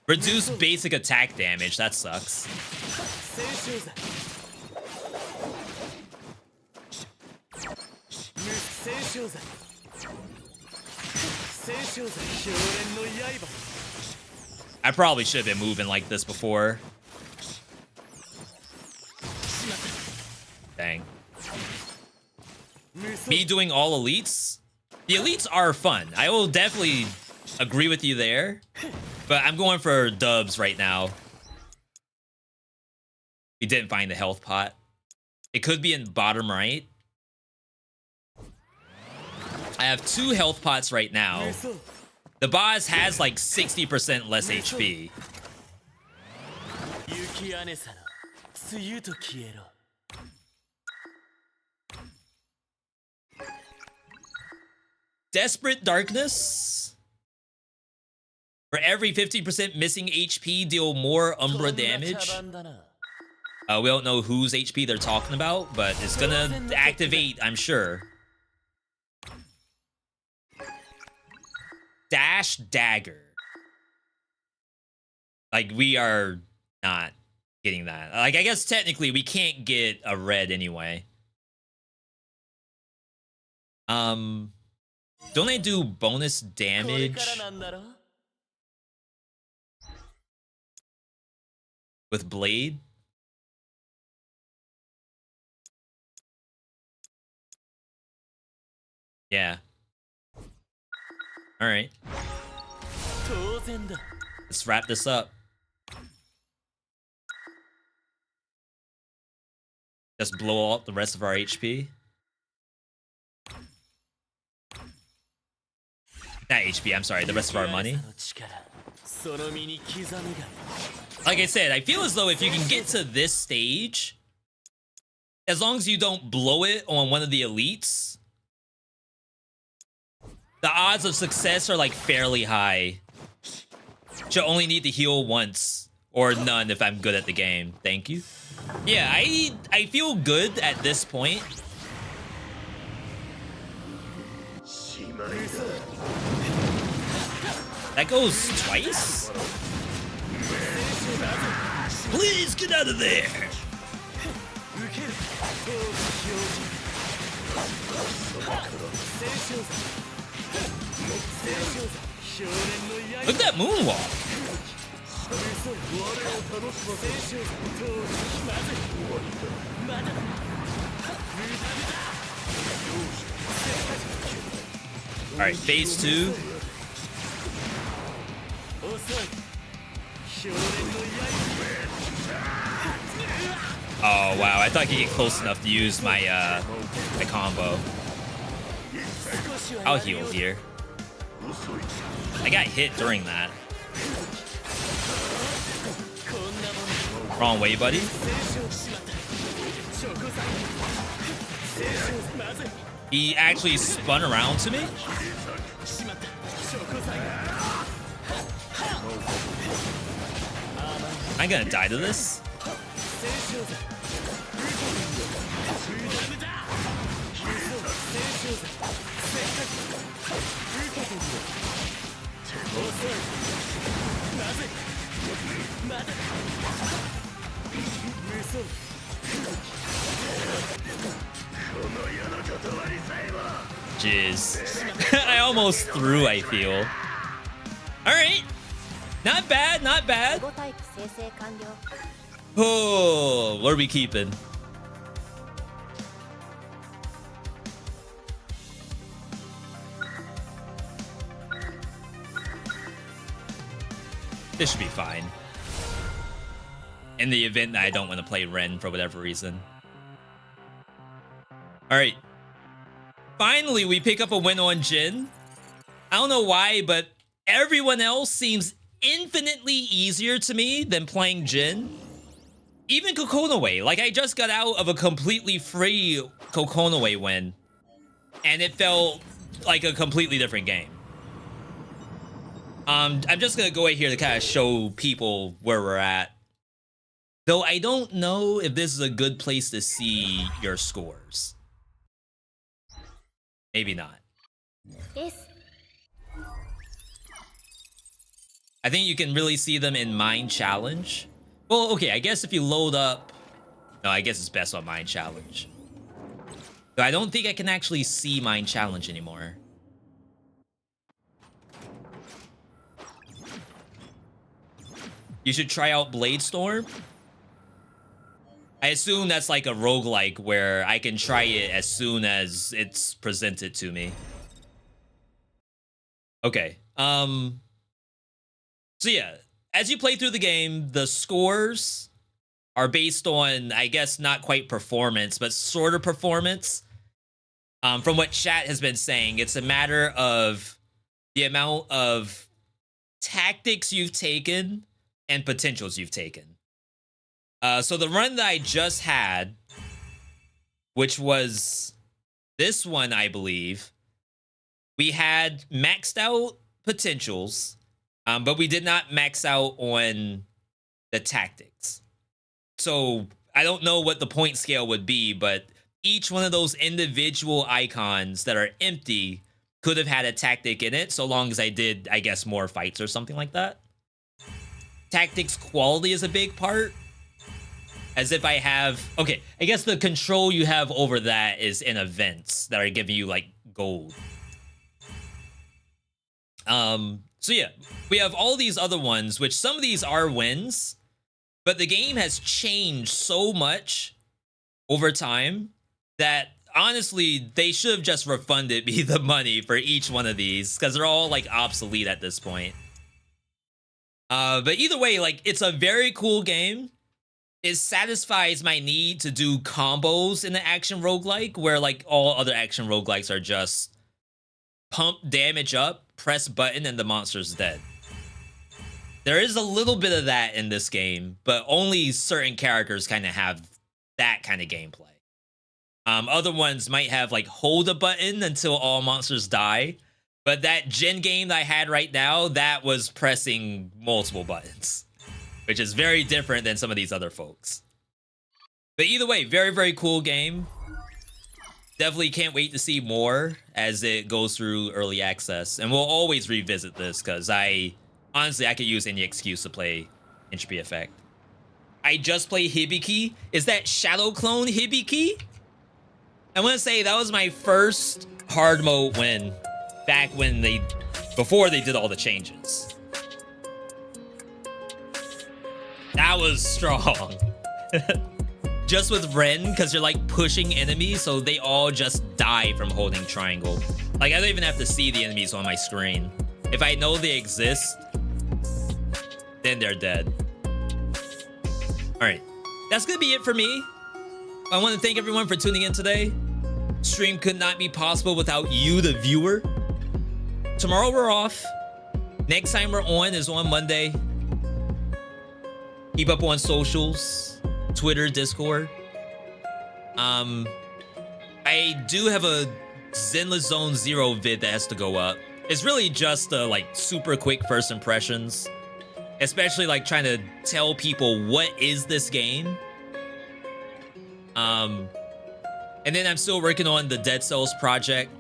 Reduce basic attack damage. That sucks. I probably should have been moving like this before. Dang. Me doing all elites? The elites are fun. I will definitely agree with you there. But I'm going for dubs right now. We didn't find the health pot. It could be in bottom right. I have 2 health pots right now. The boss has like 60% less HP. Desperate Darkness. For every 50% missing HP, deal more Umbra damage. We don't know whose HP they're talking about, but it's gonna activate, I'm sure. Dash Dagger. Like, we are not getting that. Like, I guess technically we can't get a red anyway. Don't they do bonus damage with Blade? Yeah. All right. Let's wrap this up. Just blow out the rest of our HP. Not HP, I'm sorry, the rest of our money. Like I said, I feel as though if you can get to this stage, as long as you don't blow it on one of the elites, the odds of success are like fairly high. Should only need to heal once or none if I'm good at the game. Thank you. Yeah, I feel good at this point. That goes twice? Please get out of there! Look at that moonwalk! Alright, phase 2. Oh wow, I thought I could get close enough to use my my combo. I'll heal here. I got hit during that. Wrong way, buddy. He actually spun around to me. Am I gonna die to this? Jizz. I almost threw, I feel. Alright. Not bad, not bad. Oh, what are we keeping? This should be fine. In the event that I don't want to play Ren for whatever reason. Alright. Finally, we pick up a win on Jin. I don't know why, but everyone else seems infinitely easier to me than playing Jin. Even Kokonaway. Like, I just got out of a completely free Kokonaway win. And it felt like a completely different game. I'm just gonna go right here to kind of show people where we're at. Though I don't know if this is a good place to see your scores. Maybe not. I think you can really see them in Mind Challenge. Well, okay, I guess if you load up... No, I guess it's best on Mind Challenge. But I don't think I can actually see Mind Challenge anymore. You should try out Blade Storm. I assume that's like a roguelike where I can try it as soon as it's presented to me. Okay. So yeah, as you play through the game, the scores are based on, I guess, not quite performance, but sort of performance. From what chat has been saying, it's a matter of the amount of tactics you've taken and potentials you've taken. So the run that I just had, which was this one, I believe, we had maxed out potentials, but we did not max out on the tactics. So I don't know what the point scale would be, but each one of those individual icons that are empty could have had a tactic in it, so long as I did, I guess, more fights or something like that. Tactics quality is a big part. As if I have... Okay, I guess the control you have over that is in events that are giving you, like, gold. So yeah, we have all these other ones, which some of these are wins, but the game has changed so much over time that, honestly, they should have just refunded me the money for each one of these, because they're all, like, obsolete at this point. But either way, like, it's a very cool game. It satisfies my need to do combos in the action roguelike, where, like, all other action roguelikes are just pump damage up, press button, and the monster's dead. There is a little bit of that in this game, but only certain characters kind of have that kind of gameplay. Other ones might have, like, hold a button until all monsters die, but that gen game that I had right now, that was pressing multiple buttons, which is very different than some of these other folks. But either way, very, very cool game. Definitely can't wait to see more as it goes through early access. And we'll always revisit this because honestly, I could use any excuse to play Entropy Effect. I just play Hibiki. Is that Shadow Clone Hibiki? I want to say that was my first hard mode win back when before they did all the changes. That was strong. Just with Ren, because you're like pushing enemies, so they all just die from holding triangle. Like, I don't even have to see the enemies on my screen. If I know they exist, then they're dead. All right, that's gonna be it for me. I want to thank everyone for tuning in today. Stream could not be possible without you, the viewer. Tomorrow we're off. Next time we're on is on Monday. Keep up on socials, Twitter, Discord. I do have a Zenless Zone 0 vid that has to go up. It's really just like super quick first impressions, especially like trying to tell people what is this game. And then I'm still working on the Dead Cells project.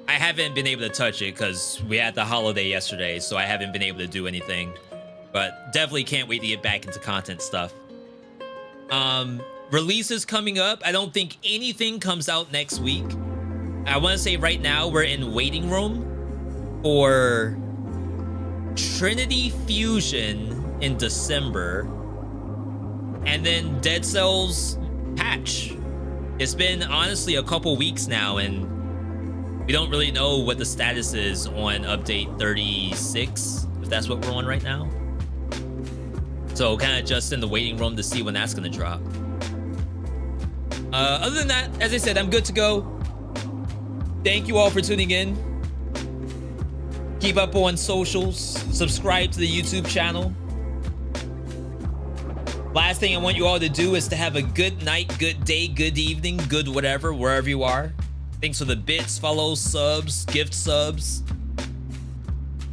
I haven't been able to touch it because we had the holiday yesterday, so I haven't been able to do anything. But definitely can't wait to get back into content stuff. Releases coming up. I don't think anything comes out next week. I want to say right now we're in waiting room for Trinity Fusion in December. And then Dead Cells patch. It's been honestly a couple weeks now, and we don't really know what the status is on update 36, if that's what we're on right now. So kind of just in the waiting room to see when that's going to drop. Other than that, as I said, I'm good to go. Thank you all for tuning in. Keep up on socials. Subscribe to the YouTube channel. Last thing I want you all to do is to have a good night, good day, good evening, good whatever, wherever you are. Thanks for the bits, follows, subs, gift subs.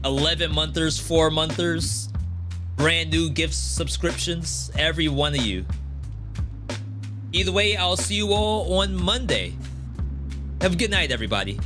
11-monthers, 4-monthers. Brand new gift subscriptions, every one of you. Either way, I'll see you all on Monday. Have a good night, everybody.